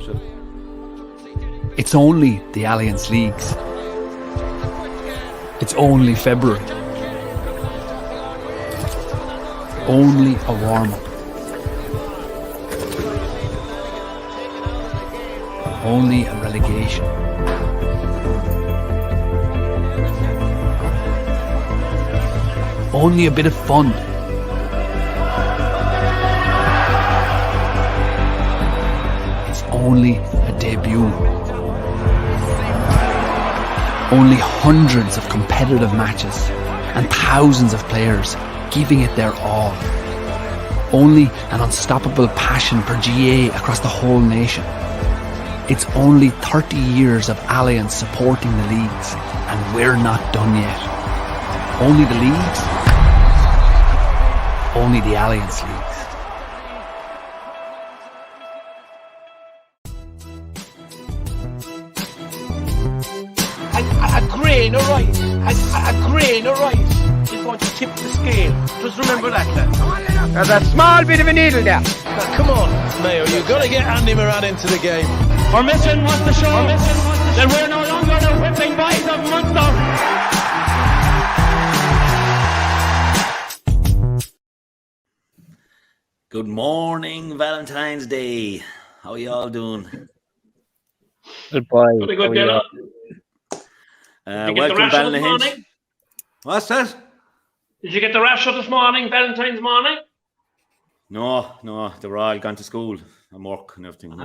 Sure. It's only the Alliance Leagues. It's only February. Only a warm-up. Only a relegation. Only a bit of fun. It's only a debut. Only hundreds of competitive matches and thousands of players giving it their all. Only an unstoppable passion for GA across the whole nation. It's only 30 years of Alliance supporting the leagues, and we're not done yet. Only the leagues. Only the Alliance Leagues. A grain of rice, a grain of rice is going to tip the scale. Just remember that, lad. There's a small bit of a needle there. Now, come on, Mayo, you've got to get Andy Moran into the game. Our mission was to show that we're no longer the whipping boys of Munster. Good morning, Valentine's Day. How are you all doing? Goodbye. Pretty good, Dylan. Welcome, Ballygunner. What's that? Did you get the rash this morning, Valentine's morning? No, they were all gone to school and work and everything.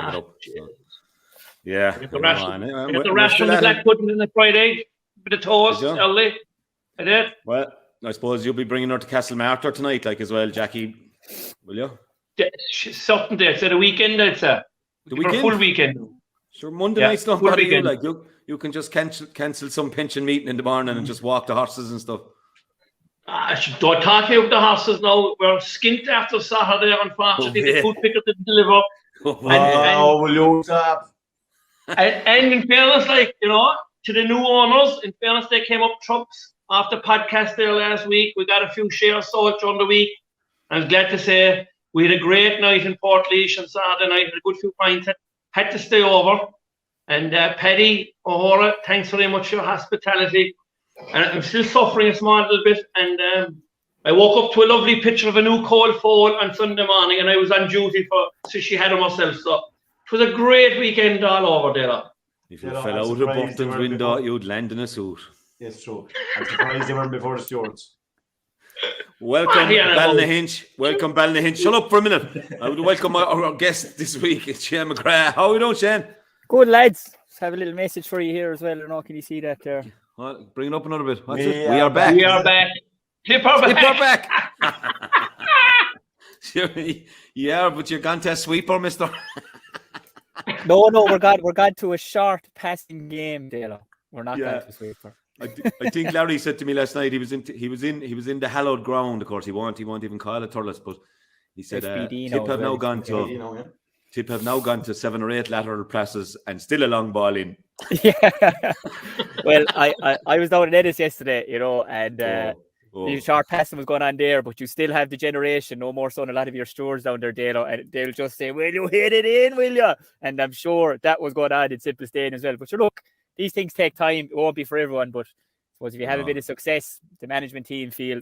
Yeah. You get the rash, the rash on the black pudding and the fried egg, bit of toast, early. I did. Well, I suppose you'll be bringing her to Castlemartyr tonight, like as well, Jackie. Will you? Certainly, it's at a weekend, I'd say. The weekend? A full weekend. Sure, Monday night's not bad you. Like you can just cancel some pension meeting in the morning and just walk the horses and stuff. Don't talk about the horses now. We're skint after Saturday, unfortunately. The food picker didn't deliver. Will you stop? And in fairness, to the new owners, in fairness, they came up trumps after podcast there last week. We got a few shares sold during the week. I'm glad to say we had a great night in Portlaoise on Saturday night. Had a good few pints. Had to stay over. And Paddy O'Hara, thanks very much for your hospitality. And I'm still suffering a small little bit. And I woke up to a lovely picture of a new cold foal on Sunday morning, and I was on duty so she had her myself. So it was a great weekend all over there. If you fell out of Burton's window, you'd land in a suit. Yes, true. I'm surprised they weren't before the stewards. Welcome, Ballygunner. Welcome, Ballygunner. Shut up for a minute. I would welcome our guest this week, Shane McGrath. How are we doing, Shane? Good, lads. Just have a little message for you here as well. I don't know, can you see that there? Well, bring it up another bit. We are back. We are back. Tipper back. Yeah, but you're gone to a sweeper, mister. No, we're gone to a short passing game, Dalo. We're not going to a sweeper. I think Larry said to me last night he was in the hallowed ground. Of course, he won't even call it Thurles, but he said Tip have now gone to 7 or 8 lateral passes and still a long ball in. Yeah. Well, I was down in Ennis yesterday, and the short passing was going on there, but you still have the generation, no more so than a lot of your stewards down there, Dalo, and they'll just say, "Will you hit it in, will you?" And I'm sure that was going on in Simple Staying as well. But look, these things take time. It won't be for everyone, but I suppose if you have a bit of success, the management team feel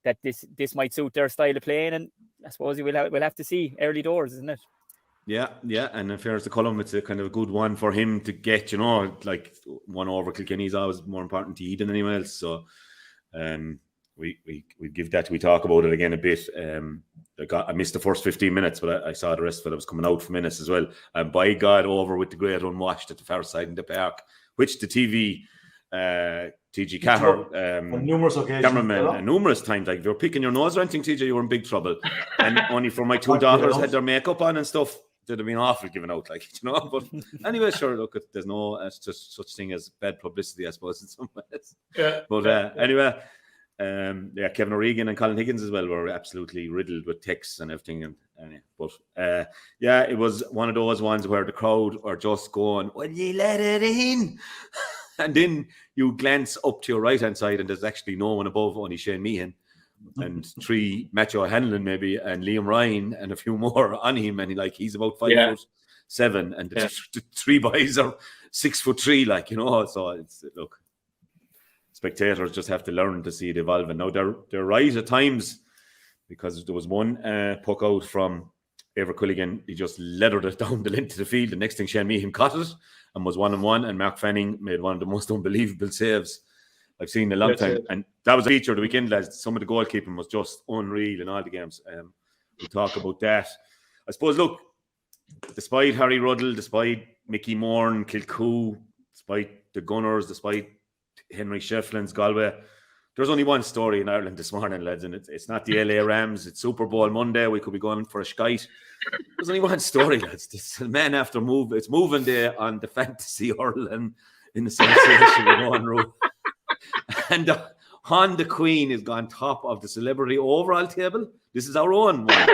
that this might suit their style of playing, and I suppose we'll have to see early doors, isn't it? Yeah, and in fairness to Colm, it's a kind of a good one for him to get, like one over Kilkenny is always more important to he than anyone else. So we give that, we talk about it again a bit. I missed the first 15 minutes, but I saw the rest of it. I was coming out for minutes as well. And by God, over with the great unwashed at the far side in the park, which the TG Caher, numerous occasions, cameraman, numerous times. Like, if you're picking your nose or anything, TJ, you were in big trouble. And only for my 2 daughters had their makeup on and stuff. They'd have been awful giving out, But anyway, sure, look, there's it's just such thing as bad publicity, I suppose, in some ways. Yeah. But anyway, Kevin O'Regan and Colin Higgins as well were absolutely riddled with texts and everything. It was one of those ones where the crowd are just going, "Will you let it in?" And then you glance up to your right-hand side and there's actually no one above, only Shane Meehan and 3 Matthew O'Hanlon maybe, and Liam Ryan and a few more on him, and he's about 5 foot 6'7", and the three boys are 6'3", like, you know. So it's, look, spectators just have to learn to see it evolving. Now they're right at times, because there was one puck out from Ever Culligan. He just leathered it down the length of the field. The next thing, Shane Meehan caught it and was 1-on-1, and Mark Fanning made one of the most unbelievable saves I've seen in a long time. And that was a feature of the weekend, lads. Some of the goalkeeping was just unreal in all the games. We'll talk about that. I suppose, look, despite Harry Ruddle, despite Mickey Moore, Kilcoo, despite the Gunners, despite Henry Shefflin's Galway, there's only one story in Ireland this morning, lads, and it's not the LA Rams. It's Super Bowl Monday. We could be going for a skite. There's only one story, lads. This man after move. It's moving day on the fantasy hurling in association with one row. And Han the Queen has gone top of the celebrity overall table. This is our own one.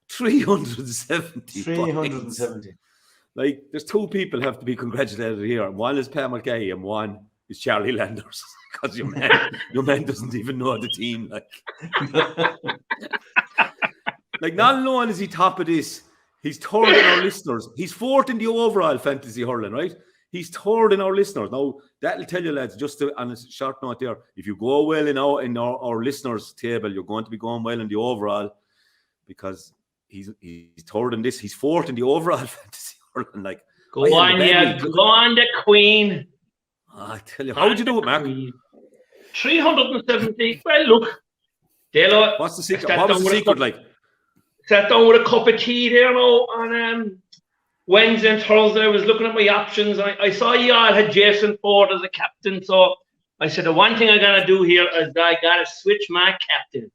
370. 370. Like, there's two people have to be congratulated here. One is Pam Mulcahy and one is Charlie Landers. Because your man doesn't even know the team. Like, not alone is he top of this, he's third in our listeners. He's fourth in the overall fantasy hurling, right? He's third in our listeners. Now, that'll tell you, lads, just on a short note there, if you go well in our listeners' table, you're going to be going well in the overall, because he's third in this. He's fourth in the overall fantasy hurling. Like, go on, the Queen. I tell you, how would you do it, Mark? 370. Well, look, Dalo. What's the secret? What was the secret like? Sat down with a cup of tea there now on Wednesday and Thursday. I was looking at my options. I saw you all had Jason Ford as a captain, so I said the one thing I gotta do here is I gotta switch my captain.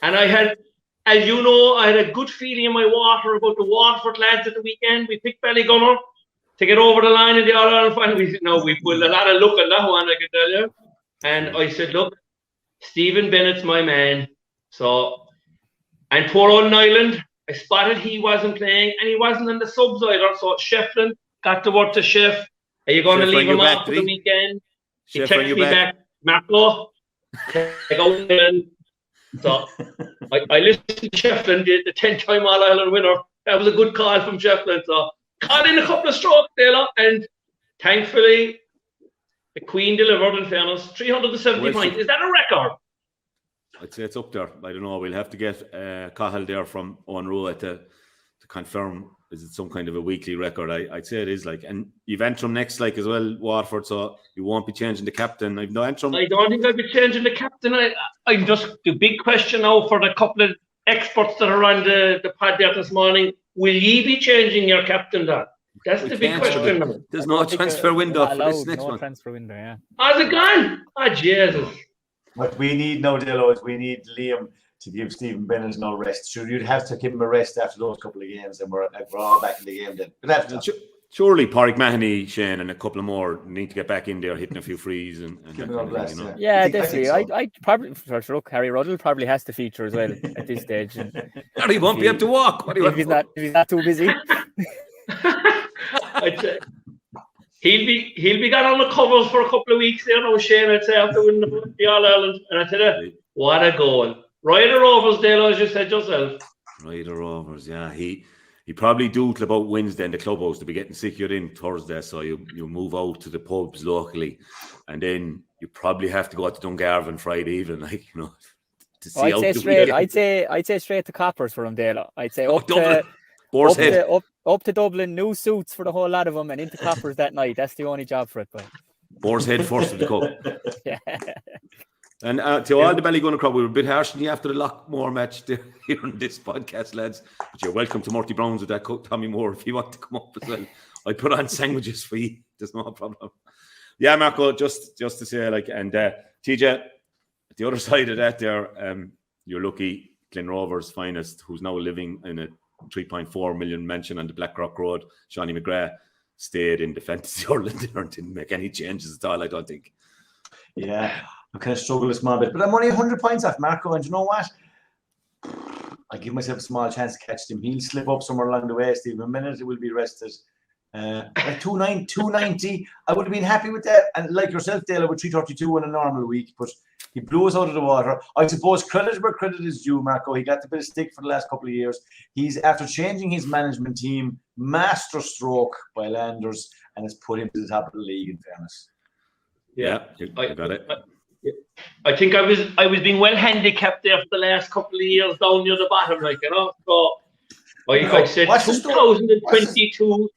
And I had, as you know, I had a good feeling in my water about the Waterford lads at the weekend. We picked Ballygunner to get over the line in the All-Ireland final. We put a lot of look on that one, I can tell you. And I said, look, Stephen Bennett's my man. So, and poor old Nyland, I spotted he wasn't playing, and he wasn't in the subs either. So Shefflin got the word to Sheff. Are you going to leave him off for the weekend? He texted me back, Marco, take out Nyland. So I listened to Shefflin, the 10-time All-Ireland winner. That was a good call from Shefflin. So caught in a couple of strokes there, and thankfully the Queen delivered, in fairness. 370 points. Is that a record? I'd say it's up there. I don't know. We'll have to get Cahill there from Owen Rowe to confirm, is it some kind of a weekly record? I'd say it is, like. And you've Antrim next, like, as well, Waterford, so you won't be changing the captain. I've no Antrim. I don't think I'll be changing the captain. I'm just the big question now for the couple of experts that are on the pod there this morning. Will ye be changing your captain, Dan? That's the big question. There's no transfer window for this next one. No transfer window, yeah. How's it gone? Oh, Jesus. What we need now, Dilo, is we need Liam to give Stephen Bennett no rest. Sure, you'd have to give him a rest after those couple of games, and we're all back in the game then. Surely Pádraig Mahoney, Shane, and a couple of more need to get back in there, hitting a few frees and that kind of thing, you know? Yeah, definitely. I probably, look, Harry Ruddle probably has to feature as well at this stage. Harry won't be able to walk. What do you if he's not too busy. I'd say he'll be got on the covers for a couple of weeks there now, Shane, I'd say, after winning the All-Ireland. And I tell you, what a goal. Ryder Rovers, Dale, as you said yourself. Ryder Rovers, yeah. He probably do till about Wednesday in the clubhouse to be getting secured in Thursday, so you move out to the pubs locally, and then you probably have to go out to Dungarvan Friday evening, like, you know, to see out the weekend. I'd say straight to Coppers for him, Dale. I'd say up to Dublin, new suits for the whole lot of them, and into Coppers that night. That's the only job for it. But Boar's Head first of the cup. Yeah. And to all the Ballygunner crowd, we were a bit harsh on you after the Lockmore match here on this podcast, lads. But you're welcome to Murty Browns with that cook, Tommy Moore, if you want to come up as well. I put on sandwiches for you. There's no problem. Yeah, Marco, just to say, like, and TJ, the other side of that there, you're lucky Glen Rovers' finest, who's now living in a 3.4 million mansion on the Blackrock Road, Shawnee McGrath, stayed in the fantasy hurling there and didn't make any changes at all, I don't think. Yeah, I kind of struggle a small bit, but I'm only 100 points off Marco, and you know what? I give myself a small chance to catch him. He'll slip up somewhere along the way, Steve. A minute it will be rested. Like 290, I would have been happy with that. And like yourself, Dale, with 332 in a normal week, but he blew us out of the water. I suppose credit where credit is due, Marco. He got a bit of stick for the last couple of years. He's, after changing his management team, master stroke by Landers, and has put him to the top of the league, in fairness. Yeah, I got it. I think I was being well handicapped there for the last couple of years down near the bottom, like, you know. So I said 2022.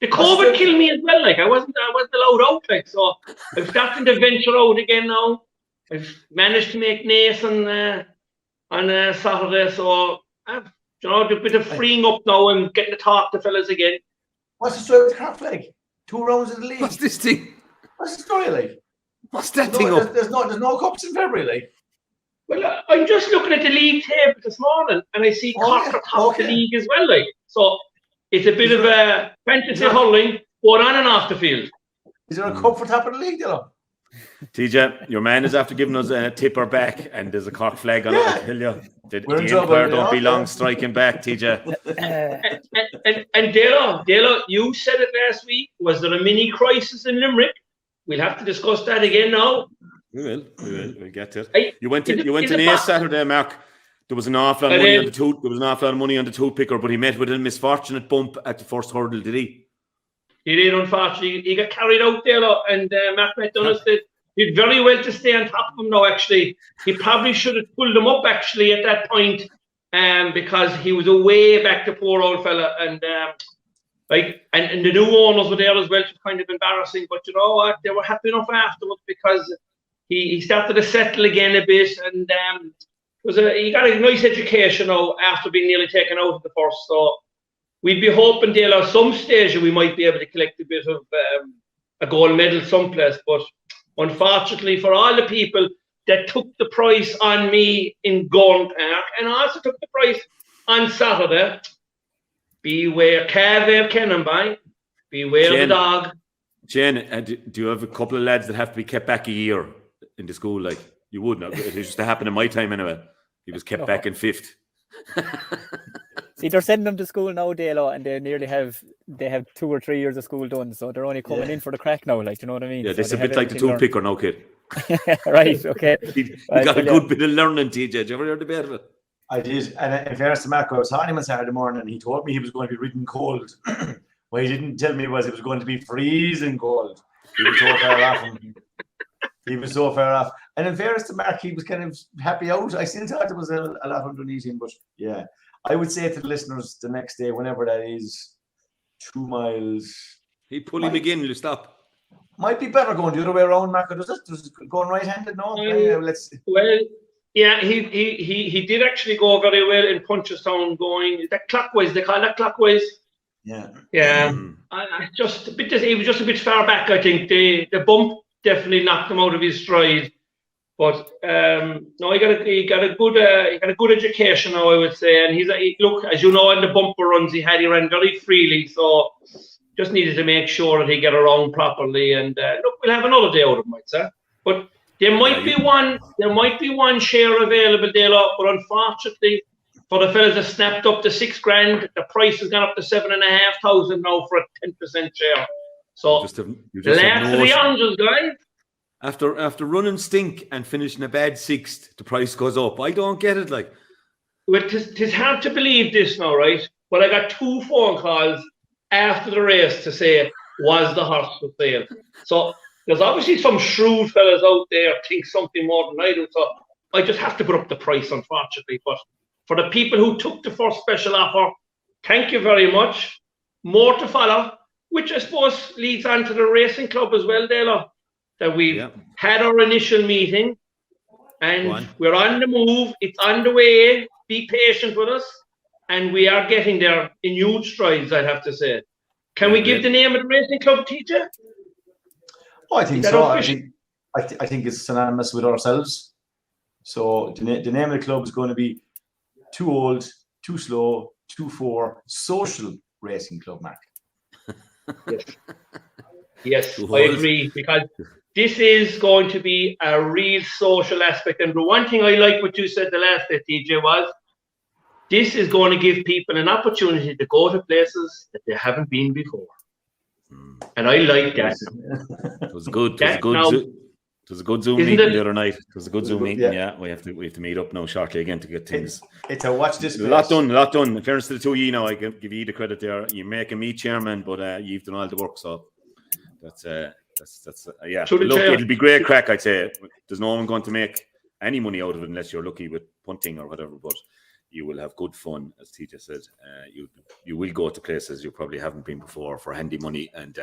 The COVID killed me as well. Like I wasn't allowed out. Like so, I'm starting to venture out again now. I've managed to make Naas on Saturday, so I've a bit of freeing up now and getting to talk to fellas again. What's the story with Cork flag? 2 rounds of the league. What's this thing? What's the story like? What's that thing up? There's no cups in February, like. Well, I'm just looking at the league table this morning, and I see Cork are top of the league as well, like so. It's a bit of a fantasy hurling going on and off the field. Is there a cup for top of the league, Dylan? TJ, your man is after giving us a tipper back, and there's a Cork flag on it. I tell you, the Empire don't be long striking back, TJ. And Dalo, you said it last week. Was there a mini crisis in Limerick? We'll have to discuss that again now. We will. We'll get to it. You went to Naas Saturday, Mark. There was an awful lot of money on the tooth. There was an awful lot of money on the tooth picker, but he met with a misfortunate bump at the first hurdle. Did he? He did, unfortunately. He got carried out there, and Mark McDonough did very well to stay on top of him. Now, actually, he probably should have pulled him up actually at that point, because he was away back to poor old fella, and and the new owners were there as well. It was kind of embarrassing, but you know what? They were happy enough afterwards because he started to settle again a bit, and. He got a nice education now after being nearly taken out of the first. So we'd be hoping, Dale, at some stage we might be able to collect a bit of a gold medal someplace. But unfortunately, for all the people that took the prize on me in Gordon Park and also took the prize on Saturday, beware Cave Kennenby, beware the dog. Jen, do you have a couple of lads that have to be kept back a year in the school? Like you wouldn't. It used to happen in my time anyway. He was kept back in 5th. See, they're sending them to school now, Dalo, and they have 2 or 3 years of school done, so they're only coming in for the crack now, like, you know what I mean? Yeah, that's a bit like the tooth picker now, kid. Right, okay. He got a good bit of learning, TJ. Did you ever hear the bit of it? I did, and in fairness to Marco, I was talking to him on Saturday morning, and he told me he was going to be ridden cold. What he didn't tell me was it was going to be freezing cold. He was so far off him. He was so far off. And in fairness to Mark, he was kind of happy out. I still thought there was a lot underneath him, but yeah. I would say to the listeners the next day, whenever that is, 2 miles. He pull him again, you stop. Might be better going the other way around, Mark. Does it going right-handed? No? Well, yeah, he did actually go very well in Punchestown going. Is that clockwise? They call that clockwise? Yeah. Yeah. He was just a bit far back, I think. The bump definitely knocked him out of his stride, but no, he got a good education now, I would say. And look, as you know, in the bumper runs he ran very freely, so just needed to make sure that he get around properly. And look, we'll have another day out of him, I'd say. But there might be one share available there, but unfortunately for the fellas that snapped up to $6,000, the price has gone up to 7,500 now for a 10% share. So the last of the Angels, guys. After running stink and finishing a bad 6th, the price goes up. I don't get it, like. Well, it's hard to believe this now, right? But I got 2 phone calls after the race to say, was the horse for sale? So there's obviously some shrewd fellas out there think something more than I do. So I just have to put up the price, unfortunately. But for the people who took the first special offer, thank you very much. More to follow. Which I suppose leads on to the racing club as well, Dalo, that we've had our initial meeting and we're on the move. It's on the way. Be patient with us. And we are getting there in huge strides, I'd have to say. Can we give the name of the racing club, TJ? Oh, I think so. I think it's synonymous with ourselves. So the name of the club is going to be Too Old, Too Slow, Too Four Social Racing Club, Mark. Yes, I agree, because this is going to be a real social aspect. And the one thing I like what you said the last day, TJ, was this is going to give people an opportunity to go to places that they haven't been before. And I like that. It was good. It was a good Zoom Isn't meeting it? the other night. It was a good Zoom meeting. yeah. Yeah, we have to meet up now shortly again to get things. It's a watch this A lot done. In fairness to the two of you now, I give you the credit there. You making me chairman, but you've done all the work. So that's yeah. Look, it'll be great crack. I'd say there's no one going to make any money out of it unless you're lucky with punting or whatever. But you will have good fun, as TJ said. You will go to places you probably haven't been before for handy money, and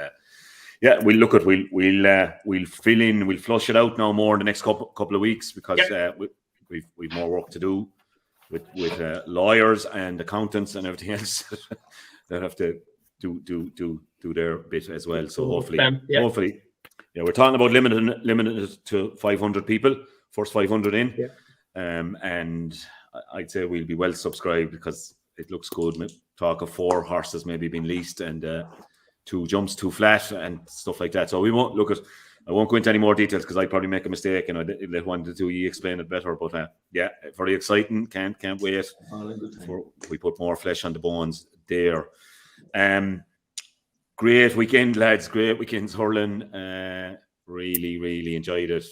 yeah, we'll fill in, we'll flush it out now more in the next couple of weeks because we've more work to do with lawyers and accountants and everything else that have to do their bit as well. So hopefully, we're talking about limited to 500 people, first 500 in, and I'd say we'll be well subscribed because it looks good. Talk of 4 horses maybe being leased and 2 jumps, 2 flat and stuff like that. So we won't I won't go into any more details because I'd probably make a mistake and I'd let one of the two of you explain it better. But yeah, very exciting. Can't wait. We put more flesh on the bones there. Great weekend, lads. Great weekends hurling. Really, really enjoyed it.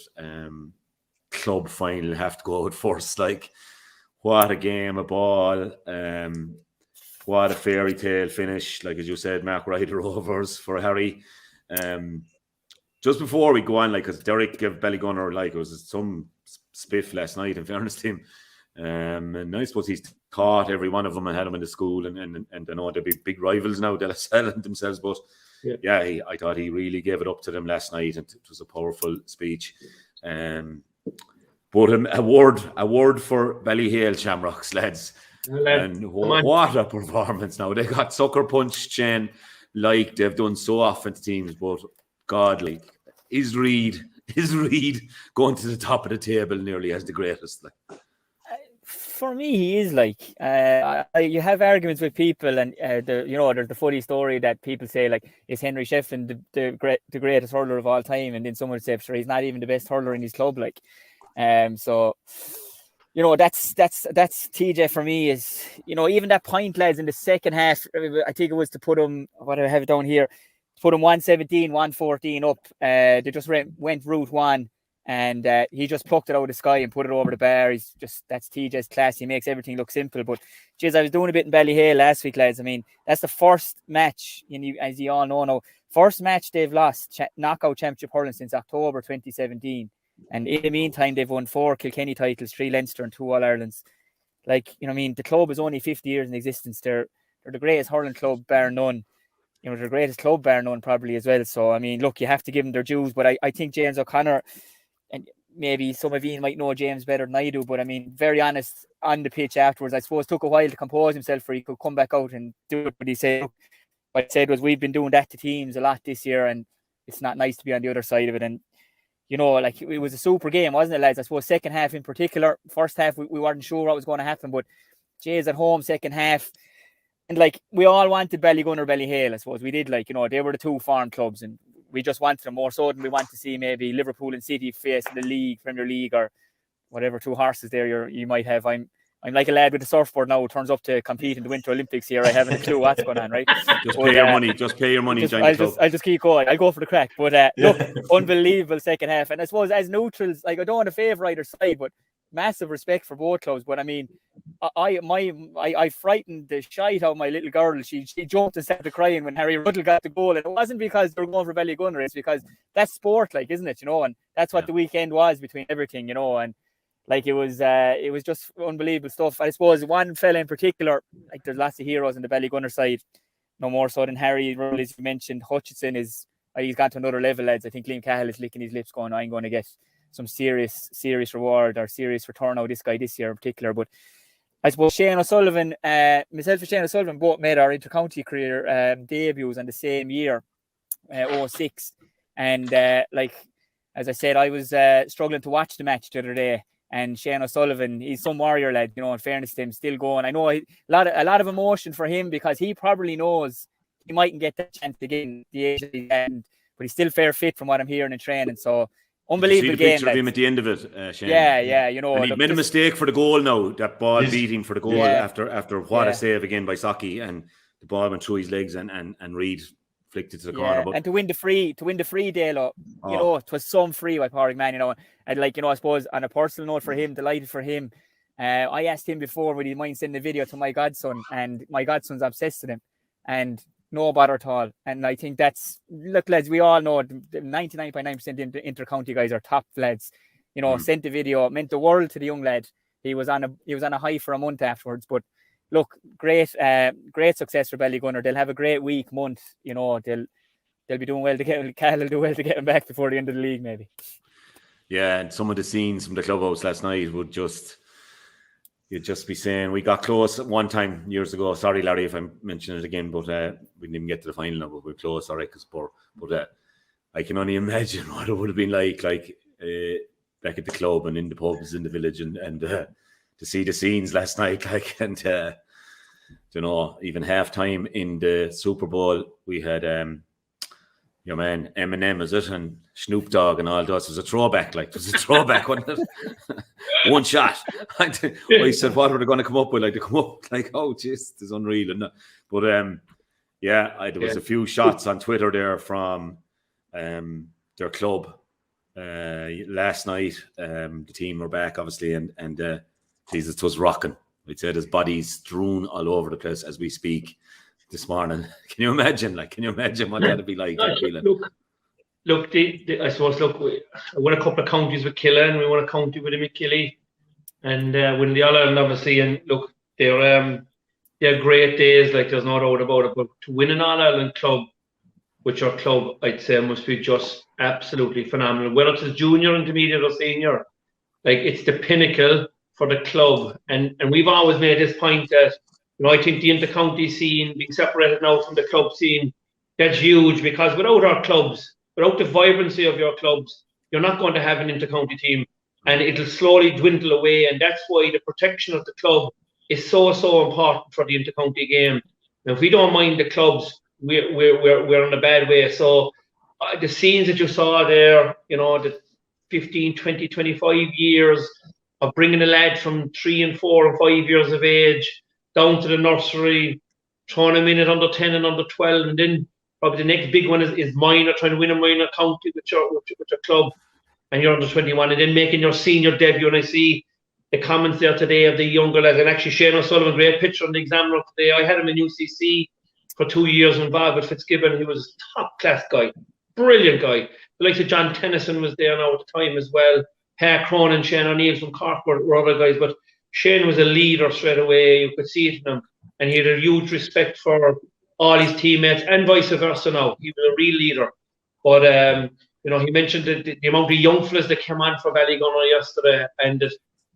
Club final have to go out first. Like, what a game of ball. What a fairy tale finish. Like, as you said, Mark Ryder Rovers for Harry. Just before we go on, like, because Derek gave Ballygunner, like, it was some spiff last night, in fairness to him. And I suppose he's taught every one of them and had them in the school, and I know they're big rivals now, they'll sell themselves, but I thought he really gave it up to them last night, and it was a powerful speech. But a word for Ballyhale Shamrocks, lads. And what a performance now. They got sucker punched, Shane, like they've done so often to teams, but God, like, is Reid going to the top of the table nearly as the greatest? Like, for me, he is like. You have arguments with people, and there's the funny story that people say, like, is Henry Shefflin the greatest hurler of all time? And then someone says, sure, he's not even the best hurler in his club. Like, so that's TJ for me. Is even that point, lads, in the second half, I think it was to put him. What do I have it down here? Put him 117, 114 up. They just went route one. And he just plucked it out of the sky and put it over the bar. That's TJ's class. He makes everything look simple. But, geez, I was doing a bit in Ballyhale last week, lads. I mean, that's the first match, as you all know now, first match they've lost knockout championship hurling since October 2017. And in the meantime, they've won 4 Kilkenny titles, 3 Leinster and 2 All-Irelands. Like, the club is only 50 years in existence. They're the greatest hurling club, bar none. They're the greatest club, bar none, probably as well. So, I mean, look, you have to give them their dues. But I think James O'Connor... And maybe some of you might know James better than I do, but I mean, very honest on the pitch afterwards. I suppose it took a while to compose himself for he could come back out and do it. But he said, what he said was, we've been doing that to teams a lot this year, and it's not nice to be on the other side of it. And, like, it was a super game, wasn't it, lads? I suppose second half in particular. First half, we weren't sure what was going to happen, but Jay's at home, second half. And, like, we all wanted Ballygunner, Ballyhale, I suppose. We did, like, they were the 2 farm clubs, and we just wanted them more so than we want to see maybe Liverpool and City face in the league, Premier League, or whatever 2 horses there you might have. I'm like a lad with a surfboard now who turns up to compete in the Winter Olympics here. I haven't a clue what's going on, right? Just pay your money. Just pay your money. I'll just keep going. I'll go for the crack. But look, unbelievable second half. And I suppose as neutrals, like, I don't want to favour either side, but massive respect for both clubs. But I mean, I frightened the shite out of my little girl. She jumped and started crying when Harry Ruddle got the goal, and it wasn't because they were going for Ballygunner. It's because that's sport, like, isn't it? And that's what the weekend was between everything, and like it was just unbelievable stuff. I suppose one fella in particular, like, there's lots of heroes on the Ballygunner side, no more so than Harry Ruddle, as you mentioned. Hutchinson he's gone to another level, lads. I think Liam Cahill is licking his lips, going, I'm going to get some serious reward or serious return out of this guy this year in particular. But I suppose Shane O'Sullivan, myself and Shane O'Sullivan both made our inter-county career debuts on the same year, 06. And like, as I said, I was struggling to watch the match the other day. And Shane O'Sullivan, he's some warrior lad, in fairness to him, still going. I know a lot of emotion for him because he probably knows he mightn't get that chance again the age that he's at, but he's still fair fit from what I'm hearing in training. So, unbelievable game. Picture of him at the end of it, Shane. Yeah. And he made a mistake for the goal now. That ball beat him for the goal after what a save again by Saki, and the ball went through his legs, and Reid flicked it to the corner. But and to win the free Dalo, you know, it was some free by Pádraig Man, you know, and like, you know, I suppose on a personal note for him, delighted for him. I asked him before, would he mind sending a video to my godson, and my godson's obsessed with him, and no bother at all. And I think that's, look, lads, we all know 99.9% inter-county guys are top lads. You know, sent the video, meant the world to the young lad. He was on a high for a month afterwards. But look, great success for Ballygunner. They'll have a great month. You know, they'll be doing well to get. Cal will do well to get him back before the end of the league, maybe. Yeah, and some of the scenes from the clubhouse last night would you'd just be saying, we got close at one time years ago. Sorry, Larry, if I mention it again, but we didn't even get to the final now, but we were close. Sorry, but I can only imagine what it would have been like back at the club and in the pubs in the village, and to see the scenes last night, and you know, even half time in the Super Bowl, we had your man Eminem, is it, and Snoop Dogg and all those. It was a throwback, wasn't it? One shot. I said, what were they going to come up with? Like, they come up like, oh, jeez, it's unreal. And but there was a few shots on Twitter there from their club last night. The team were back, obviously, and Jesus, it was rocking. I'd say there's bodies strewn all over the place as we speak this morning. Can you imagine what that'd be like? Look, I suppose, we won a couple of counties with Killa, and we won a county with McKilly, and win the All-Ireland, obviously. And look, they're great days, like, there's no doubt about it. But to win an All-Ireland club, which our club, I'd say, must be just absolutely phenomenal. Whether it's junior, intermediate, or senior, like, it's the pinnacle for the club. And we've always made this point that, you know, I think the inter-county scene being separated now from the club scene, that's huge, because without our clubs, without the vibrancy of your clubs, you're not going to have an inter-county team, and it'll slowly dwindle away. And that's why the protection of the club is so important for the inter-county game. Now, if we don't mind the clubs, we're in a bad way. So the scenes that you saw there, you know, the 15, 20, 25 years of bringing a lad from 3 and 4 and 5 years of age down to the nursery, throwing him in at under 10 and under 12, and then probably the next big one is minor, trying to win a minor county with your club, and you're under 21, and then making your senior debut. And I see the comments there today of the younger lads, and actually Shane O'Sullivan, great picture on the Examiner today. I had him in UCC for 2 years involved with Fitzgibbon. He was a top-class guy, brilliant guy. The likes of John Tennyson was there now at the time as well. Per Cronin, Shane O'Neill from Cork were other guys, but Shane was a leader straight away. You could see it in him, and he had a huge respect for all his teammates, and vice versa now. He was a real leader. But, you know, he mentioned the amount of young fellas that came on for Ballygunner yesterday, and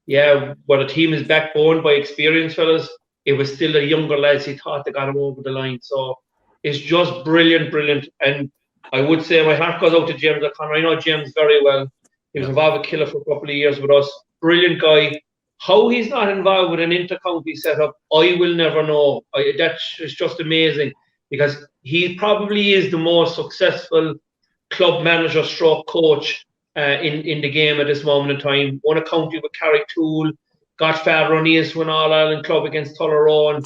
that, where the team is backbone by experienced fellas, it was still the younger lads he thought they got him over the line. So it's just brilliant. And I would say my heart goes out to James O'Connor. I know James very well. He was involved with Killa for a couple of years with us. Brilliant guy. How he's not involved with an inter-county setup, I will never know. That's just amazing, because he probably is the most successful club manager stroke coach in the game at this moment in time. Won a county with Carricktool, got Father O'Neill's to an All-Ireland club against Tullaroan,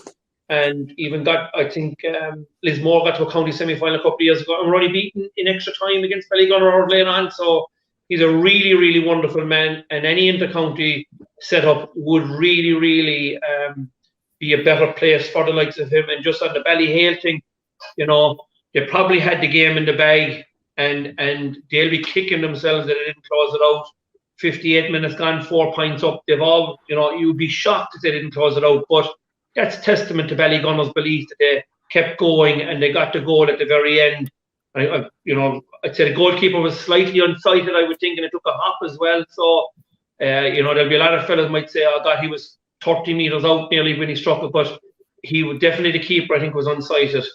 and even got, I think, Lismore got to a county semi-final a couple of years ago, and we're only beaten in extra time against Ballygunner or later on. So he's a really wonderful man, and any inter-county setup would really be a better place for the likes of him. And just on the Ballyhale thing, you know, they probably had the game in the bag, and they'll be kicking themselves that they didn't close it out. 58 minutes gone, 4 points up. They've all, you know, you'd be shocked if they didn't close it out. But that's testament to Ballygunner's belief that they kept going and they got the goal at the very end. You know, I'd say the goalkeeper was slightly unsighted, I would think, and it took a hop as well. So, you know, there'll be a lot of fellas might say, oh God, he was 30 metres out nearly when he struck it, but he would definitely, the keeper, I think, was unsighted.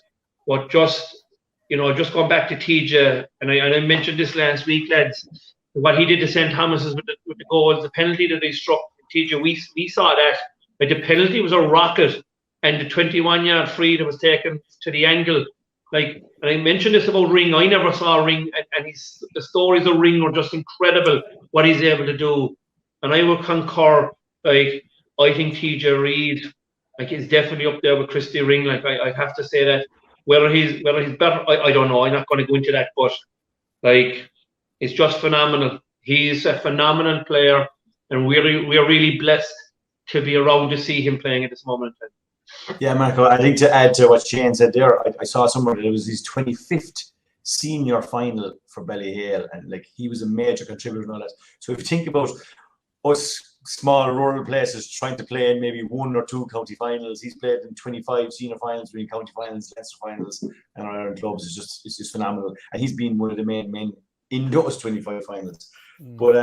But just, you know, just going back to TJ, and I mentioned this last week, lads, what he did to St. Thomas's with the goals, the penalty that they struck, TJ, we saw that. Like, the penalty was a rocket, and the 21-yard free that was taken to the angle. Like, and I mentioned this about Ring. I never saw Ring, and the stories of Ring were just incredible, what he's able to do. And I would concur, like, I think TJ Reid, like, is definitely up there with Christy Ring. Like, I have to say that. whether he's better, I don't know. I'm not going to go into that, but like, it's just phenomenal. He's a phenomenal player, and we're really blessed to be around to see him playing at this moment in time. Yeah, Marco, I think to add to what Shane said there, I saw somewhere that it was his 25th senior final for Ballyhale, and like he was a major contributor and all that. So if you think about us small rural places trying to play in maybe 1 or 2 county finals, he's played in 25 senior finals, between county finals, Leinster finals, and Ireland clubs. It's just phenomenal, and he's been one of the main men in those 25 finals. But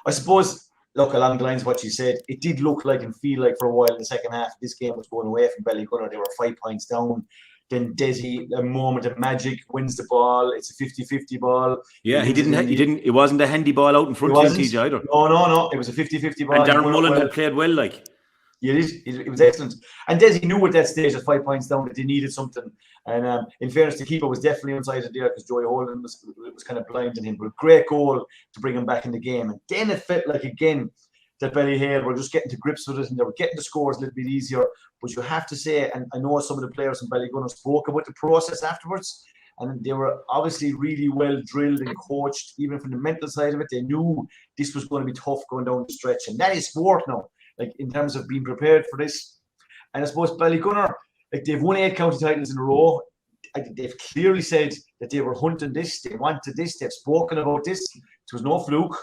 I suppose, look, along the lines of what you said, it did look like and feel like for a while in the second half this game was going away from Ballygunner. They were 5 points down. Then Desi, a moment of magic, wins the ball. It's a 50-50 ball. Yeah, it wasn't a handy ball out in front of TJ either. No. It was a 50-50 ball. And Darren Mullen had played well, like. Yeah, it was excellent. And Desi knew at that stage at 5 points down that they needed something. And in fairness, the keeper was definitely onside there because Joey Holden was kind of blinding him. But great goal to bring him back in the game. And then it felt like, again, that Ballyhale were just getting to grips with it and they were getting the scores a little bit easier. But you have to say, and I know some of the players in Ballygunner spoke about the process afterwards, and they were obviously really well drilled and coached, even from the mental side of it. They knew this was going to be tough going down the stretch. And that is sport now, like in terms of being prepared for this. And I suppose Ballygunner, like they've won 8 county titles in a row. They've clearly said that they were hunting this, they wanted this, they've spoken about this. It was no fluke.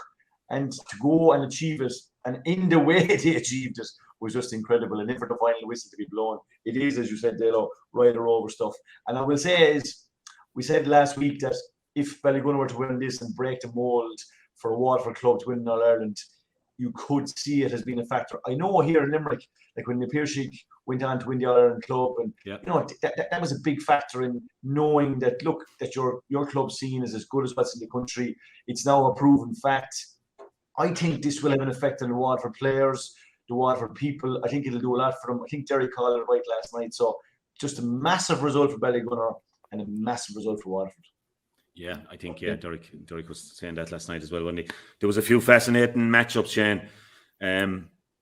And to go and achieve it, and in the way they achieved it, was just incredible. And then for the final whistle to be blown, it is, as you said, Dalo, right or over stuff. And I will say is, we said last week that if Ballygunner were to win this and break the mould for a Waterford club to win in All Ireland, you could see it as being a factor. I know here in Limerick, like when the Piersheik went on to win the All Ireland club, and you know that was a big factor in knowing that, look, that your club scene is as good as what's in the country. It's now a proven fact. I think this will have an effect on the Waterford players, the Waterford people. I think it'll do a lot for them. I think Derek called it right last night. So just a massive result for Ballygunner and a massive result for Waterford. Yeah, I think, Derek was saying that last night as well, wasn't he? There was a few fascinating matchups, Shane.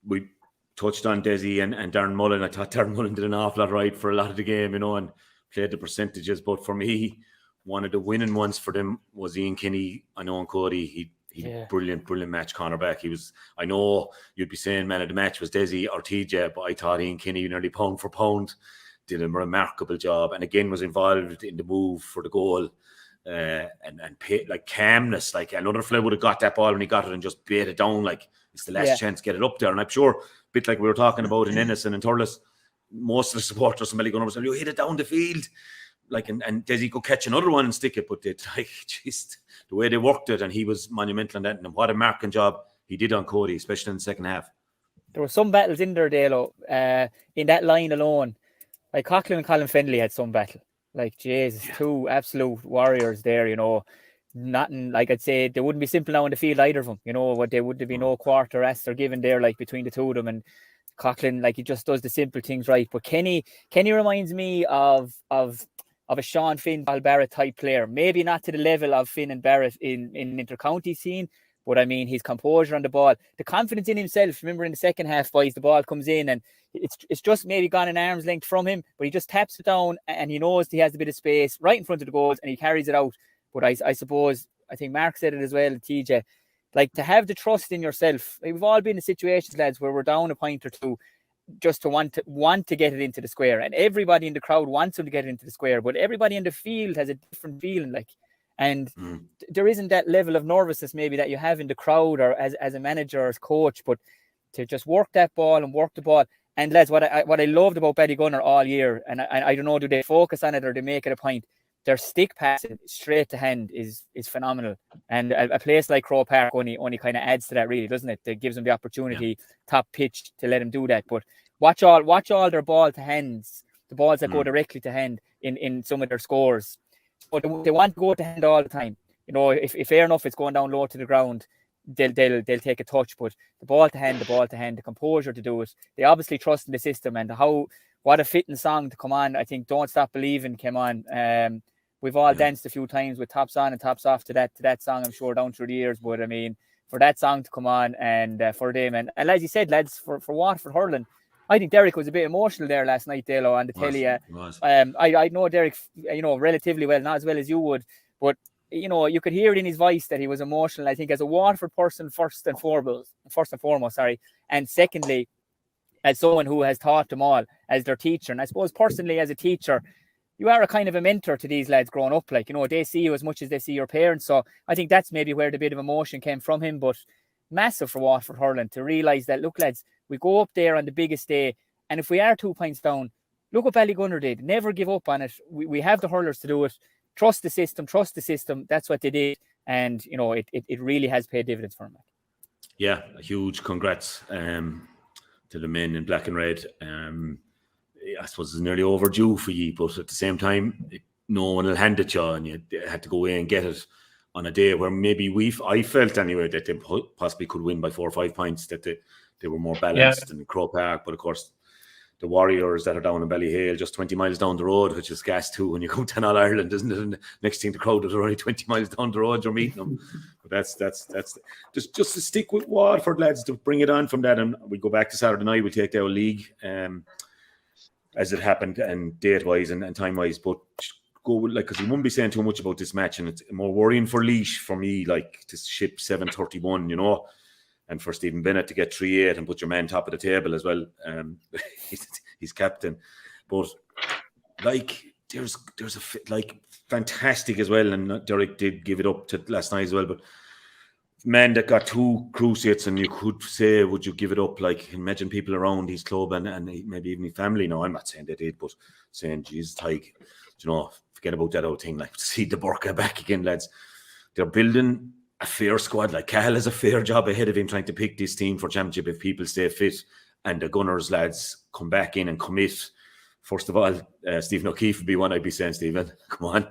We touched on Desi and Darren Mullen. I thought Darren Mullen did an awful lot right for a lot of the game, and played the percentages. But for me, one of the winning ones for them was Ian Kinney. I know on Cody, he brilliant match cornerback. He was, I know you'd be saying man of the match was Desi or TJ, but I thought Ian Kinney nearly pound for pound did a remarkable job, and again was involved in the move for the goal, and like calmness. Like another fella would have got that ball when he got it and just bait it down. Like it's the last chance to get it up there. And I'm sure, a bit like we were talking about in Ennis and Thurles, most of the supporters from Ballygunner were saying, "You hit it down the field." Like and Desi could catch another one and stick it, but it like just the way they worked it, and he was monumental in that. And what a marking job he did on Cody, especially in the second half. There were some battles in there, Dalo, in that line alone. Like Coughlin and Colin Fennelly had some battle. Like Jesus, 2 absolute warriors there. Nothing like I'd say they wouldn't be simple now in the field either of them. What there would be no quarter rest or given there, like between the two of them. And Coughlin, like he just does the simple things right. But Kenny reminds me of a Sean Finn, Paul Barrett type player. Maybe not to the level of Finn and Barrett in inter-county scene, but I mean his composure on the ball, the confidence in himself. Remember in the second half, boys, the ball comes in and it's just maybe gone an arm's length from him, but he just taps it down and he knows he has a bit of space right in front of the goals and he carries it out. But I suppose, I think Mark said it as well, TJ, like to have the trust in yourself. We've all been in situations, lads, where we're down a point or two, just to want to get it into the square, and everybody in the crowd wants them to get it into the square, but everybody in the field has a different feeling, like, and there isn't that level of nervousness maybe that you have in the crowd or as a manager or as coach, but to just work that ball and work the ball. And lads, what I loved about Ballygunner all year, and I don't know, do they focus on it or they make it a point? Their stick passing straight to hand is phenomenal, and a place like Crow Park only kind of adds to that, really, doesn't it? That gives them the opportunity, top pitch, to let them do that. But watch all their ball to hands, the balls that go directly to hand in some of their scores. But they want to go to hand all the time. If fair enough, it's going down low to the ground, they'll take a touch. But the ball to hand, the composure to do it. They obviously trust in the system, and what a fitting song to come on. I think "Don't Stop Believing" came on. We've all danced a few times with tops on and tops off to that song, I'm sure, down through the years. But I mean, for that song to come on and for them, and as you said, lads, for Waterford hurling, I think Derek was a bit emotional there last night, Dalo, on the telly. I know Derek, relatively well, not as well as you would, but you could hear it in his voice that he was emotional. I think as a Waterford person, first and foremost, and secondly, as someone who has taught them all as their teacher, and I suppose personally as a teacher, you are a kind of a mentor to these lads growing up. They see you as much as they see your parents. So I think that's maybe where the bit of emotion came from him. But massive for Waterford hurling to realise that, look, lads, we go up there on the biggest day, and if we are 2 points down, look what Ballygunner did. Never give up on it. We have the hurlers to do it. Trust the system. That's what they did. And, it really has paid dividends for them. Yeah, a huge congrats to the men in black and red. I suppose it's nearly overdue for you, but at the same time, no one will hand it to you, and you had to go away and get it on a day where maybe I felt anyway that they possibly could win by 4 or 5 points, that they were more balanced than Croke Park. But of course, the Warriors that are down in Ballyhale, just 20 miles down the road, which is gas too when you come to All-Ireland, isn't it? And the next thing, the crowd that are only 20 miles down the road, you're meeting them. But that's just to stick with Waterford, lads, to bring it on from that. And we go back to Saturday night, we'll take the whole league as it happened, and date-wise and time-wise. But go, because we won't be saying too much about this match, and it's more worrying for Laois, for me, to ship 7-31, and for Stephen Bennett to get 3-8 and put your man top of the table as well. He's captain. But there's a fantastic as well, and Derek did give it up to last night as well. But man that got 2 cruciates, and you could say, would you give it up? Imagine people around his club and maybe even his family. No, I'm not saying they did, but saying, Jesus, forget about that old thing. See the Burka back again, lads. They're building a fair squad. Cahill has a fair job ahead of him trying to pick this team for championship if people stay fit and the Gunners lads come back in and commit. First of all, Stephen O'Keefe would be one I'd be saying, Stephen, come on,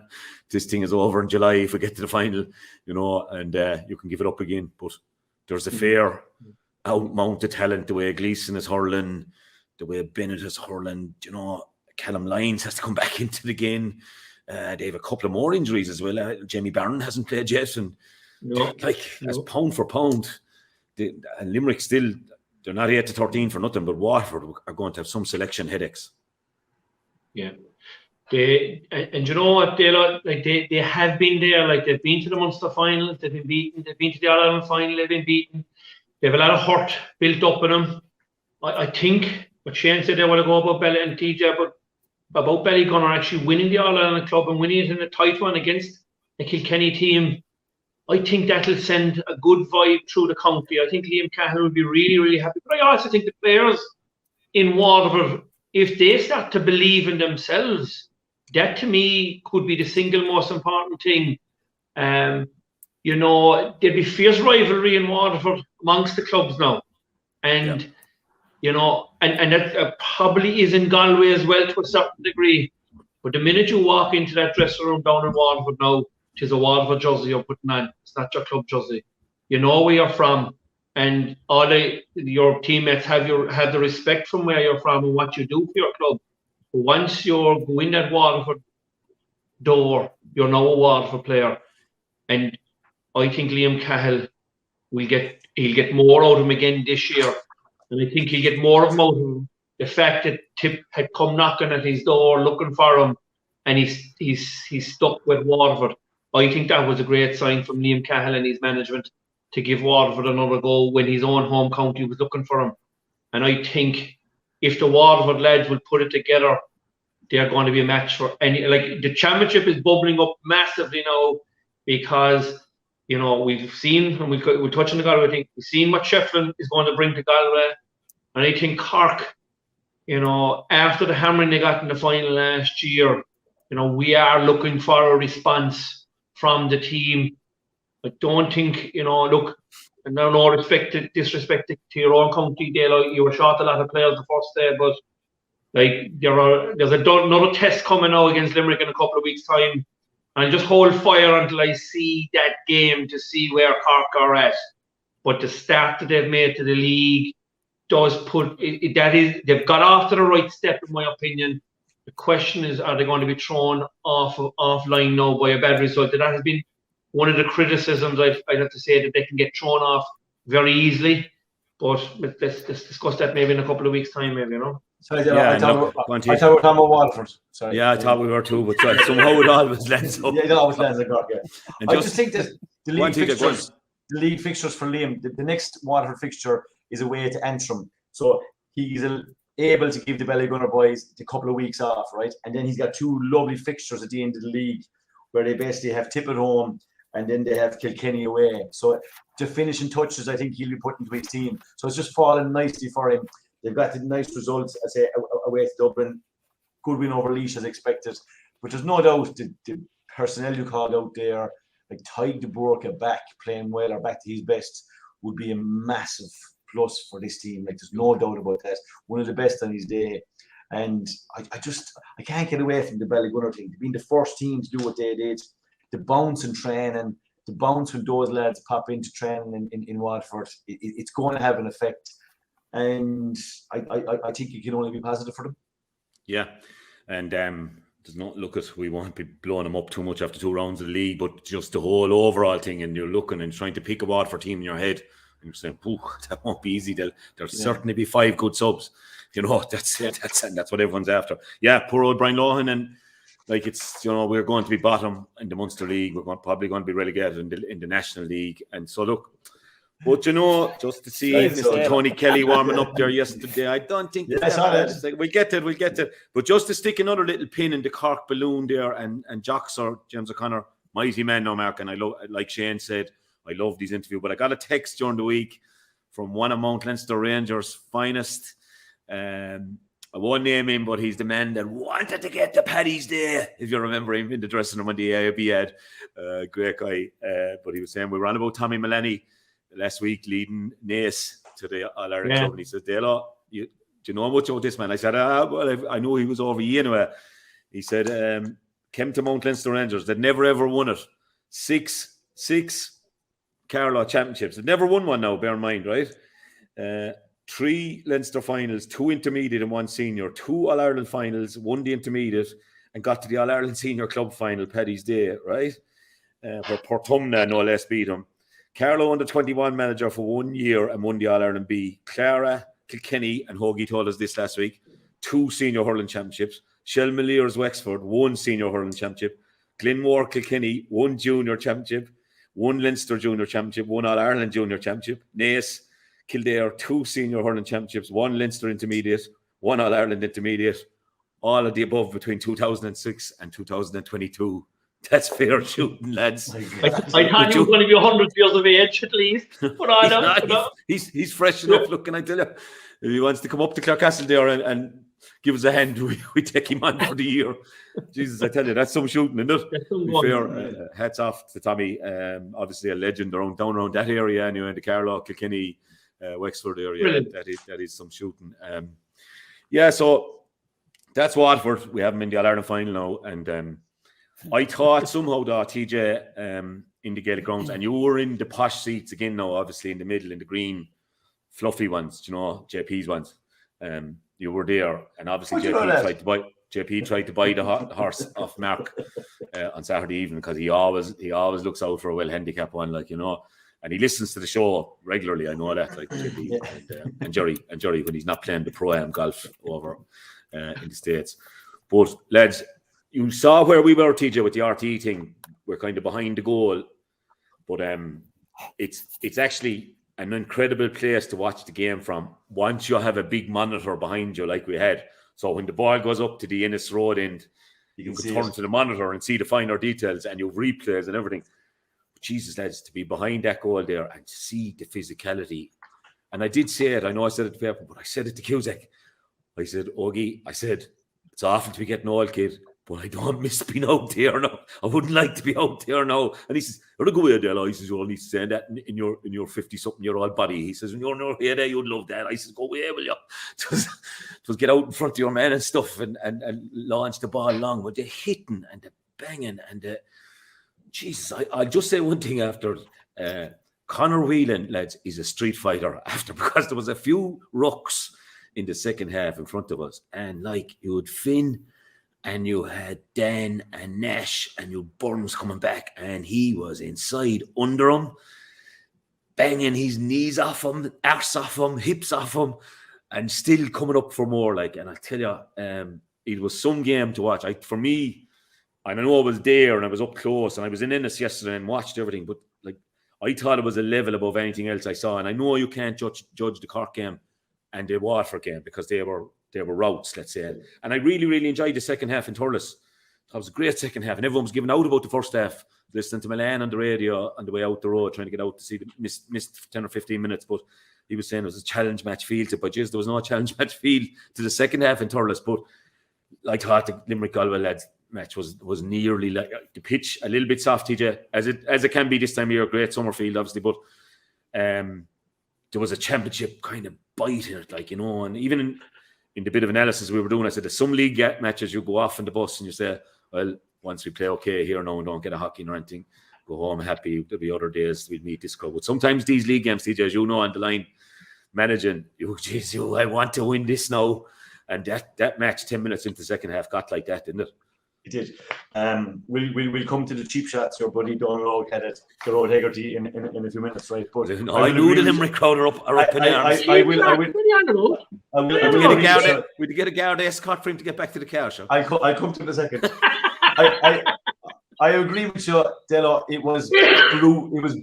this thing is over in July if we get to the final, and you can give it up again. But there's a fair out-mounted talent, the way Gleeson is hurling, the way Bennett is hurling, Callum Lyons has to come back into the game. They have a couple of more injuries as well. Jamie Barron hasn't played yet, and as pound for pound, and Limerick still, they're not 8-13 for nothing, but Waterford are going to have some selection headaches. Yeah. And you know what, they have been there. They've been to the Munster finals, they've been beaten, they've been to the All-Ireland final, they've been beaten. They have a lot of hurt built up in them. I think what Shane said, they want to go about Bally and TJ, but about Ballygunner actually winning the All-Ireland club and winning it in a tight one against a Kilkenny team. I think that'll send a good vibe through the county. I think Liam Cahill will be really, really happy. But I also think the players in Waterford, if they start to believe in themselves, that to me could be the single most important thing. There'd be fierce rivalry in Waterford amongst the clubs now. And, and that probably is in Galway as well to a certain degree. But the minute you walk into that dressing room down in Waterford now, it is a Waterford jersey you're putting on. It's not your club jersey. You know where you're from, and all your teammates have the respect from where you're from and what you do for your club. But once you're going that Waterford door, you're now a Waterford player, and I think Liam Cahill he'll get more out of him again this year, and I think he'll get more of him out of him. The fact that Tip had come knocking at his door looking for him, and he's stuck with Waterford. I think that was a great sign from Liam Cahill and his management to give Waterford another go when his own home county was looking for him. And I think if the Waterford lads will put it together, they're going to be a match for any. The championship is bubbling up massively now because we've seen, and we'll touch on the Galway thing. We've seen what Sheffield is going to bring to Galway, and I think Cork, after the hammering they got in the final last year, we are looking for a response from the team. I don't think, look, and no disrespect to your own county, Dale, you were short a lot of players the first day, but there's another test coming now against Limerick in a couple of weeks' time. And just hold fire until I see that game to see where Cork are at. But the start that they've made to the league does they've got off to the right step, in my opinion. The question is, are they going to be thrown offline now by a bad result? That has been one of the criticisms I'd have to say, that they can get thrown off very easily. But let's discuss that maybe in a couple of weeks' time, maybe, you know. Sorry, Yeah, I thought we were talking about Waterford. Sorry. Yeah, I thought we were too, but somehow it always lands up. Yeah, it always lands in Cork, yeah. And I just think that the TJ, league fixtures for Liam, the next Waterford fixture is away to Antrim. So he's able to give the Ballygunner boys a couple of weeks off, right? And then he's got 2 lovely fixtures at the end of the league where they basically have Tip at home and then they have Kilkenny away. So the finishing touches, I think he'll be putting to his team. So it's just fallen nicely for him. They've got the nice results, I say, away to Dublin. Good win over Laois as expected. But there's no doubt the personnel you called out there, like Tadhg de Burka back playing well or back to his best, would be a massive plus for this team. Like, there's no doubt about that. One of the best on his day. And I can't get away from the Ballygunner thing. Being the first team to do what they did, the bounce and training, the bounce when those lads pop into training in Waterford, it's going to have an effect. And I think it can only be positive for them. Yeah. And there's not, we won't be blowing them up too much after 2 rounds of the league, but just the whole overall thing, and you're looking and trying to pick a Waterford team in your head, and you're saying, that won't be easy. There'll certainly be 5 good subs. You know, that's what everyone's after. Yeah, poor old Brian Lohan, and like, it's, you know, we're going to be bottom in the Munster League. We're probably going to be relegated in the National League. And so, look, but, you know, just to see Mr. Tony Kelly warming up there yesterday, I don't think we'll get it. But just to stick another little pin in the Cork balloon there, and Jocks or James O'Connor, mighty man now, Mark, and I love, like Shane said, I love these interviews. But I got a text during the week from one of Mount Leinster Rangers' finest. I won't name him, but he's the man that wanted to get the Paddy's Day, if you remember him, in the dressing room on the AIB ad. Great guy. But he was saying, we were on about Tommy Mullaney last week, leading Naas to the All-Ireland Club. And he said, Dalo, do you know much about this man? I said, well, I know he was over you anyway. He said, came to Mount Leinster Rangers. They'd never, ever won it. Six Carlow championships. They'd never won one now, bear in mind, right? 3 Leinster finals, 2 intermediate and 1 senior, 2 All-Ireland finals, 1 the intermediate, and got to the All-Ireland Senior Club final, Paddy's Day, right? Where Portumna no less beat him. Carlow under 21 manager for 1 year and won the All-Ireland B. Clara, Kilkenny, and Hoagie told us this last week, 2 senior hurling championships. Shelmaliers Wexford, 1 senior hurling championship. Glenmore, Kilkenny, 1 junior championship. 1 Leinster junior championship, 1 All-Ireland junior championship. Naas, Kildare, 2 senior hurling championships, 1 Leinster intermediate, 1 All-Ireland intermediate, all of the above between 2006 and 2022. That's fair shooting, lads. I thought he was going to be 100 years of age at least. But I don't. He's fresh enough looking, I tell you. If he wants to come up to Clarecastle there and give us a hand, we take him on for the year. Jesus, I tell you, that's some shooting, isn't it? Fair. Hats off to Tommy. Obviously a legend down around that area anyway, in the Carlow, Kilkenny, Wexford area. That is some shooting. So that's Waterford. We have them in the All-Ireland final now, and I thought somehow that TJ in the Gaelic grounds, and you were in the posh seats again now, obviously in the middle, in the green fluffy ones, you know, JP's ones. You were there, and obviously JP tried to buy the horse off Mark on Saturday evening, because he always looks out for a well handicap one, like, you know. And he listens to the show regularly. I know that, like JP and Jerry when he's not playing the pro-am golf over in the States. But lads, you saw where we were, TJ, with the RTE thing. We're kind of behind the goal, but it's actually an incredible place to watch the game from once you have a big monitor behind you, like we had. So when the ball goes up to the Innis Road end, you can turn to the monitor and see the finer details, and you replays and everything. Jesus, lads, to be behind that goal there and see the physicality. And I did say it. I know I said it to Pepper, but I said it to Cusack. I said, Ogie, it's awful to be getting old, kid, but I don't miss being out there now. I wouldn't like to be out there now. And he says, "You're a good way there." He says, "You only saying that in your 50-something-year-old body." He says, "When you're in your head, you'd love that." I says, "Go away, will you?" Just get out in front of your man and stuff and launch the ball long with the hitting and the banging and the... Jesus, I'll just say one thing after. Conor Whelan, lads, is a street fighter after, because there was a few rucks in the second half in front of us. And like, you had Finn and you had Dan and Nash and you had Burns coming back, and he was inside under him. banging his knees off him, arse off him, hips off him, and still coming up for more. Like, and I tell you, it was some game to watch. For me, I know I was there and I was up close and I was in Ennis yesterday and watched everything, but like I thought it was a level above anything else I saw. And I know you can't judge the Cork game and the Waterford game because they were routes, let's say. And I really, really enjoyed the second half in Thurles. It was a great second half, and everyone was giving out about the first half. Listening to Milan on the radio on the way out the road, trying to get out to see the missed 10 or 15 minutes. But he was saying it was a challenge match feel to it. But geez, there was no challenge match feel to the second half in Thurles. But I thought the Limerick Galway lads match was nearly like the pitch a little bit soft, TJ, as it can be this time of year. Great summer field, obviously, but there was a championship kind of bite in it, like, you know. And even in the bit of analysis we were doing, I said there's some league matches you go off on the bus and you say, well, once we play okay here now and don't get a hockey or anything, go home happy. There'll be other days we'll meet this crowd. But sometimes these league games, TJ, as you know, on the line, managing, I want to win this now. And that match 10 minutes into the second half got like that, didn't it? It did. We'll come to the cheap shots. Your buddy Donald had it, the Road Hegarty in a few minutes, right? But I knew the Limerick crowd are up in arms. We'd get a guard escort for him to get back to the car. Sure? I'll come to it in a second. I agree with you, Delo. It was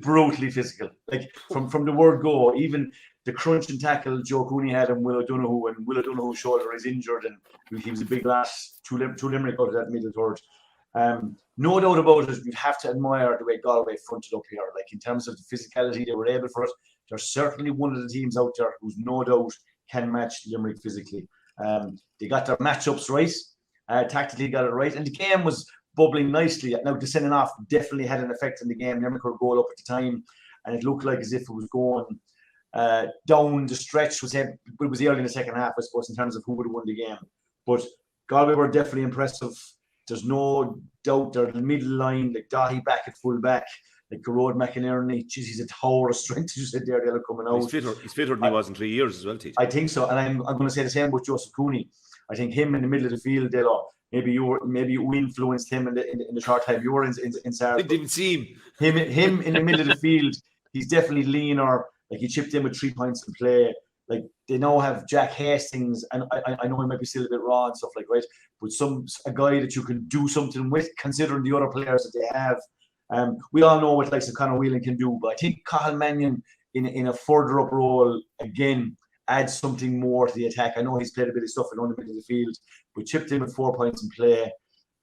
brutally physical. Like from the word go, even the crunch and tackle Joe Cooney had on Will O'Donoghue, and Will O'Donoghue's shoulder is injured, and he was a big lass, two Limerick out of that middle third. No doubt about it, you'd have to admire the way Galway fronted up here. Like, in terms of the physicality they were able for it, they're certainly one of the teams out there who's no doubt can match Limerick physically. They got their matchups right, tactically got it right, and the game was bubbling nicely. Now, the sending off definitely had an effect on the game. Limerick were goal up at the time, and it looked like as if it was going down the stretch. It was early in the second half, I suppose, in terms of who would have won the game. But Galway were definitely impressive. There's no doubt they're the middle line, like Dahi back at full back, like Garrod McInerney. Geez, he's a tower of strength. You said there, they're coming out. He's fitter than he was in 3 years as well, TJ. I think so, and I'm going to say the same about Joseph Cooney. I think him in the middle of the field, Delo. Maybe you influenced him in the short time you were in Sarah. I didn't see him. Him in the middle of the field. He's definitely leaner. Like, he chipped in with 3 points in play. Like, they now have Jack Hastings, and I know he might be still a bit raw and stuff, like, right, but a guy that you can do something with, considering the other players that they have. We all know what likes of Conor Whelan can do, but I think Cathal Mannion in a further up role again adds something more to the attack. I know he's played a bit of stuff around the middle of the field, but chipped in with 4 points in play.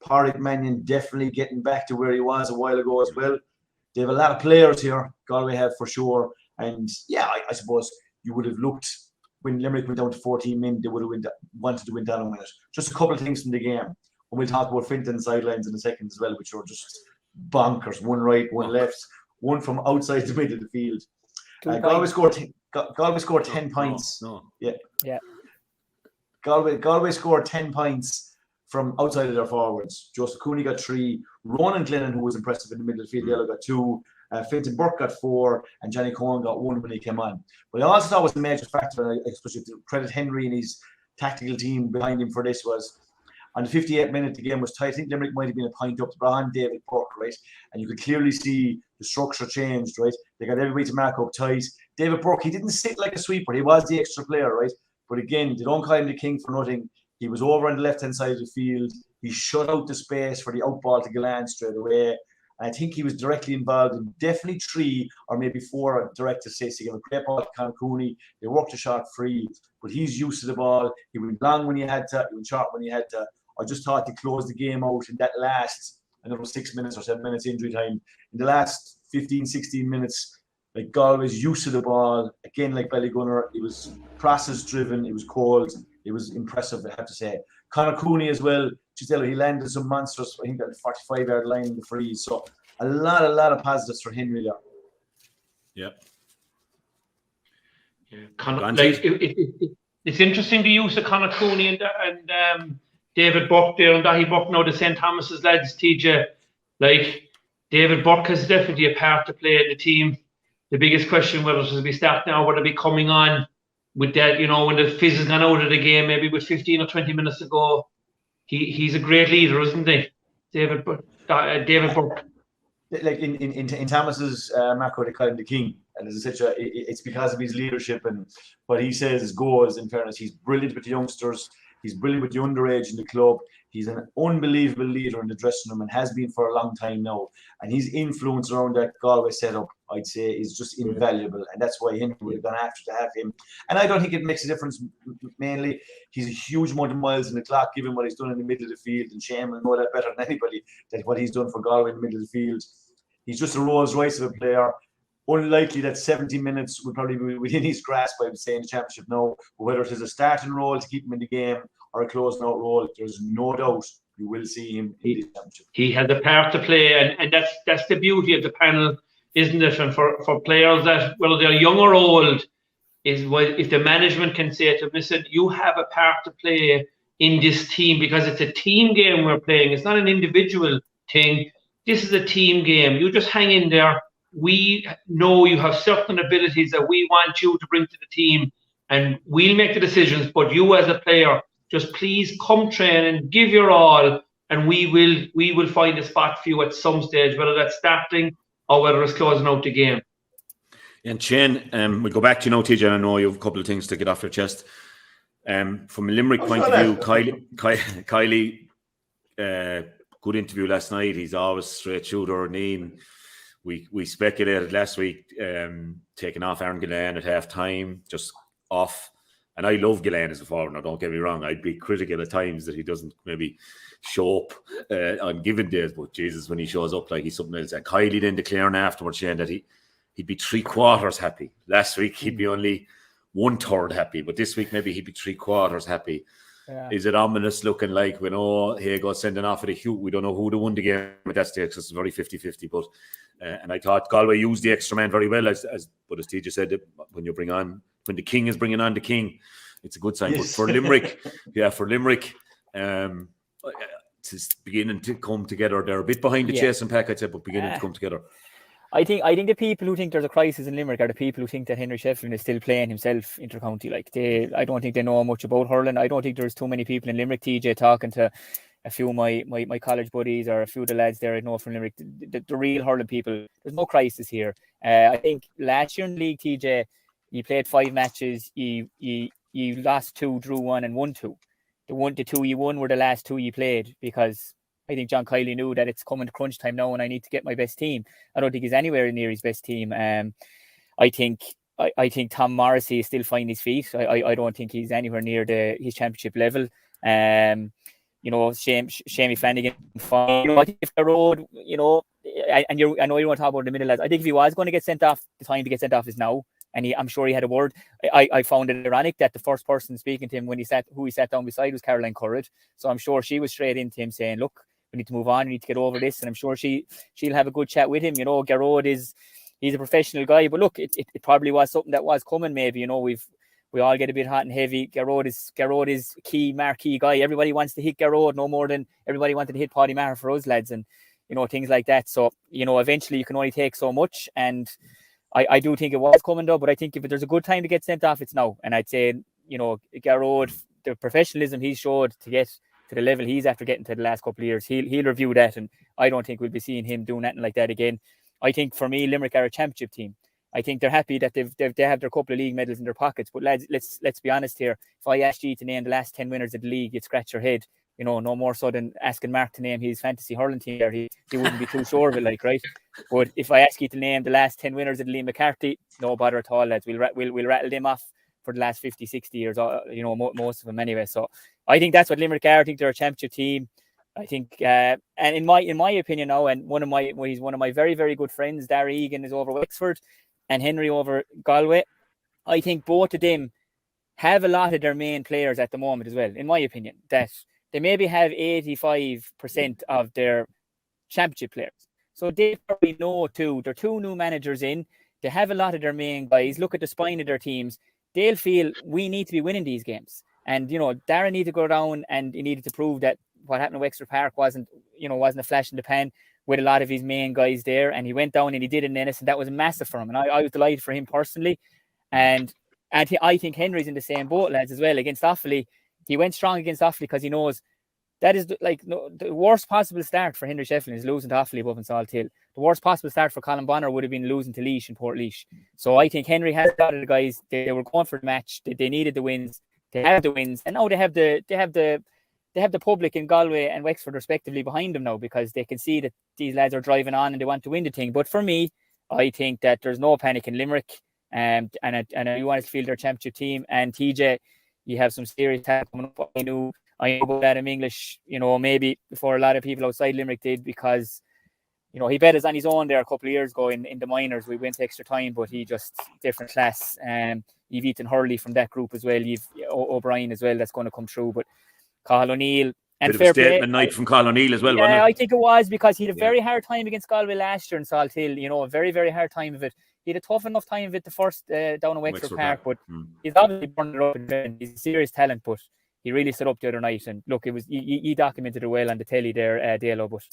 Pádraig Mannion definitely getting back to where he was a while ago as well. They have a lot of players here, Galway have for sure. And yeah, I suppose you would have looked when Limerick went down to 14 men, they would have wanted to win down and win it. Just a couple of things from the game. And we'll talk about Fintan sidelines in a second as well, which are just bonkers. One right, one left, one from outside the middle of the field. Galway scored 10 points. Yeah. Galway scored 10 points from outside of their forwards. Joseph Cooney got 3. Ronan Glennon, who was impressive in the middle of the field, Yellow got 2. Fintan Burke got 4, and Johnny Cohen got 1 when he came on. But I also thought was a major factor, and I suppose you have to credit Henry and his tactical team behind him for this, was on the 58th minute the game was tight. I think Limerick might have been a point up behind David Burke, right? And you could clearly see the structure changed, right? They got everybody to mark up tight. David Burke, he didn't sit like a sweeper. He was the extra player, right? But again, they don't call him the king for nothing. He was over on the left-hand side of the field. He shut out the space for the out ball to Galan straight away. And I think he was directly involved in definitely 3 or maybe 4 direct assists. He gave a great ball to Conor Cooney. They worked a shot free, but he's used to the ball. He went long when he had to. He went short when he had to. I just thought he closed the game out in that last, I don't know, 6 minutes or 7 minutes injury time. In the last 15, 16 minutes, like, Galway's used to the ball. Again, like Ballygunner, it was process-driven. It was cold. It was impressive, I have to say. Conor Cooney as well. He landed some monsters, I think, at the 45-yard line in the freeze. So a lot of positives for Henry there. Yep. Yeah. It's interesting the use of Conor Cooney and David Burke there, and Dahi Burke now the St. Thomas's lads, TJ. Like, David Burke has definitely a part to play in the team. The biggest question, whether it be start now, whether it be coming on with that, you know, when the fizz has gone out of the game, maybe with 15 or 20 minutes to go. He's a great leader, isn't he? David Burke. Like in Thomas's Marco, they call him the king. And as I said, it's because of his leadership and what he says goes. In fairness, he's brilliant with the youngsters. He's brilliant with the underage in the club. He's an unbelievable leader in the dressing room and has been for a long time now. And his influence around that Galway setup, I'd say, is just invaluable. And that's why Henry would have gone after to have him. And I don't think it makes a difference. Mainly, he's a huge amount of miles in the clock, given what he's done in the middle of the field. And Shane will know that better than anybody, that what he's done for Galway in the middle of the field. He's just a Rolls Royce of a player. Unlikely that 70 minutes would probably be within his grasp, I would say, in the championship now. But whether it is a starting role to keep him in the game or a closing out role, there's no doubt you will see him in the championship. He has a part to play, and that's the beauty of the panel, isn't it? And for players that, whether they're young or old, is if the management can say to them, listen, you have a part to play in this team, because it's a team game we're playing. It's not an individual thing. This is a team game. You just hang in there. We know you have certain abilities that we want you to bring to the team, and we'll make the decisions. But you as a player, just please come train and give your all, and we will find a spot for you at some stage, whether that's starting or whether it's closing out the game. And Shane, we'll go back to you now, TJ. I know you have a couple of things to get off your chest. From a Limerick point of view, Kylie, good interview last night. He's always straight shooter. Neen, we speculated last week, taking off Aaron Gillane at half time, just off. And I love Gillane as a forward. Now, don't get me wrong. I'd be critical at times that he doesn't maybe show up on given days. But Jesus, when he shows up, like he's something else. And Kylie then declaring afterwards, saying that he'd be 3/4 happy. Last week, he'd be only 1/3 happy. But this week, maybe he'd be 3/4 happy. Yeah. Is it ominous looking like when Hego sending off at a huge? We don't know who who won the game at that stage, because it's very 50-50. But and I thought Galway used the extra man very well, but as TJ said, when the king is bringing on the king, it's a good sign. Yes. But for Limerick, it's beginning to come together. They're a bit behind the chasing pack, I'd say, but beginning to come together. I think the people who think there's a crisis in Limerick are the people who think that Henry Shefflin is still playing himself intercounty. I don't think they know much about hurling. I don't think there's too many people in Limerick, TJ, talking to a few of my college buddies or a few of the lads there I know from Limerick. The real hurling people, there's no crisis here. I think last year in the league, TJ, you played 5 matches, you lost 2, drew 1 and won 2. The 2 you won were the last 2 you played, because I think John Kiley knew that it's coming to crunch time now and I need to get my best team. I don't think he's anywhere near his best team. I think Tom Morrissey is still finding his feet. I don't think he's anywhere near his championship level. Shamey Flanagan, I think if the road, and I know you want to talk about the middle lads. I think if he was going to get sent off, the time to get sent off is now. And I'm sure he had a word. I found it ironic that the first person speaking to him who he sat down beside was Caroline Currid. So I'm sure she was straight into him saying, look, we need to move on, we need to get over this. And I'm sure she'll have a good chat with him. Garrod he's a professional guy, but look, it probably was something that was coming maybe. We all get a bit hot and heavy. Garrod is key, marquee guy. Everybody wants to hit Garrod no more than everybody wanted to hit Paddy Maher for us lads, and things like that. So, eventually you can only take so much, and I do think it was coming though, but I think if there's a good time to get sent off, it's now. And I'd say, Garrod, the professionalism he showed to get to the level he's after getting to the last couple of years, he'll review that, and I don't think we'll be seeing him doing anything like that again. I think for me, Limerick are a championship team. I think they're happy that they have their couple of league medals in their pockets. But lads, let's be honest here. If I asked you to name the last 10 winners of the league, you'd scratch your head. No more so than asking Mark to name his fantasy hurling team there. He wouldn't be too sure of it, right? But if I ask you to name the last 10 winners of the Liam McCarthy, no bother at all, lads. We'll rattle them off for the last 50, 60 years, most of them anyway. So I think that's what Limerick are. I think they're a championship team. I think, and in my opinion now, and he's one of my very, very good friends, Darry Egan, is over Wexford and Henry over Galway. I think both of them have a lot of their main players at the moment as well, in my opinion, that they maybe have 85% of their championship players. So they probably know too. They're 2 new managers in. They have a lot of their main guys. Look at the spine of their teams. They'll feel we need to be winning these games. And, Darren needed to go down and he needed to prove that what happened at Wexford Park wasn't a flash in the pan with a lot of his main guys there. And he went down and he did it in Ennis, and that was massive for him. And I was delighted for him personally. And I think Henry's in the same boat, lads, as well. Against Offaly, he went strong against Offaly because he knows that is the worst possible start for Henry Shefflin is losing to Offaly above in Salt Hill. the worst possible start for Colin Bonner would have been losing to Laois in Port Laois. So I think Henry has got the guys. They were going for the match. They needed the wins. They have the wins, and now they have the public in Galway and Wexford respectively behind them now, because they can see that these lads are driving on and they want to win the thing. But for me, I think that there's no panic in Limerick, and you want to field their championship team. And TJ, you have some serious talent coming up. I know about Adam English, maybe before a lot of people outside Limerick did, because he bet us on his own there a couple of years ago in the minors. We went extra time, but he just different class. You've Ethan Hurley from that group as well. You've O'Brien as well that's going to come through. But Cathal O'Neill, and fair play. A night from Cathal O'Neill as well, wasn't it? I think it was, because he had a very hard time against Galway last year in Salt Hill. A very, very hard time of it. He had a tough enough time of it the first down in Wexford Park, but he's obviously burned it up again. He's a serious talent, but he really stood up the other night. And look, it was he documented it well on the telly there, Dalo. But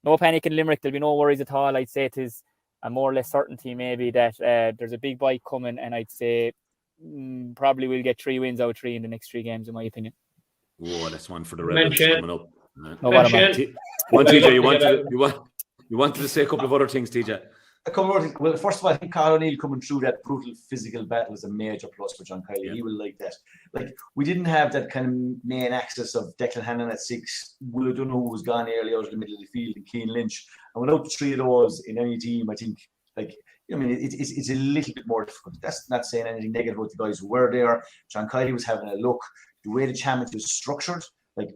no panic in Limerick. There'll be no worries at all. I'd say it is a more or less certainty maybe that there's a big bite coming, and I'd say probably we'll get 3 wins out of 3 in the next 3 games, in my opinion. Oh, that's one for the Rebels coming up. TJ, you wanted to say a couple of other things, TJ. A couple of things. Well, first of all, I think Cathal O'Neill coming through that brutal physical battle is a major plus for John Kiley. Yeah. He will like that. Like, we didn't have that kind of main axis of Declan Hannon at 6, Will O'Donoghue was gone early out of the middle of the field, and Cian Lynch. And without the 3 of those in any team, I think, it's a little bit more difficult. That's not saying anything negative about the guys who were there. John Kiley was having a look. The way the championship was structured, like,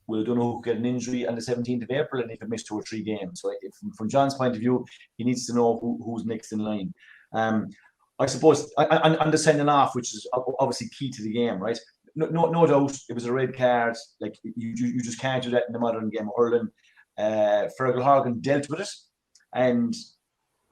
Will O'Donoghue get an injury on the 17th of April, and he could miss 2 or 3 games. So from John's point of view, he needs to know who's next in line. I suppose on the sending off, which is obviously key to the game, right? No doubt it was a red card. Like, you just can't do that in the modern game of hurling. Fergal Horgan dealt with it, and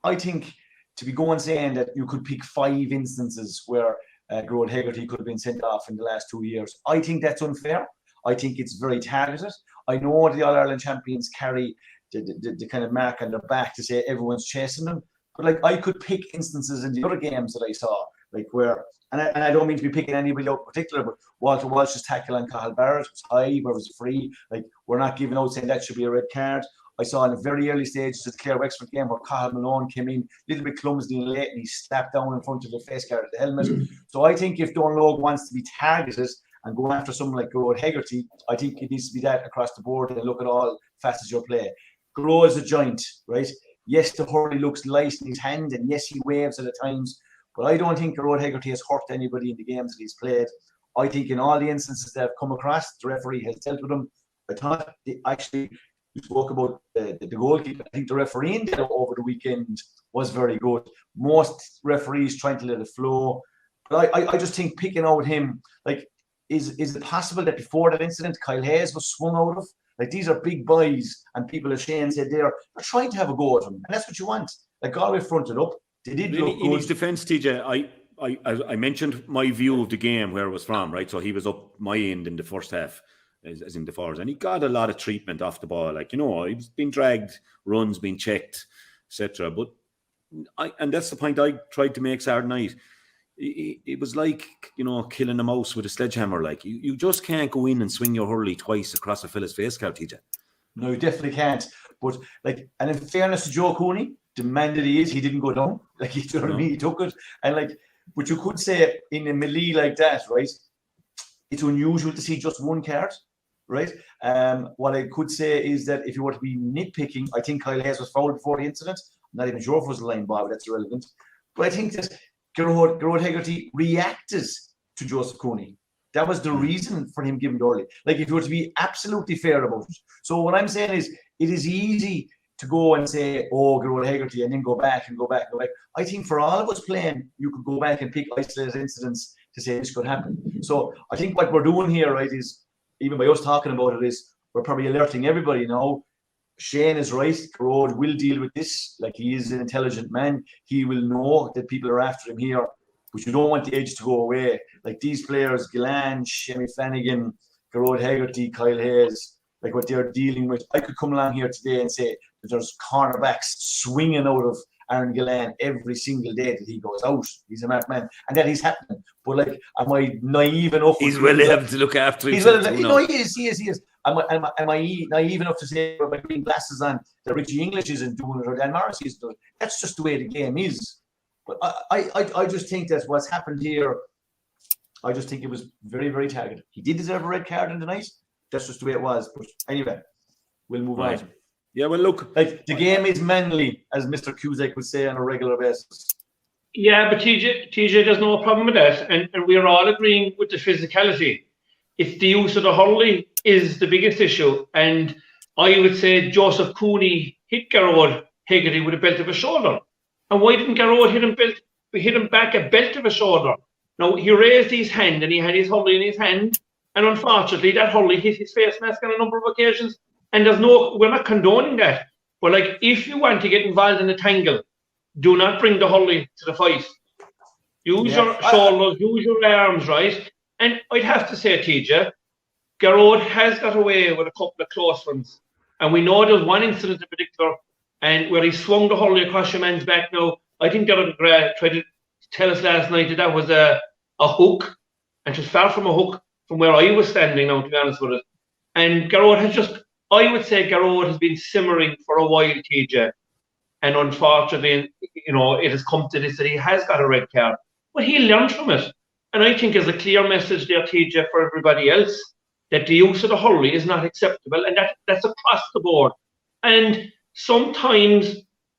I think to be going saying that you could pick 5 instances where Gearóid Hegarty could have been sent off in the last 2 years, I think that's unfair. I think it's very targeted. I know the All-Ireland champions carry the kind of mark on their back to say everyone's chasing them. But, like, I could pick instances in the other games that I saw, like, where, and I don't mean to be picking anybody out in particular, but Walter Walsh's tackle on Cathal Barrett was high, where it was free. Like, we're not giving out saying that should be a red card. I saw in the very early stages of the Clare Wexford game where Cathal Malone came in a little bit clumsily and late, and he slapped down in front of the face guard at the helmet. So I think if Don Logue wants to be targeted and go after someone like Gearóid Hegarty, I think it needs to be that across the board and look at all facets of your play. Gearóid is a giant, right? Yes, the hurley looks light in his hand, and yes, he waves at times, but I don't think Gearóid Hegarty has hurt anybody in the games that he's played. I think in all the instances that have come across, the referee has dealt with him. I thought actually, you spoke about the goalkeeper. I think the refereeing over the weekend was very good. Most referees trying to let it flow. But I just think picking out him, like, is it possible that before that incident, Kyle Hayes was swung out of? Like, these are big boys, and people, as Shane said, they're trying to have a go at him, and that's what you want. Like, Galway fronted up. They did look good. In his defence, TJ, I mentioned my view of the game, where it was from, right? So he was up my end in the first half, as in the forwards, and he got a lot of treatment off the ball. Like, he was being dragged, runs being checked, etc. But and that's the point I tried to make Saturday night. It was like, killing a mouse with a sledgehammer. Like, you just can't go in and swing your hurley twice across a fella's face, TJ. No, you definitely can't. But, like, and in fairness to Joe Cooney, the man that he is, he didn't go down. Like, you know what I mean? He took it. And, like, but you could say in a melee like that, right, it's unusual to see just 1 card, right? What I could say is that if you were to be nitpicking, I think Kyle Hayes was fouled before the incident. I'm not even sure if it was a line ball, but that's irrelevant. But I think that Gearóid Hegarty reacted to Joseph Cooney. That was the reason for him giving the early. Like, if you were to be absolutely fair about it. So what I'm saying is, it is easy to go and say, oh, Gearóid Hegarty, and then go back. I think for all of us playing, you could go back and pick isolated incidents to say this could happen. So I think what we're doing here, right, is, even by us talking about it, is we're probably alerting everybody now. Shane is right. Gearóid will deal with this. Like, he is an intelligent man. He will know that people are after him here, but you don't want the edge to go away. Like, these players, Gillan, Shemmy Flanagan, Gearóid Hegarty, Kyle Hayes, like, what they're dealing with. I could come along here today and say that there's cornerbacks swinging out of Aaron Gillan every single day that he goes out. He's a mad man, and that is happening. But like, am I naive enough? He's well able to look after He's himself. well, he is. Am I naive enough to say with my green glasses on that Richie English isn't doing it or Dan Morrissey isn't doing it? That's just the way the game is. But I just think that what's happened here, I just think it was very, very targeted. He did deserve a red card in the night. That's just the way it was. But anyway, we'll move on. Yeah, well, look. Like, the game is manly, as Mr. Cusack would say on a regular basis. Yeah, but TJ, there's no problem with that. And we're all agreeing with the physicality. It's the use of the hurley is the biggest issue. And I would say Joseph Cooney hit Garrod Hegarty with a belt of a shoulder. And why didn't Garrod hit him back a belt of a shoulder? Now, he raised his hand and he had his hurley in his hand. And unfortunately, that hurley hit his face mask on a number of occasions. And we're not condoning that. But like, if you want to get involved in a tangle, do not bring the hurley to the fight. Use your shoulders, use your arms, right? And I'd have to say, TJ, Garrod has got away with a couple of close ones. And we know there's one incident in particular, and where he swung the hurley across your man's back. Now, I think Garrod McGrath tried to tell us last night that was a hook, and it was far from a hook from where I was standing now, to be honest with it. And Garrod has been simmering for a while, TJ. And unfortunately, it has come to this that he has got a red card. But he learned from it. And I think there's a clear message there, TJ, for everybody else, that the use of the hurley is not acceptable. And that's across the board. And sometimes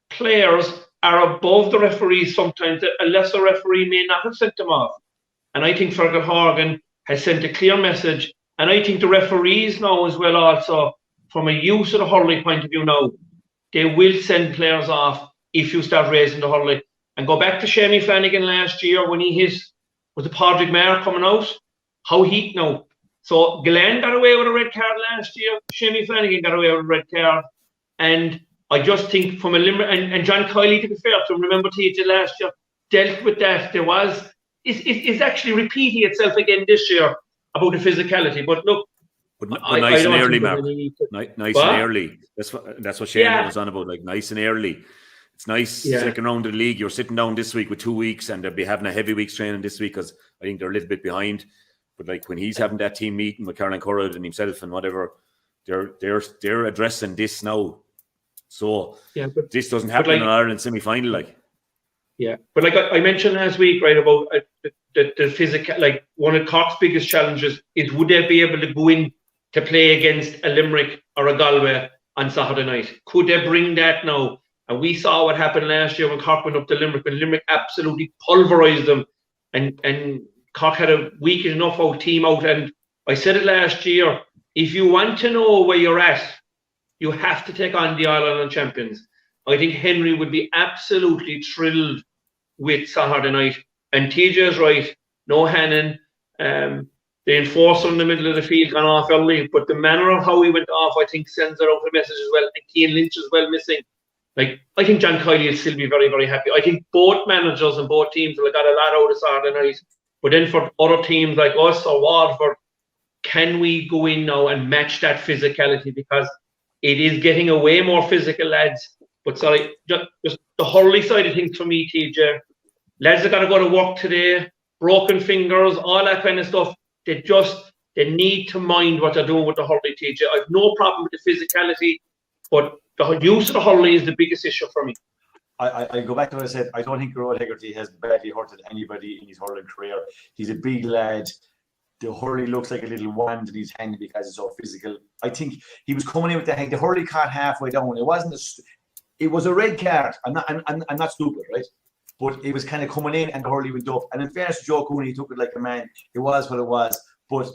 players are above the referees. Sometimes a lesser referee may not have sent them off. And I think Fergal Horgan has sent a clear message. And I think the referees now as well also, from a use of the hurley point of view now, they will send players off if you start raising the hurley. And go back to Shamie Flanagan last year when he hit, was the Padraig Maher coming out? How he now. So Glenn got away with a red card last year. Shamie Flanagan got away with a red card. And I just think from a Limerick, and John Kiley, to be fair to him, remember TJ last year, dealt with that. It's actually repeating itself again this year about the physicality. But look, But nice and early, Mark. Nice and early. That's what Shane was on about. Like, nice and early. It's nice. Second round of the league. You're sitting down this week with 2 weeks, and they'll be having a heavy week's training this week because I think they're a little bit behind. But like, when he's having that team meeting with Caroline Curran and himself and whatever, they're addressing this now. So this doesn't happen in an Ireland semi-final, like. Yeah, but like I mentioned last week, right, about the physical. Like, one of Cork's biggest challenges is, would they be able to go in to play against a Limerick or a Galway on Saturday night? Could they bring that now? And we saw what happened last year when Cork went up to Limerick, when Limerick absolutely pulverised them, and Cork had a weak enough team out. And I said it last year, if you want to know where you're at, you have to take on the All-Ireland champions. I think Henry would be absolutely thrilled with Saturday night. And TJ is right, no Hannon. The enforcer in the middle of the field gone off early, but the manner of how he went off, I think, sends out a message as well. And Cian Lynch as well missing. Like, I think John Kiley will still be very, very happy. I think both managers and both teams will have got a lot out of Saturday night. But then for other teams like us or Waterford, can we go in now and match that physicality? Because it is getting a way more physical, lads. But sorry, just the hurley side of things for me, TJ. Lads are going to go to work today, broken fingers, all that kind of stuff. They need to mind what they're doing with the hurley, TJ. I have no problem with the physicality, but the use of the hurley is the biggest issue for me. I go back to what I said. I don't think Garrod Hegarty has badly hurted anybody in his hurling career. He's a big lad. The hurley looks like a little wand in his hand because it's so physical. I think he was coming in with the hand. The hurley caught halfway down. It was a red card. I'm not stupid, right? But it was kind of coming in and the hurley went up. And in fairness to Joe Cooney, he took it like a man. It was what it was. But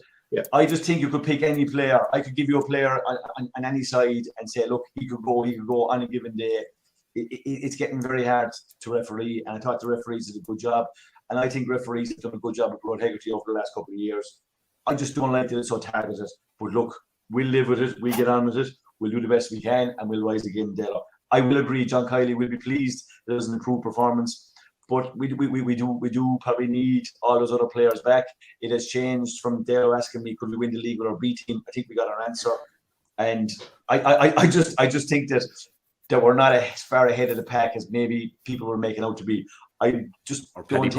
I just think you could pick any player. I could give you a player on any side and say, look, he could go on a given day. It's getting very hard to referee. And I thought the referees did a good job. And I think referees have done a good job with Garrod Hegarty over the last couple of years. I just don't like that it's so targeted. But look, we'll live with it. We'll get on with it. We'll do the best we can. And we'll rise again, Delo. I will agree, John Kiley will be pleased that it was an improved performance. But we do probably need all those other players back. It has changed from Dale asking me, could we win the league with our B team? I think we got our answer. And I just think that that we're not as far ahead of the pack as maybe people were making out to be. I just don't think I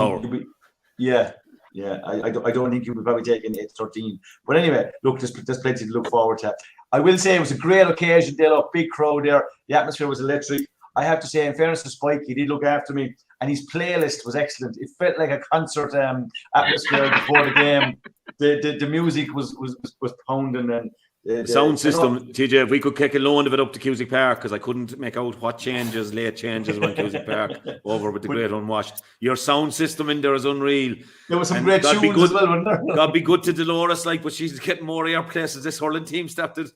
don't think you'll be probably taking 8-13. But anyway, look, there's plenty to look forward to. I will say it was a great occasion, Dale, big crowd there. The atmosphere was electric. I have to say, in fairness to Spike, he did look after me, and his playlist was excellent. It felt like a concert atmosphere before the game. The music was pounding, and the sound system, TJ, if we could kick a loan of it up to Cusick Park, because I couldn't make out what late changes were in Cusick Park over with the great unwashed. Your sound system in there is unreal. There was some great tunes as well, wasn't there? God be good to Dolores, but she's getting more airplays as this hurling team started.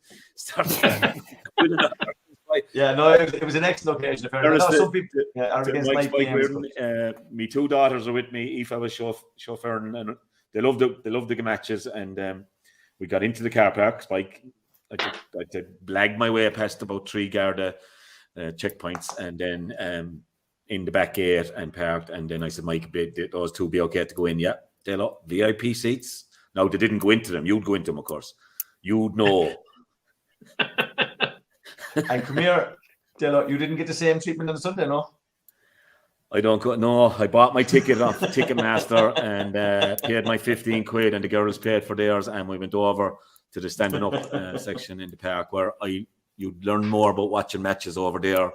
Yeah, no, it was an excellent occasion. Some people are against night games. Me two daughters are with me. Aoife was chauffeuring, and they love the matches, and we got into the car park. Spike, I blagged my way past about 3 Garda checkpoints, and then in the back gate and parked. And then I said, Mike, those two be okay to go in? Yeah, they're VIP seats. No, they didn't go into them. You'd go into them, of course. You'd know. And come here, Delo, you didn't get the same treatment on the Sunday, no? I don't go. No, I bought my ticket off Ticketmaster and paid my 15 quid, and the girls paid for theirs, and we went over to the standing up section in the park where you'd learn more about watching matches over there.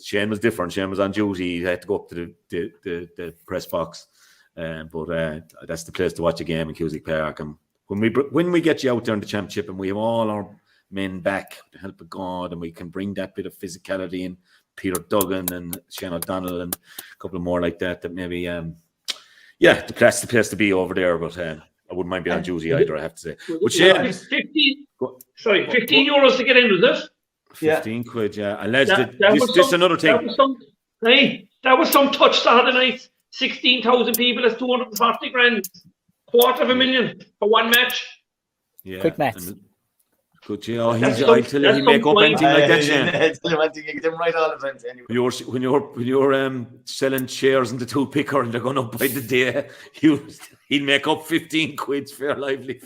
Shane was different. Shane was on duty. He had to go up to the press box, but that's the place to watch a game in Cusick Park. And when we get you out there in the championship, and we have all our men back with the help of God, and we can bring that bit of physicality in. Peter Duggan and Shane O'Donnell and a couple more like that maybe the place to be over there, but I wouldn't mind being on duty either, I have to say. But Shane, 15 euros to get in, was this? 15 quid, yeah. And lads, this another thing. That was some touch Saturday night. 16,000 people, that's 240 grand. $250,000 for one match. Yeah. Quick maths. Good, yeah. I tell you, he make up anything like that, Shane. You get them right all the time. Anyway. When you're selling shares in the two picker and they're going up by the day, he'll make up 15 quid fair lively.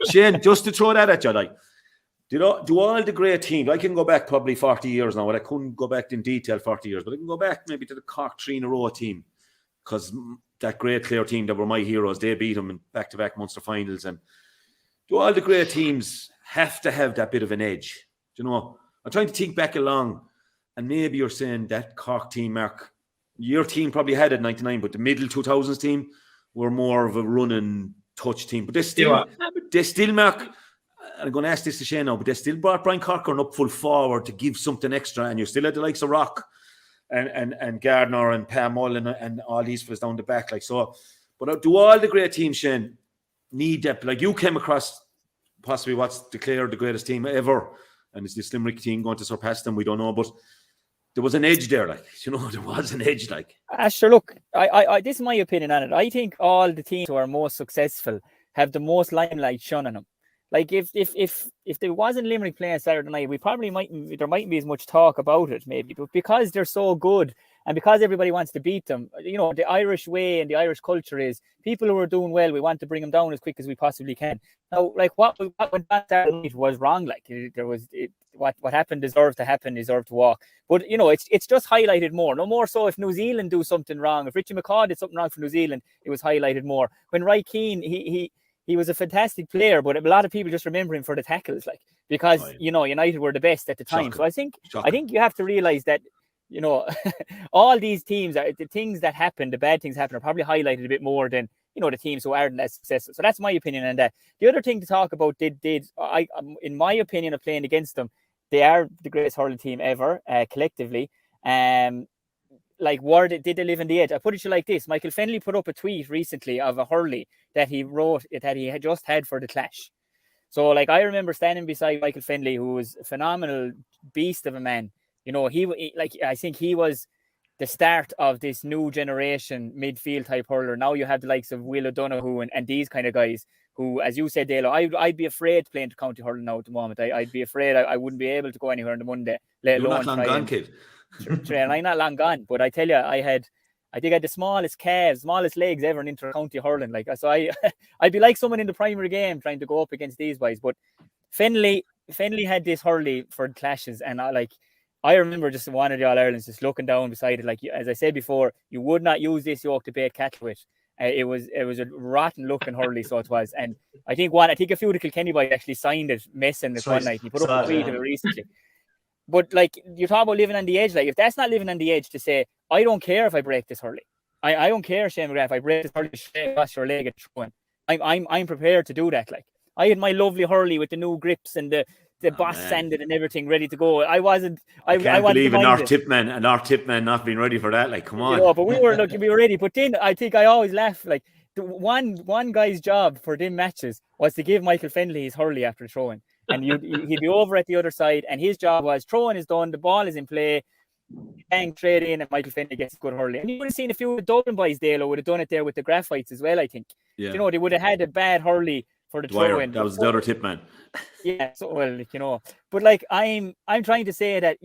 Shane, just to throw that at you, like, do all the great teams. I can go back probably 40 years now, and I couldn't go back in detail 40 years, but I can go back maybe to the Cork 3 in a row team, because that great Clare team that were my heroes, they beat them in back-to-back Munster finals. And do all the great teams have to have that bit of an edge? Do you know? I'm trying to think back along, and maybe you're saying that Cork team, Mark, your team probably had it 99, but the middle 2000s team were more of a running touch team. But they still, Mark, I'm going to ask this to Shane now, but they still brought Brian Corcoran up full forward to give something extra, and you still had the likes of Rock and Gardner and Pam Mullen and all these fellas down the back. Like so. But do all the great teams, Shane, need that? Like, you came across possibly what's declared the greatest team ever, and it's this Limerick team going to surpass them, we don't know, but there was an edge there, like, there was an edge, like. Sure, look, I this is my opinion on it. I think all the teams who are most successful have the most limelight shone on them. Like, if there wasn't Limerick playing Saturday night, there mightn't be as much talk about it, maybe, but because they're so good, and because everybody wants to beat them, the Irish way and the Irish culture is people who are doing well, we want to bring them down as quick as we possibly can. Now, like, what went on Saturday night was wrong. Like, what happened deserved to walk. But, it's just highlighted more. No more so if New Zealand do something wrong. If Richie McCaw did something wrong for New Zealand, it was highlighted more. When Ry Keane, he was a fantastic player, but a lot of people just remember him for the tackles, like, because, United were the best at the time. Shocking. So I think you have to realise that, all these teams, the things that happen, the bad things happen, are probably highlighted a bit more than, the teams who aren't as successful. So that's my opinion. And the other thing to talk about, in my opinion of playing against them, they are the greatest hurling team ever, collectively. Like, did they live in the edge? I put it to you like this. Michael Fennelly put up a tweet recently of a hurley that he wrote that he had just had for the Clash. So, like, I remember standing beside Michael Fennelly, who was a phenomenal beast of a man. I think he was the start of this new generation midfield type hurler. Now you have the likes of Will O'Donoghue and these kind of guys who, as you said, Dalo, I'd be afraid playing to county hurling now at the moment. I'd be afraid I wouldn't be able to go anywhere on the Monday, let You're alone not long gone, kid. And I'm not long gone, but I tell you, I think I had the smallest calves, smallest legs ever in inter-county hurling. Like, so I'd be like someone in the primary game trying to go up against these guys. But Fennelly had this hurley for clashes, and I remember just one of the All-Irelands just looking down beside it, like as I said before, you would not use this yoke to bait cattle with. It was a rotten looking hurley, so it was. And I think a few of the Kilkenny boys actually signed it, messing it one night. He put up a tweet of it recently. But like you talk about living on the edge, like if that's not living on the edge to say, I don't care if I break this hurley. I don't care, Shane McGrath, if I break this hurley straight across your leg at throwing. I'm prepared to do that. Like I had my lovely hurley with the new grips and the boss sanded and everything ready to go. I can't believe in our tip man not being ready for that. Like, come on. But we were ready. But then I think I always laugh. Like the one guy's job for them matches was to give Michael Fennelly his hurley after throwing, and he'd be over at the other side, and his job was throwing is done, the ball is in play, bang, trade in, and Michael Fennelly gets a good hurley. And you would have seen a few of the Dublin boys, Dale, would have done it there with the graphites as well. I think. Yeah. You know, they would have had a bad hurley for the throw-in. That was the other tip man. Yeah, so well, you know, but like I'm trying to say that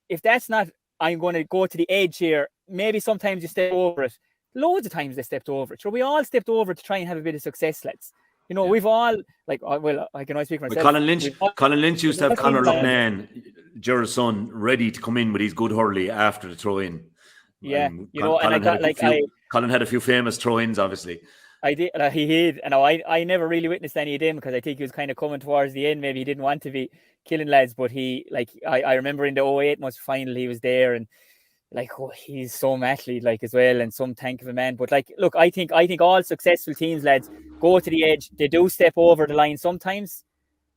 if that's not, I'm going to go to the edge here. Maybe sometimes you step over it. Loads of times they stepped over it. So we all stepped over to try and have a bit of success, lads. You know, we've all like. Well, I can only speak for myself. Colin Lynch used to have Conor Loughnane, Gerard's son, ready to come in with his good hurley after the throw in. Yeah, Colin had a few famous throw-ins, obviously. I did. He did. And I never really witnessed any of them because I think he was kind of coming towards the end. Maybe he didn't want to be killing lads, but I remember in the 08 Munster final he was there, and like he's some athlete like as well, and some tank of a man. But like, look, I think all successful teams, lads, go to the edge. They do step over the line sometimes,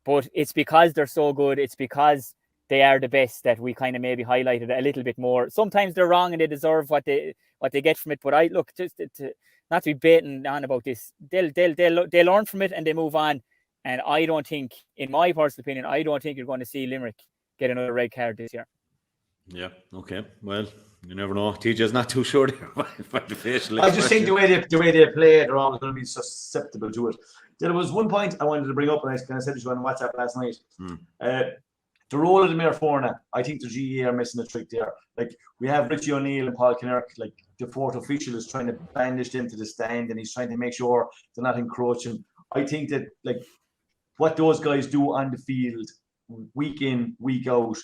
but it's because they're so good. It's because they are the best that we kind of maybe highlighted a little bit more. Sometimes they're wrong and they deserve what they get from it. But I look just to not to be baiting on about this. They'll learn from it and they move on. And I don't think, in my personal opinion, you're going to see Limerick get another red card this year. Yeah. Okay. Well, you never know. TJ's not too sure there about the facial. I just think the way they play, they're always going to be susceptible to it. There was one point I wanted to bring up, and I kind of said to you on WhatsApp last night. The role of the Mayor Forna, I think the GA are missing a trick there. Like, we have Richie O'Neill and Paul Kinnerk, like the fourth official is trying to bandage them to the stand, and he's trying to make sure they're not encroaching. I think that like what those guys do on the field week in, week out,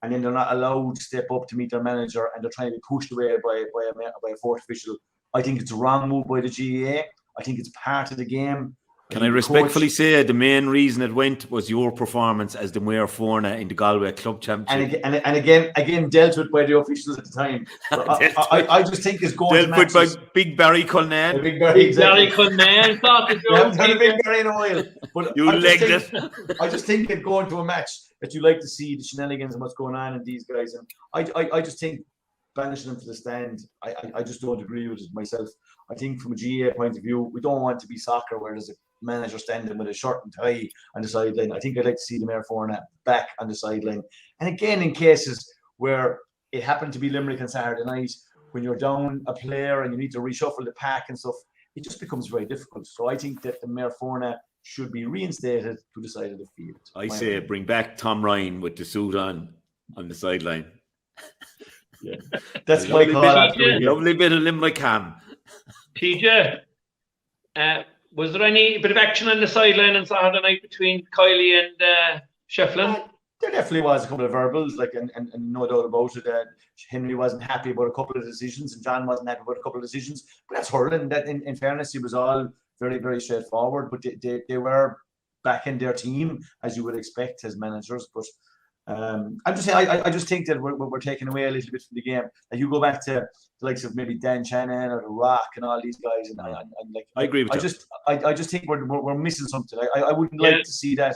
and then they're not allowed to step up to meet their manager, and they're trying to be pushed away by a fourth official. I think it's a wrong move by the GA. I think it's part of the game. Can I respectfully say the main reason it went was your performance as the Mayor Forna in the Galway Club Championship? And again dealt with by the officials at the time. I just think it's going to matches. Dealt with by Big Barry Cullinane. Big Barry Cullinane thought it was a Big Barry in oil. But you legged it. I just think it going to a match that you like to see the shenanigans and what's going on in these guys. And I just think banishing them to the stand, I just don't agree with it myself. I think from a GA point of view, we don't want to be soccer where there's a manager standing with a shirt and tie on the sideline. I think I'd like to see the Mayor Forna back on the sideline. And again, in cases where it happened to be Limerick on Saturday night, when you're down a player and you need to reshuffle the pack and stuff, it just becomes very difficult. So I think that the Mayor Forna should be reinstated to the side of the field. I say bring back Tom Ryan with the suit on the sideline. Yeah, that's my call. Lovely bit of Limerick ham. TJ, was there any bit of action on the sideline on Saturday night between Kiley and Shefflin? There definitely was a couple of verbals, like, and no doubt about it. Henry wasn't happy about a couple of decisions, and John wasn't happy about a couple of decisions. But that's hurling. That, in fairness, it was all very, very straightforward. But they were back in their team, as you would expect as managers. But I'm just saying, I just think that we're taking away a little bit from the game. Like, you go back to the likes of maybe Dan Shannon or The Rock and all these guys, and like, I agree with you. I just think we're missing something. I wouldn't like to see that.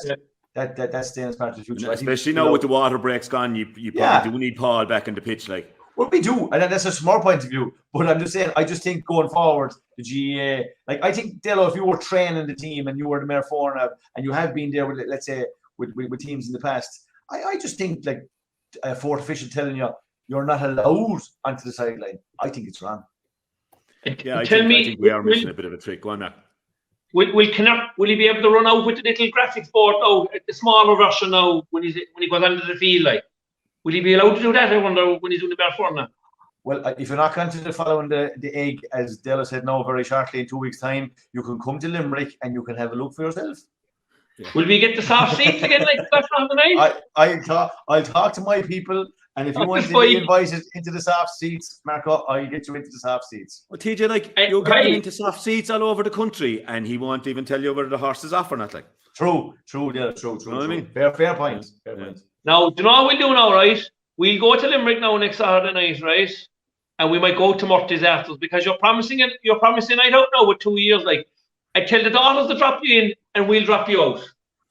That staying as part of the future. Especially now with the water breaks gone, you probably do need Paul back in the pitch. Like, well, we do, and that's a small point of view. But I'm just saying, I just think going forward, the GAA, like, I think, Delo, if you were training the team and you were the Mayor Forna and you have been there with, let's say, with teams in the past, I just think, like, a fourth official telling you you're not allowed onto the sideline, I think it's wrong. Yeah, I think we are missing a bit of a trick. Go on now. Will he be able to run out with the little graphics board now, the smaller version now, when he goes onto the field? Like, will he be allowed to do that? I wonder when he's doing the bare form now. Well, if you're not constantly following the egg, as Della said now very shortly, in 2 weeks' time, you can come to Limerick and you can have a look for yourself. Will we get the soft seats again like that on the night? I'll talk to my people, and if you want to be invited into the soft seats, Marco, I'll get you into the soft seats. Well, TJ, like, you're getting into soft seats all over the country, and he won't even tell you whether the horse is off or not. Like, true. True. You know what I mean? Fair point. Fair point. Now, do you know what we'll do now, right? We'll go to Limerick now next Saturday night, right? And we might go to Murty's afterwards, because you're promising night out now with 2 years. Like, I tell the daughters to drop you in, and we'll drop you out.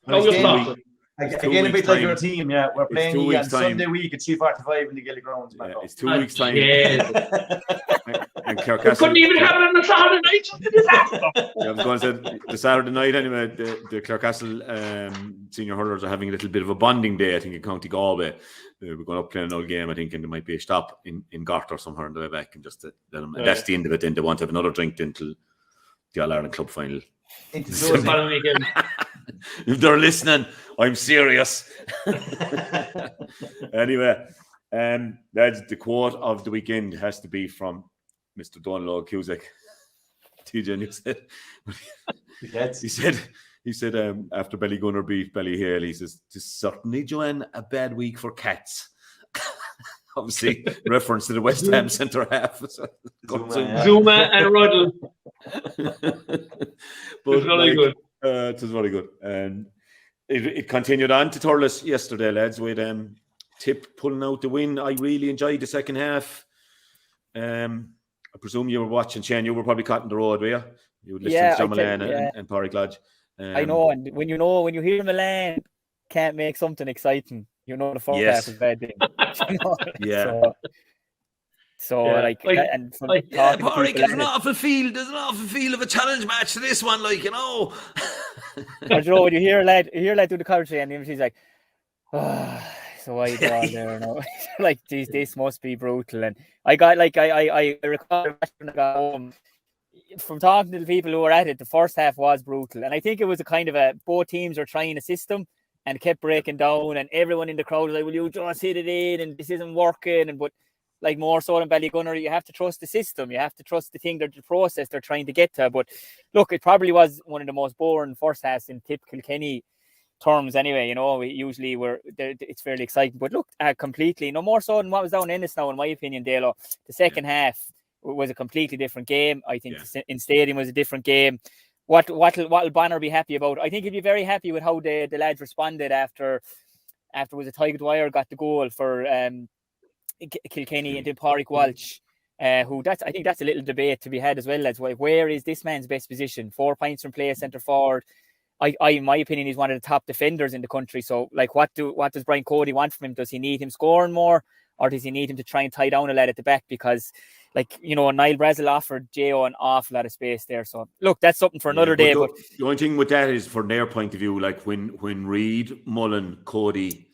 Now you're sorted. Again, a bit like your team, yeah. We're playing you on Sunday week at 3:45 in the Gilly Grounds. Yeah, it's 2 weeks' time. And We couldn't even have it on the Saturday night. It's a disaster. Yeah, I was going to say the Saturday night anyway. The Clarecastle senior hurlers are having a little bit of a bonding day, I think, in County Galway. We're going up playing an old game, I think, and there might be a stop in Gort or somewhere on the way back, and just let them. And that's the end of it. Then they want to have another drink until the All Ireland Club final. If they're listening, I'm serious. Anyway, that's the quote of the weekend has to be from Mr. Donald Cusack. TJ, he said after Ballygunner beat Ballyhale, he says, "'Tis certainly, Joanne, a bad week for cats." Obviously, reference to the West Ham centre half. Zuma and Ruddle. It was very good. It was very good. And it continued on to Thurles yesterday, lads, with Tip pulling out the win. I really enjoyed the second half. I presume you were watching, Shane. You were probably caught on the road, were you? You would listen to John Milan and Pádraig Lodge. I know, and when you hear Milan can't make something exciting, you know the forecast is bad thing. Pádraig, there's an awful feel of a challenge match to this one, like, you know. But you know, when you hear a lad do the commentary and he's like, so why you all there now? Like, geez, this must be brutal. And I recall when I got home, from talking to the people who were at it, the first half was brutal. And I think it was a kind of both teams are trying a system and kept breaking down, and everyone in the crowd was like, "Will you just hit it in?" And this isn't working. But like more so than Ballygunner, you have to trust the system. You have to trust the process they're trying to get to. But look, it probably was one of the most boring first halves in Tip Kilkenny terms anyway. You know, it's fairly exciting. But look, completely, no more so than what was down in this now, in my opinion, Dalo. The second half was a completely different game. I think in stadium was a different game. What'll Bonner be happy about? I think he'd be very happy with how the lads responded after was it Tyga Dwyer got the goal for Kilkenny, and then Pádraig Walsh, I think that's a little debate to be had as well, lads. Where is this man's best position? 4 points from play centre forward. I in my opinion, he's one of the top defenders in the country. So like, what does Brian Cody want from him? Does he need him scoring more, or does he need him to try and tie down a lad at the back? Because, like, you know, Niall Brazel offered Jo an awful lot of space there. So look, that's something for another day. But the only thing with that is, from their point of view, like when Reid, Mullen, Cody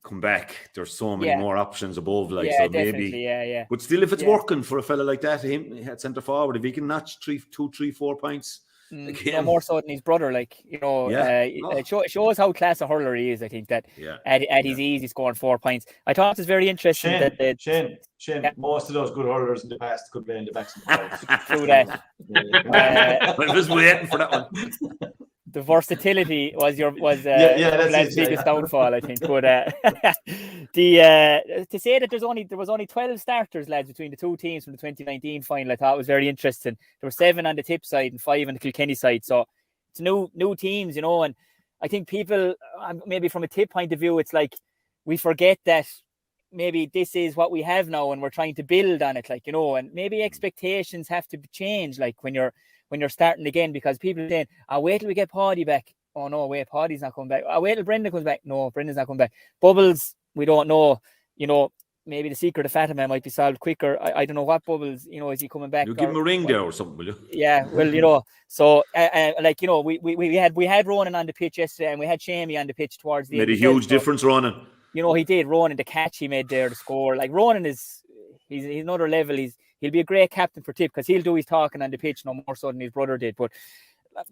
come back, there's so many more options above. Like, so maybe, but still, if it's working for a fella like that, him at centre forward, if he can notch 2, 3, 4 points. No more so than his brother, like, you know, it shows how class a hurler he is. I think that at his ease, he's scoring 4 points. I thought it was very interesting Shane, most of those good hurlers in the past could play in the backs of the True that. I was waiting for that one. The versatility was Vlad's biggest downfall, I think. But to say that there was only 12 starters, lads, between the two teams from the 2019 final, I thought was very interesting. There were 7 on the Tip side and 5 on the Kilkenny side, so it's new teams, you know. And I think people, maybe from a Tip point of view, it's like we forget that maybe this is what we have now, and we're trying to build on it, like, you know. And maybe expectations have to change, like when you're starting again, because people are saying, wait till we get Paddy back. Oh no, wait, Paddy's not coming back. Wait till Brendan comes back. No, Brendan's not coming back. Bubbles, we don't know. You know, maybe the secret of Fatima might be solved quicker. I don't know what Bubbles, you know, is he coming back? You give him a ring there or something, will you? Yeah, well, you know, so like, you know, we had Ronan on the pitch yesterday, and we had Shamey on the pitch towards the end. Made a huge difference, Ronan. You know, he did. Ronan, the catch he made there, the score. Like, Ronan he's another level. He'll be a great captain for Tip, because he'll do his talking on the pitch no more so than his brother did. But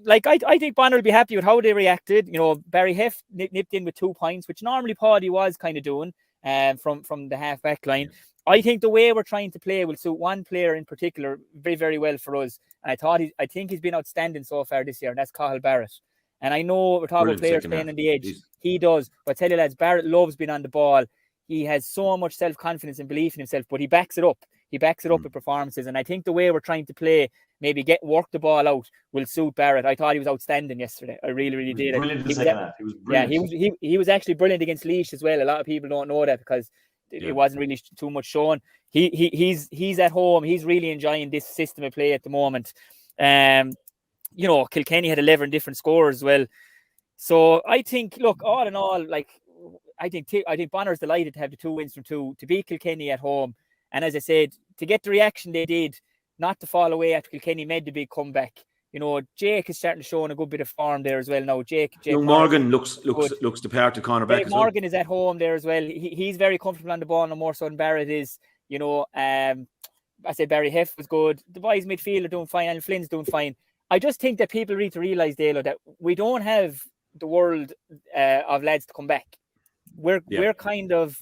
like, I think Bonner will be happy with how they reacted. You know, Barry Heft nipped in with 2 points, which normally Paddy was kind of doing from the half back line. I think the way we're trying to play will suit one player in particular very, very well for us. And I think he's been outstanding so far this year, and that's Cathal Barrett. And I know we're talking about players playing on the edge. He does. But I tell you, lads, Barrett loves being on the ball. He has so much self-confidence and belief in himself, but he backs it up. He backs it up with performances. And I think the way we're trying to play, maybe work the ball out, will suit Barrett. I thought he was outstanding yesterday. I really, really did. Brilliant in the second half. He was brilliant. Yeah, he was actually brilliant against Laois as well. A lot of people don't know that because it wasn't really too much shown. He's at home. He's really enjoying this system of play at the moment. You know, Kilkenny had 11 different scores as well. So I think, look, all in all, like, I think Bonner's delighted to have the 2 wins from 2, to beat Kilkenny at home. And as I said, to get the reaction they did, not to fall away after Kilkenny made the big comeback. You know, Jake is starting to show a good bit of form there as well now. Jake Morgan looks the part of cornerback. Jake Morgan is at home there as well. He's very comfortable on the ball, no more so than Barrett is. You know, I said Barry Heff was good. The boys midfield are doing fine, and Flynn's doing fine. I just think that people need to realise, Dalo, that we don't have the world of lads to come back. We're kind of,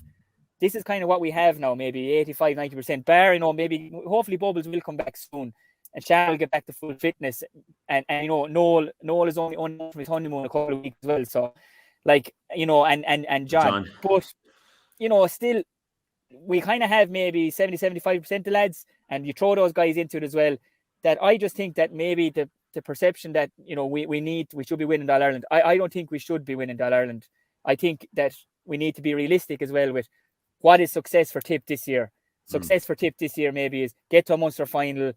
this is kind of what we have now, maybe 85-90%. Bar, you know, maybe hopefully Bubbles will come back soon, and Shah will get back to full fitness. And you know, Noel is only on his honeymoon a couple of weeks as well. So, like, you know, and John. But, you know, still, we kind of have maybe 70-75% of lads, and you throw those guys into it as well. That I just think that maybe the perception that, you know, we should be winning All-Ireland. I don't think we should be winning All-Ireland. I think that we need to be realistic as well with what is success for Tip this year. Success for Tip this year maybe is get to a Munster final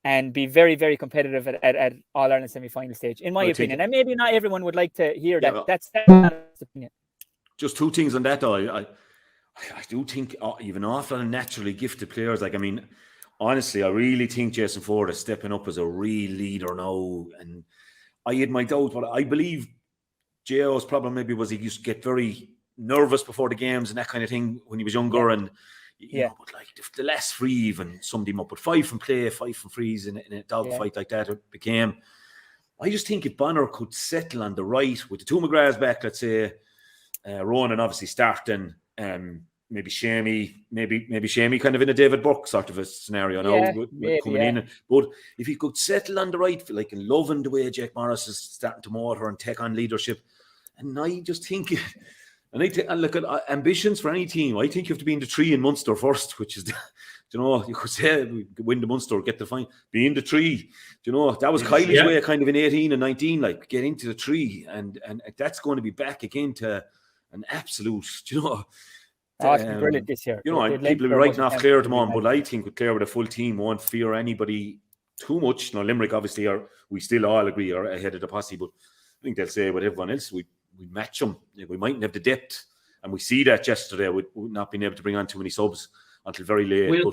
and be very, very competitive at All-Ireland semi-final stage, in my opinion. And maybe not everyone would like to hear that. That's my opinion. Just 2 things on that, though. I do think even awful and naturally gifted players. Like, I mean, honestly, I really think Jason Ford is stepping up as a real leader now. And I had my doubt, but I believe J.O.'s problem maybe was he used to get very nervous before the games and that kind of thing when he was younger. And, you know, but like the less free, even summed him up with 5 from play, 5 from frees in a dogfight like that it became. I just think if Bonner could settle on the right with the 2 McGraths back, let's say, Ronan obviously starting, maybe Shamey kind of in a David Burke sort of a scenario now, coming in. But if he could settle on the right, like in loving the way Jake Morris is starting to motor and take on leadership, and I just think, and look at ambitions for any team. I think you have to be in the 3 in Munster first, which is, you know, you could say win the Munster, get the fine, be in the 3. You know, that was Kylie's way, kind of in 18 and 19, like get into the 3, and that's going to be back again to an absolute, you know. It's been brilliant this year. You know, people will be writing off Clare at the moment, but I think with Clare with a full team, won't fear anybody too much. Now, Limerick obviously we still all agree are ahead of the posse, but I think they'll say with everyone else, we match them. We mightn't have the depth, and we see that yesterday with not being able to bring on too many subs until very late.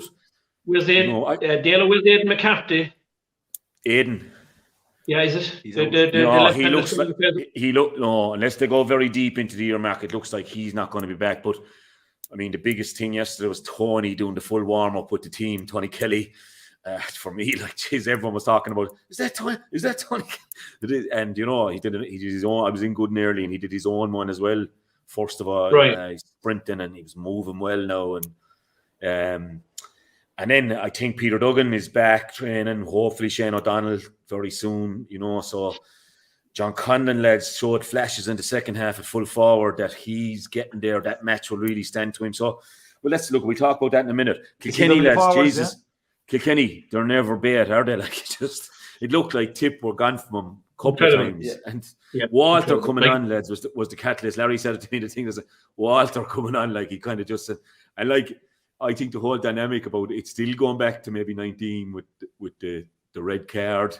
Will Aidan McCarthy? Aidan. Yeah, is it? He looked no, unless they go very deep into the year mark, it looks like he's not going to be back. But I mean, the biggest thing yesterday was Tony doing the full warm up with the team. Tony Kelly, for me, like, geez, everyone was talking about, is that Tony? And you know, he did his own. I was in good and early, and he did his own one as well. First of all, he's sprinting and he was moving well now, and then I think Peter Duggan is back training. Hopefully Shane O'Donnell very soon, you know. So John Conlon, lads, showed flashes in the second half at full forward that he's getting there. That match will really stand to him. So, well, let's look. We'll talk about that in a minute. Kilkenny, lads, forward, Jesus. Yeah? Kilkenny, they're never bad, are they? Like, it looked like Tip were gone from them a couple of times. Yeah. And Walter coming on, lads, was the catalyst. Larry said it to me, the thing is, Walter coming on, like, he kind of just said, and like, I think the whole dynamic about it's still going back to maybe 19 with the red card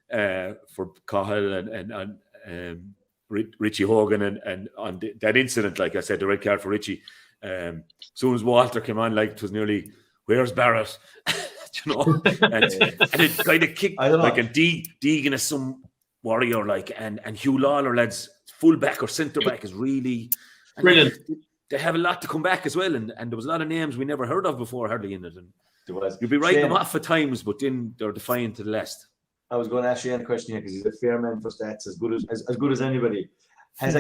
for Cahill and Richie Hogan and on that incident, like I said, the red card for Richie. As soon as Walter came on, like, it was nearly, where's Barrett? You know, and it kind of kicked like a Deegan is some warrior, like, and Hugh Lawler, lads, fullback or centre back is really brilliant. They have a lot to come back as well, and there was a lot of names we never heard of before, hardly in it. And you'll be writing them off at times, but then they're defiant to the last. I was going to ask you a question here because he's a fair man for stats, as good as anybody. Has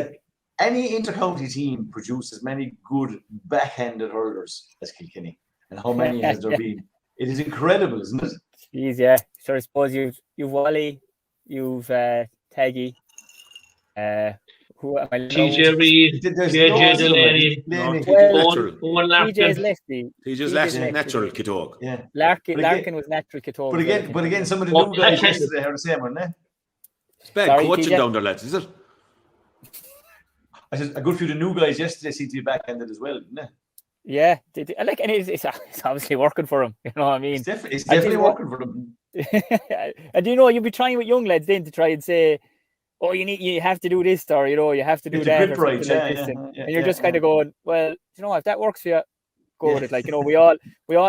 any inter-county team produced as many good backhanded hurlers as Kilkenny? And how many has there been? It is incredible, isn't it? Jeez, yeah. So I suppose you've Wally, you've Taggy. Who am I? TJ Reid, There's JJ loads of them, Delaney, Delaney. Owen TJ's Larkin. Leslie. TJ's less natural, Kitog. Yeah. Larkin was natural Kitog. But again, some of the new guys yesterday are the same, aren't they? It's bad coaching down there, lads, is it? I said a good few of the new guys yesterday seem to be back-ended as well, didn't they? Yeah, and it's obviously working for him. You know what I mean? It's definitely working for them. And you'll be trying with young lads then to try and say, oh, you have to do this, or you have to do that, or something like this. And you're just kind of going, well, if that works for you, go with it. Like, we all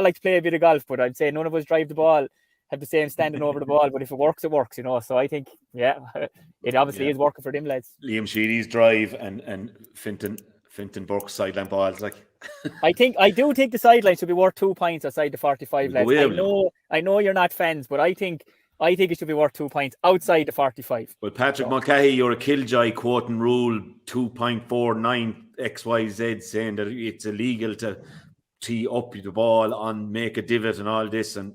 like to play a bit of golf, but I'd say none of us drive the ball, have the same standing over the ball. But if it works, it works. So I think, it obviously is working for them lads. Liam Sheedy's drive and Fintan Burke's sideline balls, like. I do think the sideline should be worth 2 points outside the 45 lads. I know you're not fans, but I think it should be worth 2 points outside the 45. Well, Patrick Mulcahy, you're a killjoy quoting rule 2.49 XYZ, saying that it's illegal to tee up the ball and make a divot and all this. And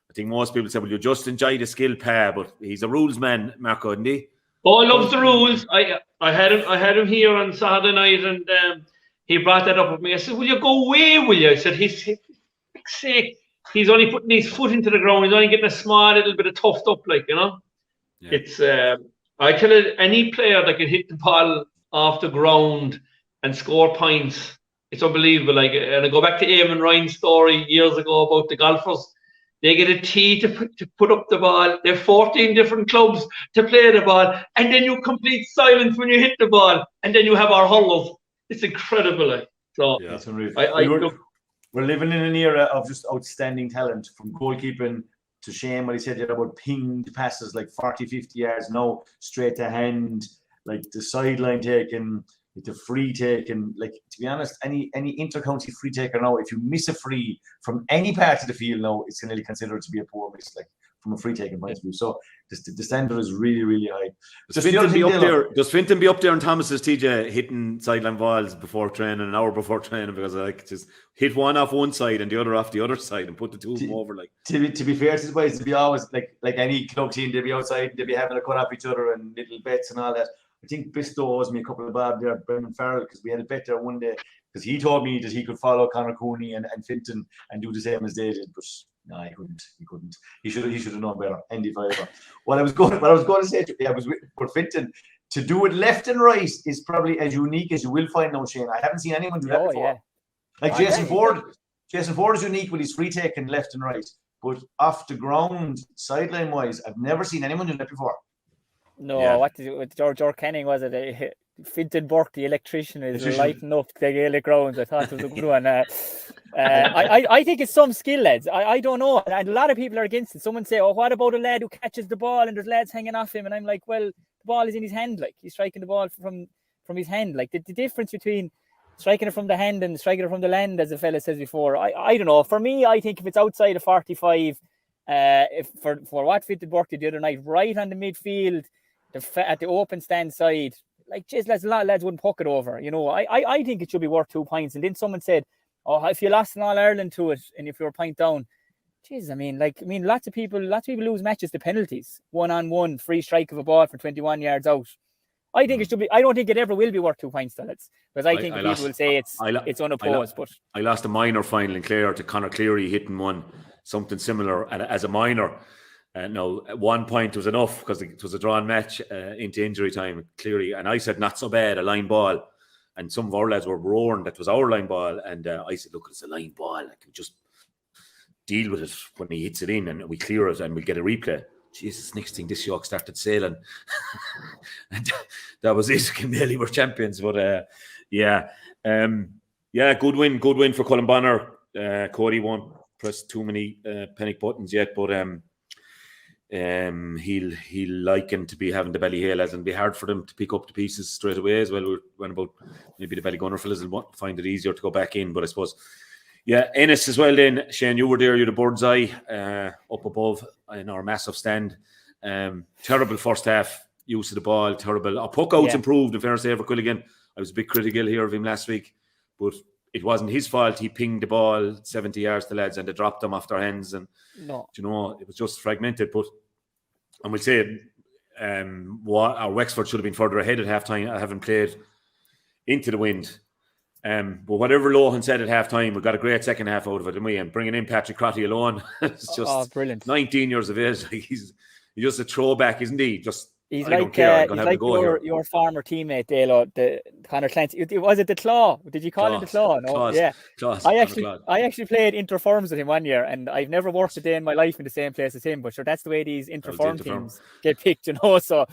I think most people say, well, you just enjoy the skill, Pa, but he's a rules man, Marco, isn't he? Oh, I love the rules. I had him here on Saturday night, and he brought that up with me. I said, will you go away, will you? I said, he's sake. He's only putting his foot into the ground. He's only getting a small little bit of toughed up, like, Yeah. It's, I tell you, any player that can hit the ball off the ground and score points, it's unbelievable. Like, and I go back to Eamon Ryan's story years ago about the golfers. They get a tee to put up the ball. They have 14 different clubs to play the ball. And then you complete silence when you hit the ball. And then you have our hurlers. It's incredible. Like. So, it's unreal. We're living in an era of just outstanding talent, from goalkeeping to Shane, what he said there about pinged passes like 40, 50 yards now, straight to hand, like the sideline taking, the free taking. Like, to be honest, any inter-county free taker now, if you miss a free from any part of the field now, it's going to be considered to be a poor miss, like, from a free taking point of view. So the standard is really, really high. Does Fintan be up there on Thomas's TJ hitting sideline balls before training, an hour before training, because just hit one off one side and the other off the other side and put the two of them over, like. To be fair to the boys, to be always like any club team, they'd be outside, they'd be having a cut off each other and little bets and all that. I think Bisto owes me a couple of bob there, Brendan Farrell, because we had a bet there one day, because he told me that he could follow Conor Cooney and Fintan and do the same as they did, but no, he couldn't. He should have known better. ND5. What I was going to say was with Fintan, to do it left and right is probably as unique as you will find now, Shane. I haven't seen anyone do that before. Yeah. Like Jason Ford. Jason Ford is unique with his free taking left and right, but off the ground, sideline wise, I've never seen anyone do that before. No, what George Kenning was it? Fintan Burke, the electrician, is lighting up the Gaelic grounds. I thought it was a good one. I think it's some skill, lads. I don't know. And a lot of people are against it. Someone say, oh, what about a lad who catches the ball and there's lads hanging off him? And I'm like, well, the ball is in his hand. Like, he's striking the ball from his hand. Like, the difference between striking it from the hand and striking it from the land, as the fella says before, I don't know. For me, I think if it's outside of 45, for what Fintan Burke did the other night, right on the midfield, at the open stand side, like, a lot of lads wouldn't puck it over. I think it should be worth 2 points. And then someone said, oh, if you lost an All-Ireland to it and if you're a point down, lots of people lose matches to penalties. 1-on-1, free strike of a ball for 21 yards out. I think it should be. I don't think it ever will be worth 2 points to it, because I think people will say it's unopposed. But I lost a minor final in Clare to Conor Cleary hitting one, something similar, and as a minor. No, 1 point was enough because it was a drawn match into injury time, Cleary. And I said, not so bad, a line ball. And some of our lads were roaring that was our line ball. And I said, look, it's a line ball. Like, we just deal with it when he hits it in and we clear it and we get a replay. Jesus, next thing, this York started sailing. And that was it. Nearly were champions. But good win for Colin Bonner. Cody won't press too many panic buttons yet, but he'll liken to be having the Ballyhale as, and be hard for them to pick up the pieces straight away as well. When about maybe the Ballygunner fellas will find it easier to go back in, but I suppose Ennis as well. Then Shane, you were there, you're the bird's eye up above in our massive stand. Terrible first half use of the ball, terrible. Our puck outs improved in fairness to Ever Quilligan. I was a bit critical here of him last week, but it wasn't his fault. He pinged the ball 70 yards to lads and they dropped them off their hands, and it was just fragmented. But, and we'll say, our Wexford should have been further ahead at half-time. I haven't played into the wind. But whatever Lohan said at half-time, we got a great second half out of it, didn't we? And bringing in Patrick Crotty alone, it's just brilliant. 19 years of age. He's just a throwback, isn't he? He's I don't care. he's like your former teammate, Dalo, the Conor Clancy. Was it the Claw? Did you call him the Claw? No, Claws. yeah. Claws. I actually played interforms with him one year, and I've never worked a day in my life in the same place as him. But sure, that's the way these interform teams get picked, you know. So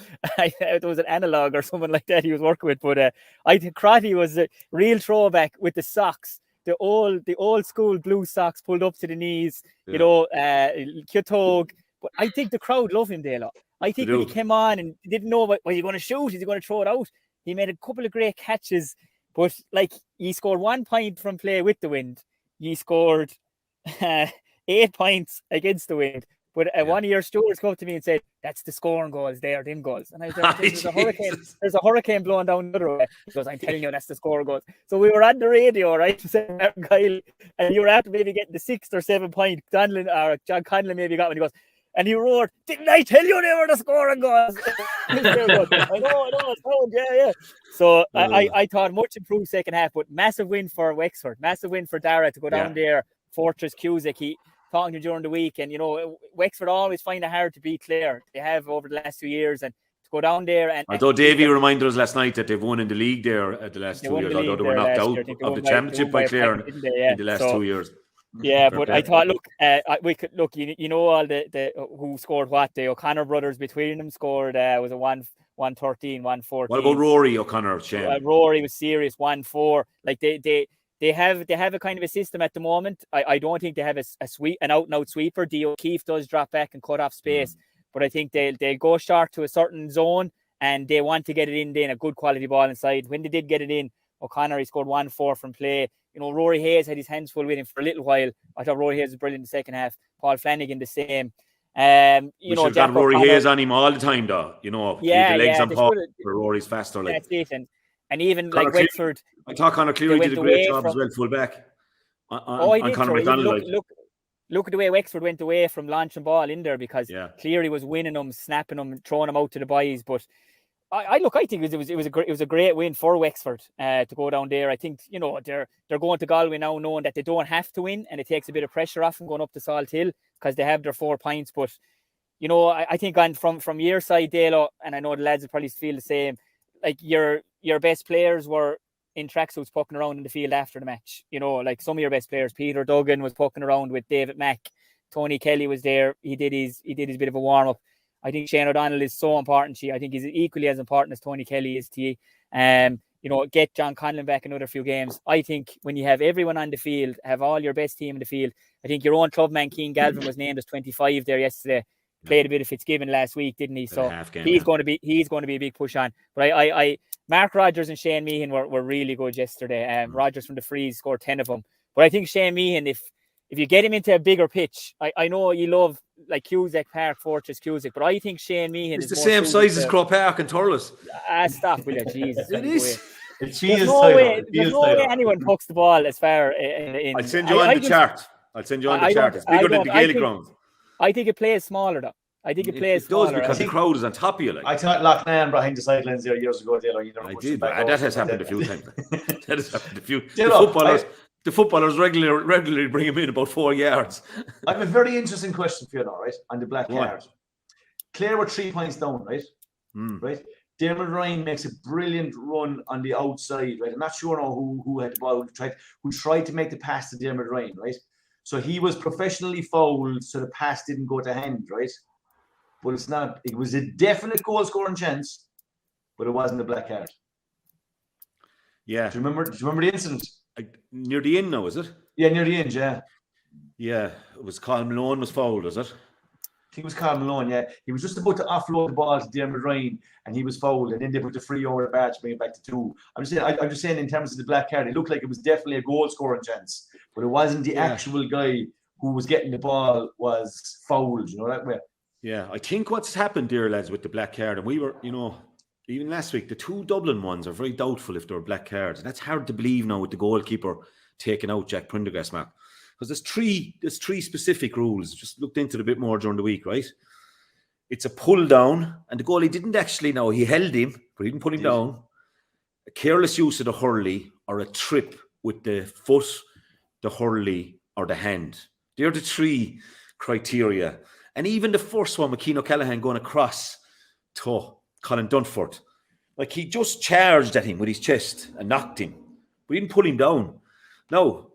there was an analog or someone like that he was working with. But I think Crotty was a real throwback with the socks. The old school blue socks pulled up to the knees, you know, Kyotog. But I think the crowd love him, Dalo. I think when he came on and didn't know was he going to shoot, is he going to throw it out? He made a couple of great catches, but like he scored 1 point from play with the wind. He scored 8 points against the wind. But one of your stewards came up to me and said, "That's the scoring goals. They are them goals." And I said, "There's a hurricane blowing down the other way." He goes, "I'm telling you, that's the scoring goals." So we were on the radio, right? Kyle, and you were after maybe getting the 6th or 7th point. John Conlon maybe got one. He goes, and he roared, "Didn't I tell you they were the scoring goals?" I know, yeah. So I thought much improved second half, but massive win for Wexford, massive win for Dara to go down there. Fortress Cusack, he talking to during the week, and you know Wexford always find it hard to beat Clare. They have over the last 2 years, and to go down there and although Davy reminded us last night that they've won in the league there at the last 2 years, although they were knocked out of the championship by Clare in the last 2 years. Yeah, but I thought, look, we could look. You know all the who scored what? The O'Connor brothers between them scored. Was a 113, 114. What about Rory O'Connor? Shane? Rory was serious 1-4. Like they have a kind of a system at the moment. I don't think they have an out and out sweeper. D. O'Keefe does drop back and cut off space, but I think they'll go short to a certain zone and they want to get it in. Then a good quality ball inside. When they did get it in, O'Connor, he scored 1-4 from play. You know, Rory Hayes had his hands full with him for a little while. I thought Rory Hayes was brilliant in the second half. Paul Flanagan the same. You know, got Rory Hayes on him all the time, though. You know, the legs on Paul, for Rory's faster. Like. That's it. And even Conor like Wexford, I thought Conor Cleary did a great job as well, full back. On Conor McDonald. Look at the way Wexford went away from launching ball in there because Cleary was winning them, snapping them, throwing them out to the boys, but. I think it was a great win for Wexford to go down there. I think you know they're going to Galway now knowing that they don't have to win, and it takes a bit of pressure off them going up to Salt Hill because they have their 4 points. But you know, I think from your side, Dalo, and I know the lads will probably feel the same. Like your best players were in tracksuits poking around in the field after the match. You know, like some of your best players, Peter Duggan was poking around with David Mack, Tony Kelly was there. He did his bit of a warm up. I think Shane O'Donnell is so important to you. I think he's equally as important as Tony Kelly is to you. You know, get John Conlon back another few games. I think when you have everyone on the field, have all your best team in the field, I think your own clubman, Keane Galvin, was named as 25 there yesterday. Played a bit of Fitzgibbon last week, didn't he? So he's going to be a big push on. But I Mark Rogers and Shane Meehan were really good yesterday. Rogers from the freeze scored 10 of them. But I think Shane Meehan, if you get him into a bigger pitch, I know you love like Cusack Park, Fortress Cusack, but I think Shane Meehan is the same size as Croke Park and Thurles. Stop, will you? Jesus. It is. There's no way anyone pucks the ball as far in. I'll send you on the chart. It's bigger than the Gaelic ground. I think it plays smaller though. I think it plays smaller. Does because the crowd is on top of you. Like. I thought Loughnane behind the sidelines there years ago. I did, but that has happened a few times. That has happened a few. The footballers regularly bring him in about 4 yards. I have a very interesting question for you now, right? On the black card. Clare were 3 points down, right? Right? Dermot Ryan makes a brilliant run on the outside, right? I'm not sure now who had the ball, who tried to make the pass to Dermot Ryan, right? So he was professionally fouled, so the pass didn't go to hand, right? But it's not. It was a definite goal scoring chance, but it wasn't a black card. Yeah. Do you remember the incident? Near the end now, is it? Yeah, near the end, yeah. Yeah, it was Carl Malone was fouled, is it? I think it was Carl Malone, yeah. He was just about to offload the ball to Dermot Ryan, and he was fouled, and then they put the free over the bar to bring it back to 2. I'm just saying in terms of the black card, it looked like it was definitely a goal scoring chance, but it wasn't the actual guy who was getting the ball was fouled, you know that way. Yeah, I think what's happened there, lads, with the black card, and we were, you know, even last week, the 2 Dublin ones are very doubtful if they were black cards. That's hard to believe now with the goalkeeper taking out Jack Prendergast, Mark. Because there's three specific rules. Just looked into it a bit more during the week, right? it's a pull down, and the goalie didn't actually know. He held him, but he didn't pull him down. A careless use of the hurley or a trip with the foot, the hurley, or the hand. They're the 3 criteria. And even the first one, McKean O'Callaghan going across to Colin Dunford, like he just charged at him with his chest and knocked him, but he didn't pull him down. Now,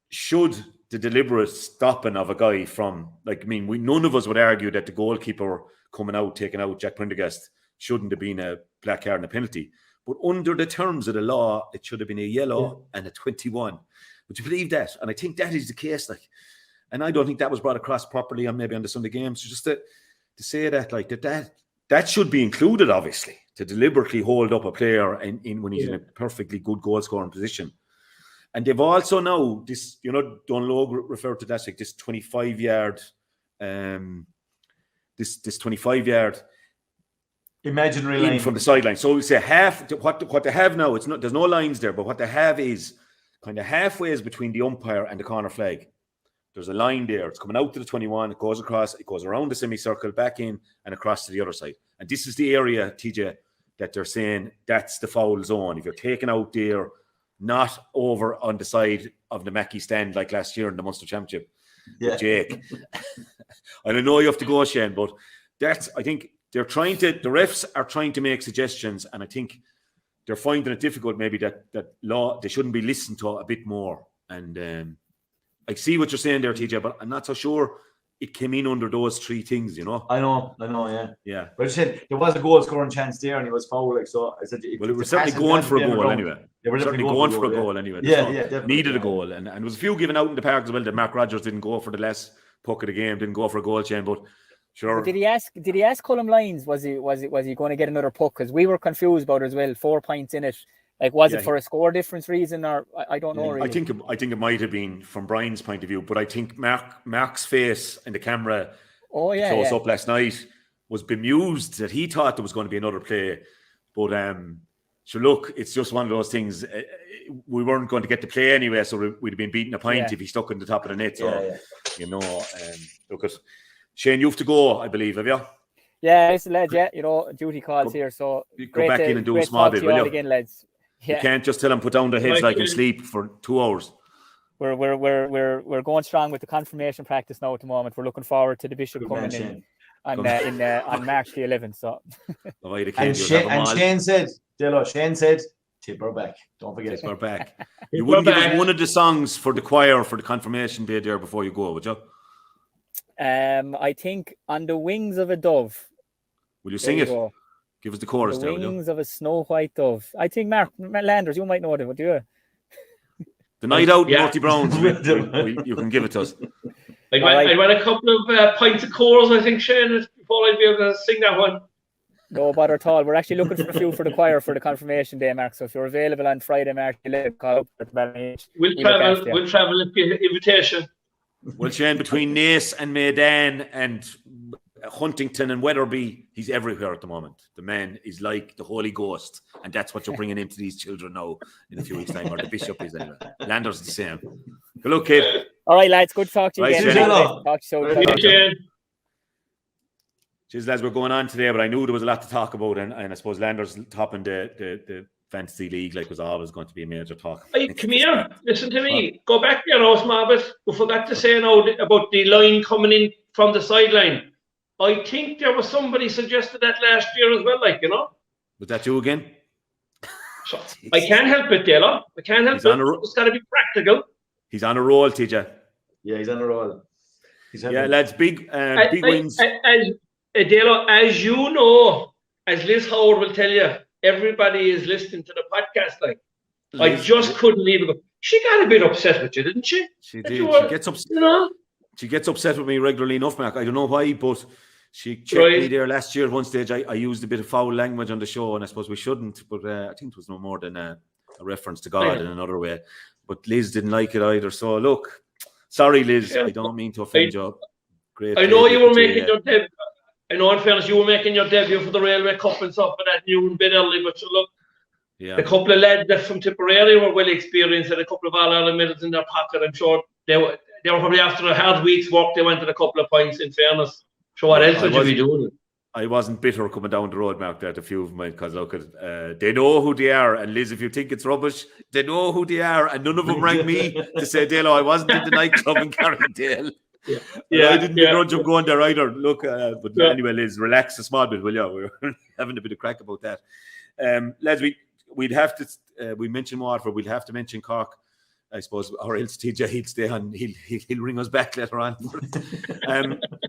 should the deliberate stopping of a guy from, like, I mean, none of us would argue that the goalkeeper coming out, taking out Jack Prendergast shouldn't have been a black card and a penalty. But under the terms of the law, it should have been a yellow and a 21. Would you believe that? And I think that is the case. Like, and I don't think that was brought across properly on maybe on the Sunday games. So just to say that, like that should be included, obviously, to deliberately hold up a player when he's in a perfectly good goal scoring position. And they've also now this, Don Logue referred to that, like this 25-yard, this 25-yard imaginary line from the sideline. So we say half. What they have now, there's no lines there, but what they have is kind of halfway between the umpire and the corner flag. There's a line there. It's coming out to the 21. It goes across. It goes around the semicircle, back in, and across to the other side. And this is the area, TJ, that they're saying that's the foul zone. If you're taken out there, not over on the side of the Mackey stand like last year in the Munster Championship with Jake. I don't know you have to go, Shane, but I think the refs are trying to make suggestions, and I think they're finding it difficult maybe that law, they shouldn't be listened to a bit more. And I see what you're saying there, TJ, but I'm not so sure it came in under those 3 things, I know, yeah. But I said there was a goal scoring chance there, and he was foul. Like, so I said, it was certainly going for a goal anyway. They were certainly going for a goal anyway. Needed a goal, and there was a few given out in the park as well. That Mark Rogers didn't go for the last puck of the game, didn't go for a goal chain, but sure. But did he ask Colm Lyons was he going to get another puck? Because we were confused about it as well. 4 points in it. Like, was it for a score difference reason, or I don't know really. I think it might have been from Brian's point of view, but I think Mark's face in the camera close up last night was bemused that he thought there was going to be another play. But so look, it's just one of those things. We weren't going to get the play anyway, so we'd have been beating a pint if he stuck in the top of the net. So look at Shane, you have to go, I believe, have you? Yeah, listen, lads. Yeah, duty calls here. So go back in and do a small bit, will you? Again, lads. Yeah. You can't just tell them put down their heads like and sleep for 2 hours. We're going strong with the confirmation practice now at the moment. We're looking forward to the Bishop coming in on March the 11th. So Shane said, tip her back. Don't forget. Tip her back. You wouldn't give us one of the songs for the choir for the confirmation day there before you go, would you? I think On the Wings of a Dove. Will you sing it? Go. Give us the chorus there. The Wings of a Snow White Dove. I think Mark Landers, you might know it. Would you? The Night Out, Naughty Browns. You can give it to us. I want a couple of pints of chorus, I think, Shane, before I'd be able to sing that one. No bother at all. We're actually looking for a few for the choir for the confirmation day, Mark. So if you're available on Friday, Mark, call up at the Ballygunner. We'll travel if you invitation. Well, Shane, between Naas and Maidan and Huntington and Wetherby, he's everywhere at the moment. The man is like the Holy Ghost, and that's what you're bringing into these children now in a few weeks' time, or the Bishop is anyway. Landers the same. Good luck, kid. All right, lads. Good to talk to you again. Talk to you. Cheers, lads. We're going on today, but I knew there was a lot to talk about, and I suppose Landers topping the fantasy league was always going to be a major talk. Hey, come here. Listen to me. Go back there, small bit. We forgot to say now about the line coming in from the sideline. I think there was somebody suggested that last year as well, Was that you again? So, I can't help it, Dela. I can't help it. It's got to be practical. He's on a roll, TJ. Yeah, he's on a roll. Lads, big wins. Dela, as you know, as Liz Howard will tell you, everybody is listening to the podcast. I just couldn't leave it. She got a bit upset with you, didn't she? She did. She gets upset. She gets upset with me regularly enough, Mark. I don't know why, but she checked me there last year at one stage. I used a bit of foul language on the show, and I suppose we shouldn't, but I think it was no more than a reference to God in another way. But Liz didn't like it either. So, look, sorry, Liz. I don't mean to offend you. Great. I know you were making your debut. I know, in fairness, you were making your debut for the Railway Cup and stuff, and that new and bit early, but look, a couple of lads that from Tipperary were well experienced, and a couple of All-Ireland medals in their pocket. I'm sure they were probably after a hard week's work, they wanted a couple of points, in fairness. So what else would you be doing? I wasn't bitter coming down the road, Mark, that a few of mine, because look, they know who they are. And Liz, if you think it's rubbish, they know who they are. And none of them rang me to say, Dalo, I wasn't in the nightclub in Carrigdale. I didn't begrudge them going there either. Look, but anyway, Liz, relax a small bit, will you? We're having a bit of crack about that. Lads, we'd have to, we mentioned Waterford, we'd have to mention Cork, I suppose, or else TJ, he'll stay on, he'll ring us back later on.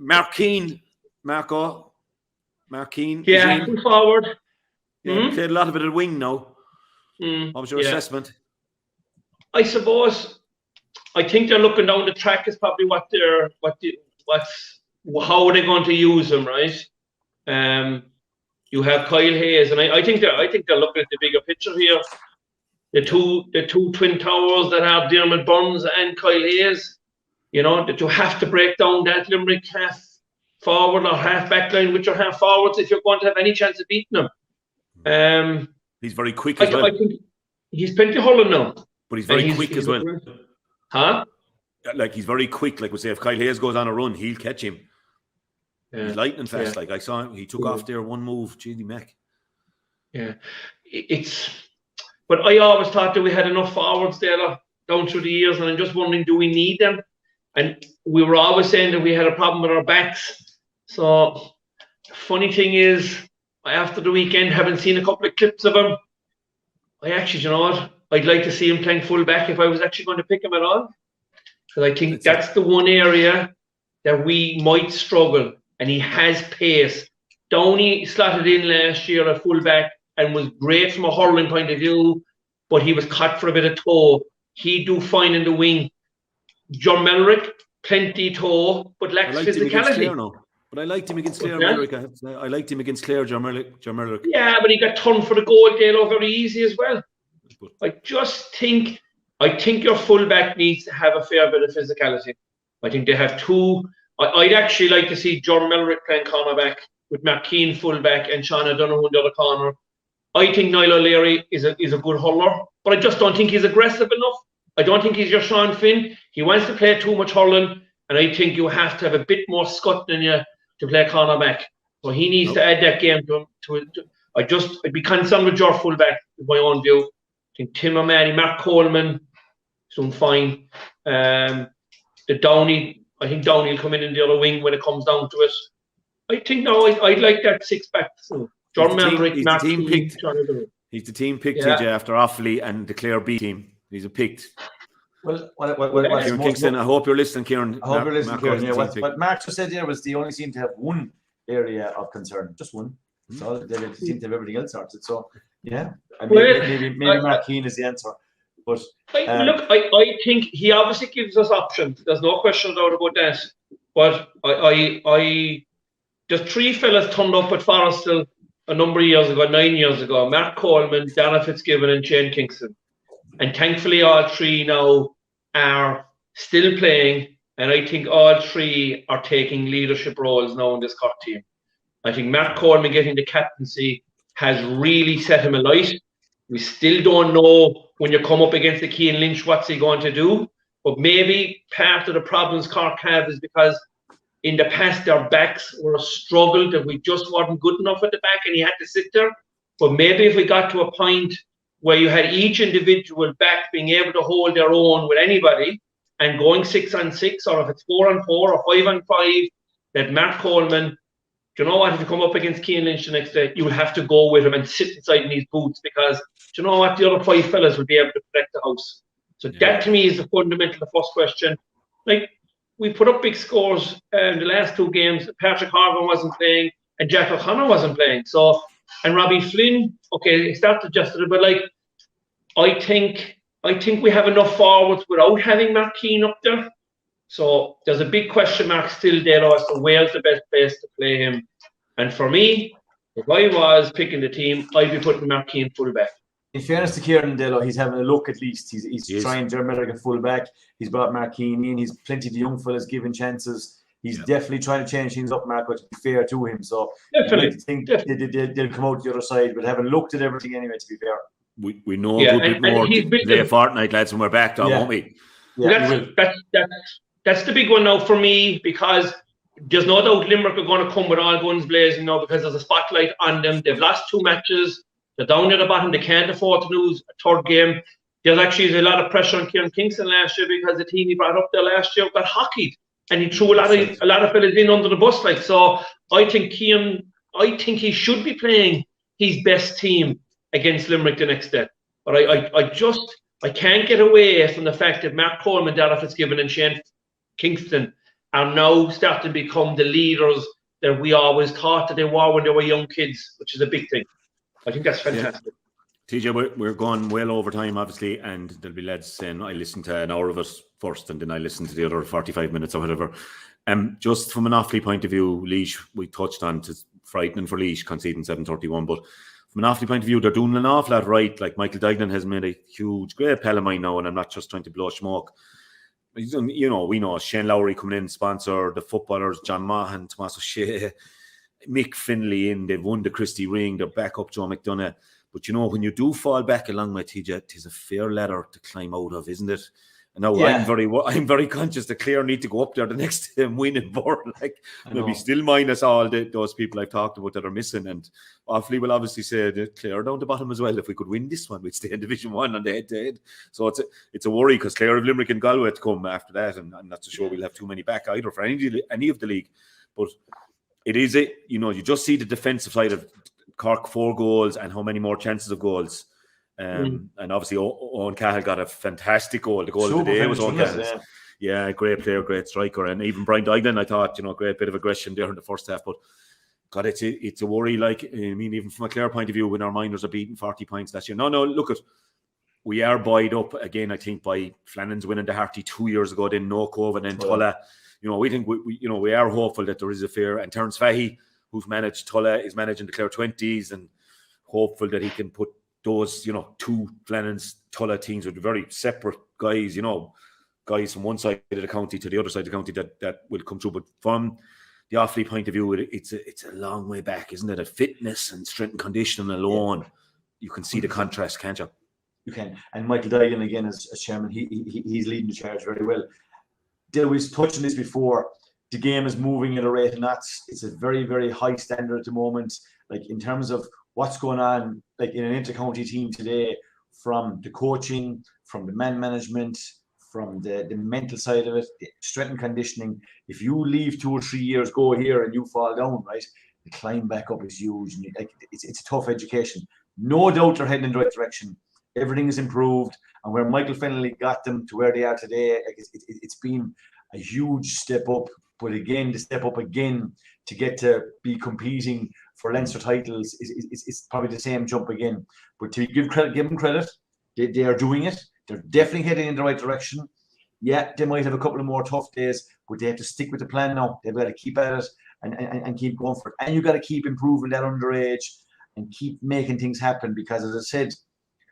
Mark Keane. Yeah, forward. Played a lot of it at wing now. What was your assessment? I suppose, I think they're looking down the track is probably how are they going to use him, right? You have Kyle Hayes, and I think they're looking at the bigger picture here. The two twin towers that have Diarmaid Burns and Kyle Hayes, that you have to break down that Limerick half forward or half back line with your half forwards if you're going to have any chance of beating them. He's very quick as well. I think he's plenty hurling now. But he's very quick as well. Huh? Like, he's very quick. Like we say, if Kyle Hayes goes on a run, he'll catch him. Yeah. He's lightning fast. Like I saw him, he took off there one move. Gee, Mac. Yeah. But I always thought that we had enough forwards there down through the years, and I'm just wondering, do we need them? And we were always saying that we had a problem with our backs. So, the funny thing is, after the weekend, having seen a couple of clips of him, I actually, I'd like to see him playing full back if I was actually going to pick him at all. Because I think that's the one area that we might struggle. And he has pace. Downey slotted in last year at full back and was great from a hurling point of view, but he was caught for a bit of toe. He do fine in the wing. John Melrick, plenty toe, but lacks physicality. But I liked him against Clare, Melrick. I liked him against Clare, John Melrick. Yeah, but he got turned for the goal, Dalo, very easy as well. I just think your fullback needs to have a fair bit of physicality. I think they have two. I'd actually like to see John Melrick playing cornerback with Mark Keane fullback and Sean O'Donoghue in the other corner. I think Niall O'Leary is a good hurler, but I just don't think he's aggressive enough. I don't think he's your Sean Finn. He wants to play too much hurling, and I think you have to have a bit more scut than you to play cornerback. So he needs to add that game to I'd be concerned with your fullback, in my own view. I think Tim O'Malley, Mark Coleman is doing fine. The Downey, I think Downey will come in the other wing when it comes down to it. I think I'd like that six back. So John Melrick, Mark Keane, he's the team picked TJ after Offaly and the Clare B team. He's a picked. Well, Kieran Kingston, I hope you're listening, Kieran. I hope you're listening, Kieran. Yeah, what Mark just said there was they only seem to have one area of concern, just one. So they seem to have everything else sorted. So yeah, maybe Mark Keane is the answer. But look, I think he obviously gives us options. There's no question about that. But there's three fellas turned up at Forrestal a number of years ago, 9 years ago. Mark Coleman, Dana Fitzgibbon, and Shane Kingston. And thankfully, all three now are still playing. And I think all three are taking leadership roles now in this Cork team. I think Mark Coleman getting the captaincy has really set him alight. We still don't know when you come up against the Cian Lynch, what's he going to do? But maybe part of the problems Cork have is because in the past their backs were a struggle, that we just weren't good enough at the back and he had to sit there. But maybe if we got to a point where you had each individual back being able to hold their own with anybody and going 6-on-6, or if it's 4-on-4 or 5-on-5, that Mark Coleman, do you know what, if you come up against Cian Lynch the next day, you'll have to go with him and sit inside in his boots, because do you know what, the other five fellas will be able to protect the house. So that to me is the fundamental, the first question. Like, we put up big scores in the last two games. Patrick Harvin wasn't playing and Jack O'Connor wasn't playing. So, and Robbie Flynn, okay, he started adjusted, but like, I think we have enough forwards without having Mark Keane up there. So there's a big question mark still there as to where's the best place to play him. And for me, if I was picking the team, I'd be putting Mark Keane full back. In fairness to Kieran Dalo, he's having a look at least. He's trying Dermot at full back. He's brought Mark Keane in. He's plenty of the young fellas giving chances. He's definitely trying to change things up, Mark, to be fair to him. So I think they'll come out the other side, but having looked at everything anyway, to be fair. We know a good bit more today, a fortnight, lads, when we're back, won't we? Yeah, that's the big one now for me, because there's no doubt Limerick are going to come with all guns blazing now because there's a spotlight on them. They've lost 2 matches. They're down at the bottom. They can't afford to lose a 3rd game. There's actually a lot of pressure on Kieran Kingston last year because the team he brought up there last year got hockeyed, and he threw a lot of fellas in under the bus. Like, so, I think he should be playing his best team against Limerick the next day. But I can't get away from the fact that Mark Coleman, Darragh Fitzgibbon, and Shane Kingston are now starting to become the leaders that we always thought that they were when they were young kids, which is a big thing. I think that's fantastic. Yeah. TJ, we're going well over time, obviously, and there'll be lads saying I listened to an hour of it first and then I listened to the other 45 minutes or whatever. Just from an Offaly point of view, Laois, we touched on, it's frightening for Laois conceding 7-31, but from an Offaly point of view, they're doing an awful lot right. Like Michael Dignan has made a great pal of mine now, and I'm not just trying to blow smoke. You know, we know Shane Lowry coming in, sponsor, the footballers, John Mahan, Tomas O'Shea, Mick Finlay in, they've won the Christie Ring, they're back up Joe McDonough. But you know, when you do fall back along with TJ, it is a fair ladder to climb out of, isn't it? And now I'm very conscious that Clare need to go up there the next winning board. Like maybe still minus all those people I've talked about that are missing. And Offaly will obviously say that Clare down the bottom as well. If we could win this one, we'd stay in Division 1 on the head-to-head. So it's a worry because Clare have Limerick and Galway to come after that, and I'm not so sure we'll have too many back either for any of the league. But it is you just see the defensive side of Cork, 4 goals and how many more chances of goals. And obviously Owen Cahill got a fantastic goal. The goal of the day was Owen Cahill's. Yeah, great player, great striker. And even Brian Dignan, I thought, great bit of aggression there in the first half. But God, it's a worry. Like, I mean, even from a Clare point of view, when our minors are beating 40 points last year. No, look we are buoyed up again, I think, by Flannan's winning the Harty 2 years ago, then no COVID, and Tulla. We think we are hopeful that there is a fair, and Terence Fahey, who's managed Tulla, is managing the Clare 20s, and hopeful that he can put those, 2 Flannan's Tulla teams with very separate guys, guys from one side of the county to the other side of the county that will come through. But from the Offaly point of view, it's a long way back, isn't it? At fitness and strength and conditioning alone, you can see the contrast, can't you? You can. And Michael Dignan, again, as chairman, he's leading the charge very well. Dale, we've touched on this before. The game is moving at a rate of knots. It's a very, very high standard at the moment. Like, in terms of what's going on, like in an inter-county team today, from the coaching, from the man management, from the mental side of it, the strength and conditioning. If you leave 2 or 3 years, go here and you fall down, right? The climb back up is huge. And it's a tough education. No doubt they're heading in the right direction. Everything is improved. And where Michael Finlay got them to where they are today, it's been a huge step up. But again, the step up again to get to be competing for Leinster titles is probably the same jump again. But to give them credit, they are doing it. They're definitely heading in the right direction. Yeah, they might have a couple of more tough days, but they have to stick with the plan now. They've got to keep at it and keep going for it. And you've got to keep improving that underage and keep making things happen, because, as I said,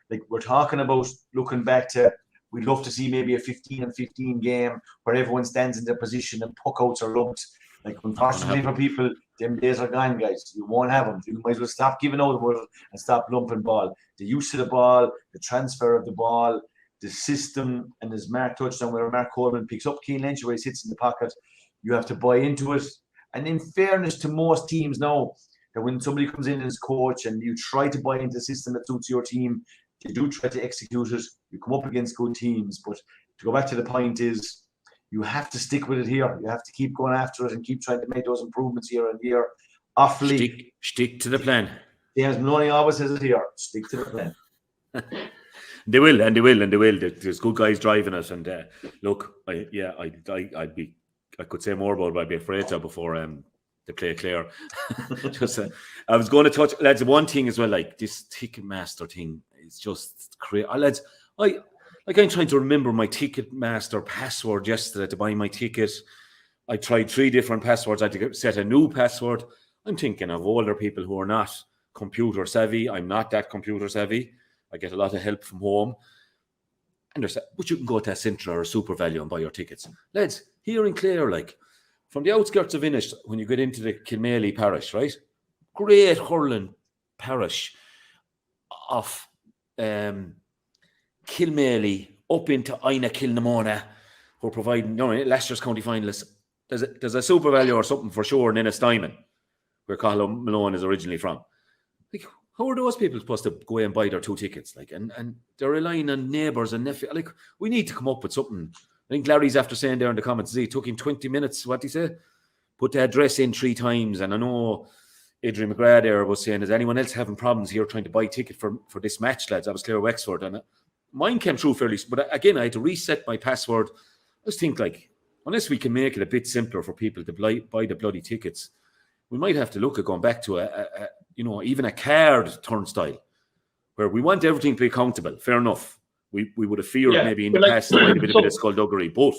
like, we're talking about looking back to, we'd love to see maybe a 15-15 game where everyone stands in their position and puckouts are lumped. Like, unfortunately for people, them days are gone, guys. You won't have them. You might as well stop giving out about it and stop lumping ball. The use of the ball, the transfer of the ball, the system, and as Mark touched on, where Mark Coleman picks up Cian Lynch where he sits in the pocket, you have to buy into it. And in fairness to most teams now, that when somebody comes in as coach and you try to buy into the system that suits your team, they do try to execute it. You come up against good teams. But to go back to the point is, you have to stick with it here. You have to keep going after it and keep trying to make those improvements year on year. Offaly, stick to the plan. James Maloney always says it here. Stick to the plan. They will. There's good guys driving us. And look, I could say more about it, but I'd be afraid to before they play Clare. I was going to touch, lads, one thing as well, like this Ticketmaster thing is just crazy. Lads, I'm trying to remember my Ticketmaster password yesterday to buy my ticket. I tried 3 different passwords. I had to set a new password. I'm thinking of older people who are not computer savvy. I'm not that computer savvy. I get a lot of help from home. And but you can go to a Central or a Super Value and buy your tickets. Lads, here in Clare, like, from the outskirts of Innish, when you get into the Kilmaley parish, right? Great hurling parish of Kilmaley up into Ina Kilnamona, who are providing, last year's county finalists. there's a super value or something for sure in Ennistimon, where Cathal Malone is originally from. Like, how are those people supposed to go and buy their 2 tickets? Like, and they're relying on neighbours and nephews. Like, we need to come up with something. I think Larry's after saying there in the comments, it took him 20 minutes. What did he say? Put the address in 3 times. And I know Adrian McGrath there was saying, is anyone else having problems here trying to buy a ticket for this match, lads? I was Clare Wexford, and mine came through fairly. But again, I had to reset my password. I just think, like, unless we can make it a bit simpler for people to buy the bloody tickets, we might have to look at going back to even a card turnstile, where we want everything to be accountable. Fair enough. We would have feared maybe in the past there might have been a bit of skullduggery, but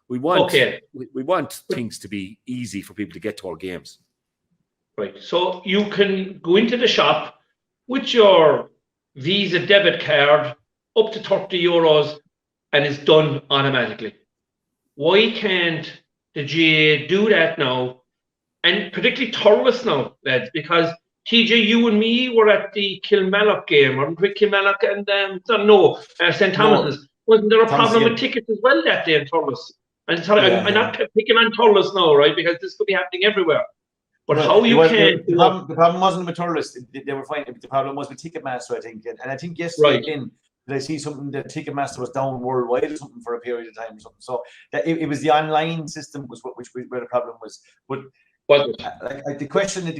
we want things to be easy for people to get to our games. Right. So you can go into the shop with your Visa debit card up to €30 and it's done automatically. Why can't the GA do that now? And particularly Thurles now, lads, because TJ, you and me were at the Kilmallock game, weren't we? Kilmallock and St. Thomas's. Wasn't there a problem with tickets as well that day in Thurles? And I'm not picking on Thurles now, right? Because this could be happening everywhere. But the problem wasn't with Thurles. They were fine. The problem was with Ticketmaster, I think. And I think yesterday again, did I see something that Ticketmaster was down worldwide or something for a period of time or something. So that it was the online system where the problem was. But the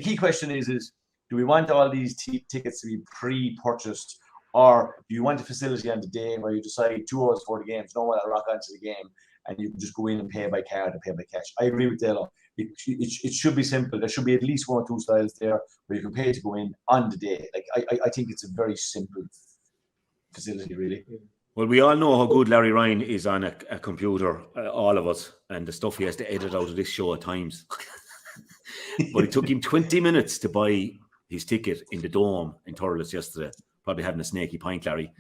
key question is do we want all these tickets to be pre-purchased, or do you want a facility on the day where you decide 2 hours before the game, no one will rock onto the game, and you can just go in and pay by card and pay by cash? I agree with Dalo. It should be simple. There should be at least 1 or 2 styles there where you can pay to go in on the day. Like I think it's a very simple facility, really. Well, we all know how good Larry Ryan is on a computer, all of us, and the stuff he has to edit out of this show at times. But it took him 20 minutes to buy his ticket in the Dome in Thurles yesterday, probably having a snaky pint, Larry.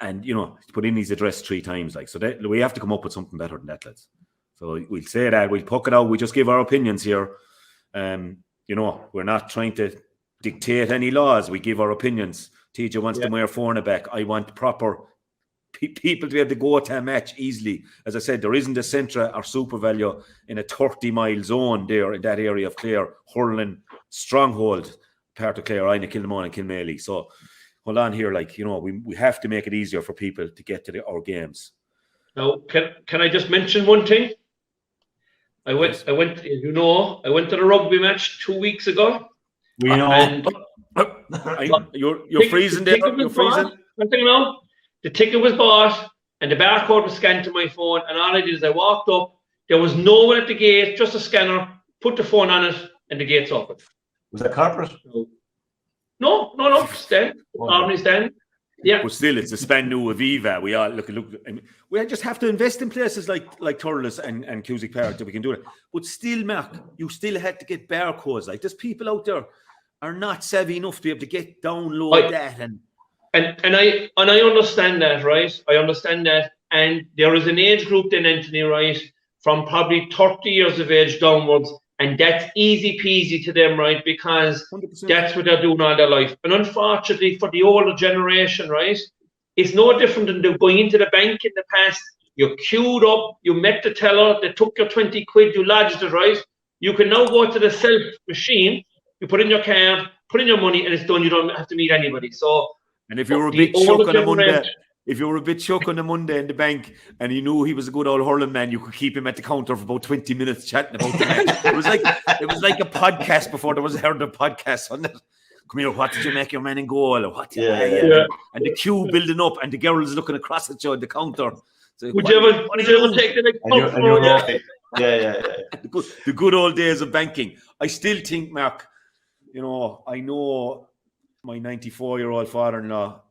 And, he put in his address 3 times. Like, so we have to come up with something better than that, lads. So we'll say that, we'll poke it out, we just give our opinions here. We're not trying to dictate any laws, we give our opinions. TJ wants to wear 4 in the back. I want proper people to be able to go to a match easily. As I said, there isn't a Centra or Super Value in a 30-mile zone there in that area of Clare, Hurling, stronghold, part of Clare, Ina, Kilmone and Kilmaley. So hold on here, we have to make it easier for people to get to our games. Now, can I just mention one thing? I went to the rugby match 2 weeks ago. We know. You're freezing there. You're freezing. The ticket was bought and the barcode was scanned to my phone, and all I did is I walked up. There was no one at the gate, just a scanner. Put the phone on it, and the gate's open. Was that corporate? No. Stand. Normally stand. Yeah. But still, it's a span new Aviva. We all look. We just have to invest in places like Thurles and Cusick Park that we can do it. But still, Mark, you still had to get barcodes. Like, there's people out there are not savvy enough to be able to download that and I understand that, right? I understand that, and there is an age group then, Anthony, right, from probably 30 years of age downwards, and that's easy peasy to them, right? Because 100%. That's what they're doing all their life. And unfortunately, for the older generation, right, it's no different than going into the bank in the past. You queued up, you met the teller, they took your 20 quid, you lodged it, right? You can now go to the self machine, you put in your card, put in your money, and it's done. You don't have to meet anybody. So. And if you were a bit shook on a Monday, in the bank, and you knew he was a good old hurling man, you could keep him at the counter for about 20 minutes chatting about the match. It was like a podcast before there was a podcast on it. Come here, what did you make your man in goal? Or what? And the queue building up, and the girls looking across at you at the counter. So, would you ever take the next pub? The good old days of banking. I still think, Mark, I know my 94-year-old father-in-law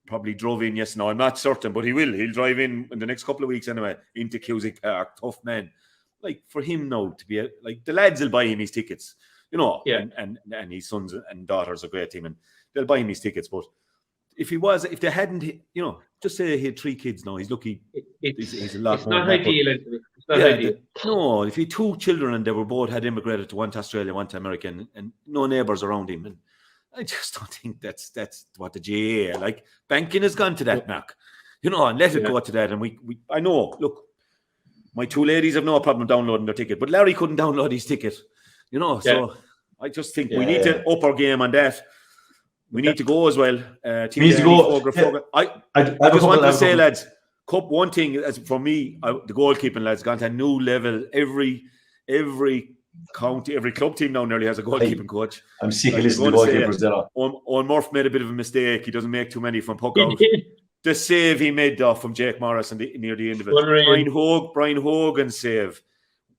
probably drove in. Yes, no, I'm not certain, but he will. He'll drive in the next couple of weeks anyway into Cusick Park. Tough man. Like, for him now to be the lads will buy him his tickets, and his sons and daughters are a great team, and they'll buy him his tickets. But if they hadn't, just say he had 3 kids now, he's lucky. He's a lot it's more. Not ideal. It's not ideal. No, if he had 2 children and they were both had immigrated to one to Australia, one to America, and no neighbours around him, and I just don't think that's what the GAA like. Banking has gone to that, Mark. And let it go to that. And I know, look, My two ladies have no problem downloading their ticket, but Larry couldn't download his ticket. You know, so I just think we need to up our game on that. We need to go as well. We need to go. I just want to say, lads, one thing as for me, the goalkeeping lads gone to a new level. Every county, every club team now nearly has a goalkeeping coach. I'm sick of listening to goalkeepers there. Owen Murph made a bit of a mistake. He doesn't make too many from puck out. The save he made from Jake Morris near the end of it. Brian Hogan save,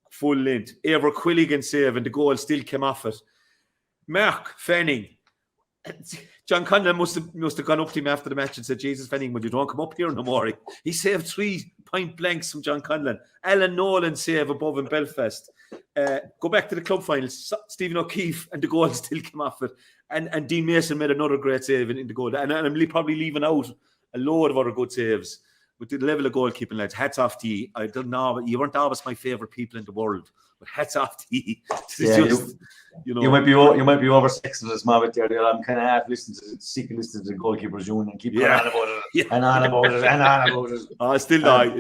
full length. Ever Quilligan save, and the goal still came off it. Mark Fanning. John Conlon must have gone up to him after the match and said, Jesus Fanning, would you don't come up here no more? He saved 3 point blanks from John Conlon. Alan Nolan save above in Belfast. Go back to the club finals. Stephen O'Keefe and the goal still came off it. And Dean Mason made another great save in the goal. And I'm probably leaving out a load of other good saves. With the level of goalkeeping, lads, hats off to you. I don't know, but you weren't always my favourite people in the world. But hats off to you. You might be over sexing this moment there. I'm kind of half sick of listening to the goalkeepers union and keep going on about it and on about it. Oh, still not.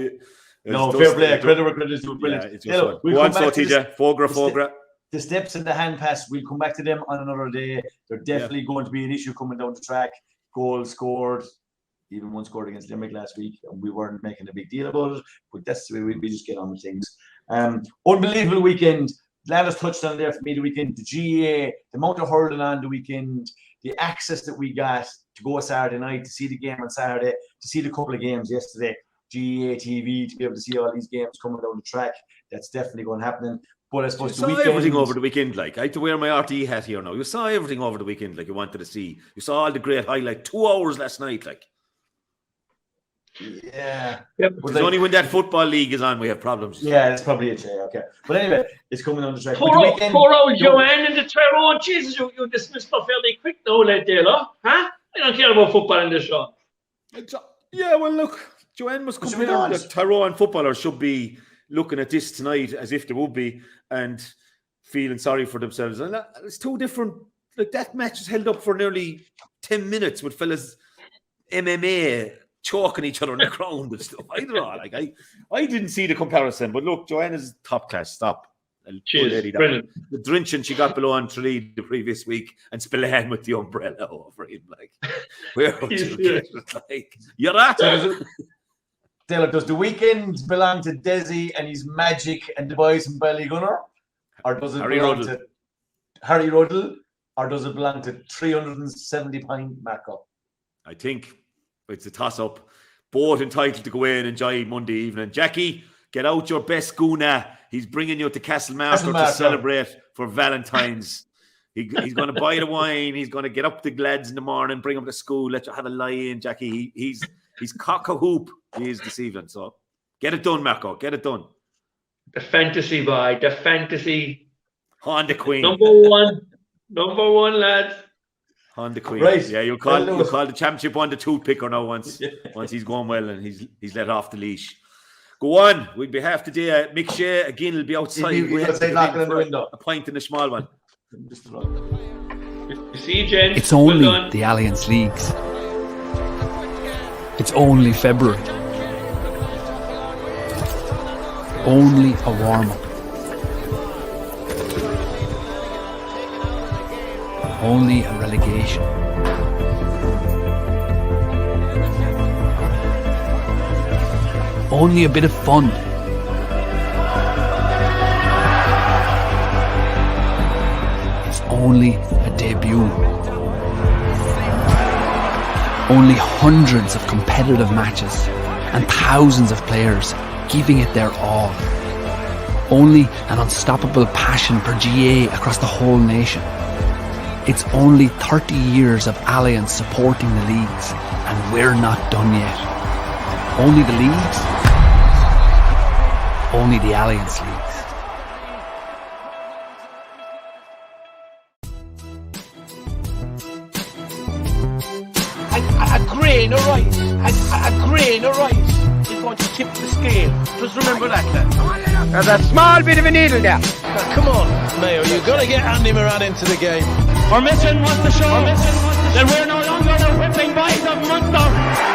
No, fair play. Credit where credit is due. Brilliant. We'll come back to TJ. Fogra. The steps in the hand pass, we'll come back to them on another day. They're definitely going to be an issue coming down the track. Goals scored. Even one scored against Limerick last week, and we weren't making a big deal about it, but that's the way we just get on with things. Unbelievable weekend. Landis touched on there for me the weekend. The GAA, the amount of hurling on the weekend, the access that we got to go Saturday night, to see the game on Saturday, to see the couple of games yesterday, GAA TV, to be able to see all these games coming down the track. That's definitely going to happen. But I suppose you saw everything over the weekend. Like, I had to wear my RTE hat here now. You saw everything over the weekend, like you wanted to see. You saw all the great highlight. 2 hours last night, like. Yeah. Yep. It's only when that football league is on we have problems. Yeah, that's probably it. Yeah, okay. But anyway, it's coming on the track. Poor old Joanne in the Tyrone. Jesus, you dismissed her fairly quick now, lad Dale, huh? I don't care about football in this show. Yeah, well, look, Joanne must come in. The Tyrone footballers should be looking at this tonight as if they would be and feeling sorry for themselves. And it's 2 different. Like, that match is held up for nearly 10 minutes with fellas MMA choking each other on the ground and stuff. I don't know. Like, I didn't see the comparison, but look, Joanna's top class. Stop. Brilliant. The drenching she got below on Tralee the previous week and Spillane with the umbrella over him. Like, where would you get it? Like, you're at it. Taylor, does the weekend belong to Desi and his magic and the boys from Ballygunner? Or does it belong to Harry Ruddle? Or does it belong to 370 pint Marco? I think it's a toss-up. Both entitled to go in and enjoy Monday evening. Jackie, get out your best guna. He's bringing you to Castlemarker to celebrate for Valentine's. He's going to buy the wine. He's going to get up the lads in the morning, bring them to school, let you have a lie in, Jackie. He's cock-a-hoop he is this evening. So get it done, Marco. Get it done. The fantasy boy. The fantasy. Honda Queen. Number one, lads. Honda Queen. Right. Yeah, you'll call the championship one the toothpicker now once he's going well and he's let off the leash. Go on. We'll be half the day. Mick Shea again will be outside. Knocking on the window. A pint in the small one. You see, Jen. It's only the Alliance Leagues. It's only February. Only a warm-up. Only a relegation. Only a bit of fun. It's only a debut. Only hundreds of competitive matches and thousands of players giving it their all. Only an unstoppable passion for GAA across the whole nation. It's only 30 years of Alliance supporting the leagues, and we're not done yet. Only the leagues, only the Alliance Leagues. A grain of rice is going to tip the scale. Just remember that, lad. There's a small bit of a needle there. Come on, Mayo, you've got to get Andy Moran into the game. Our mission was to show that we're no longer the whipping boys of Munster.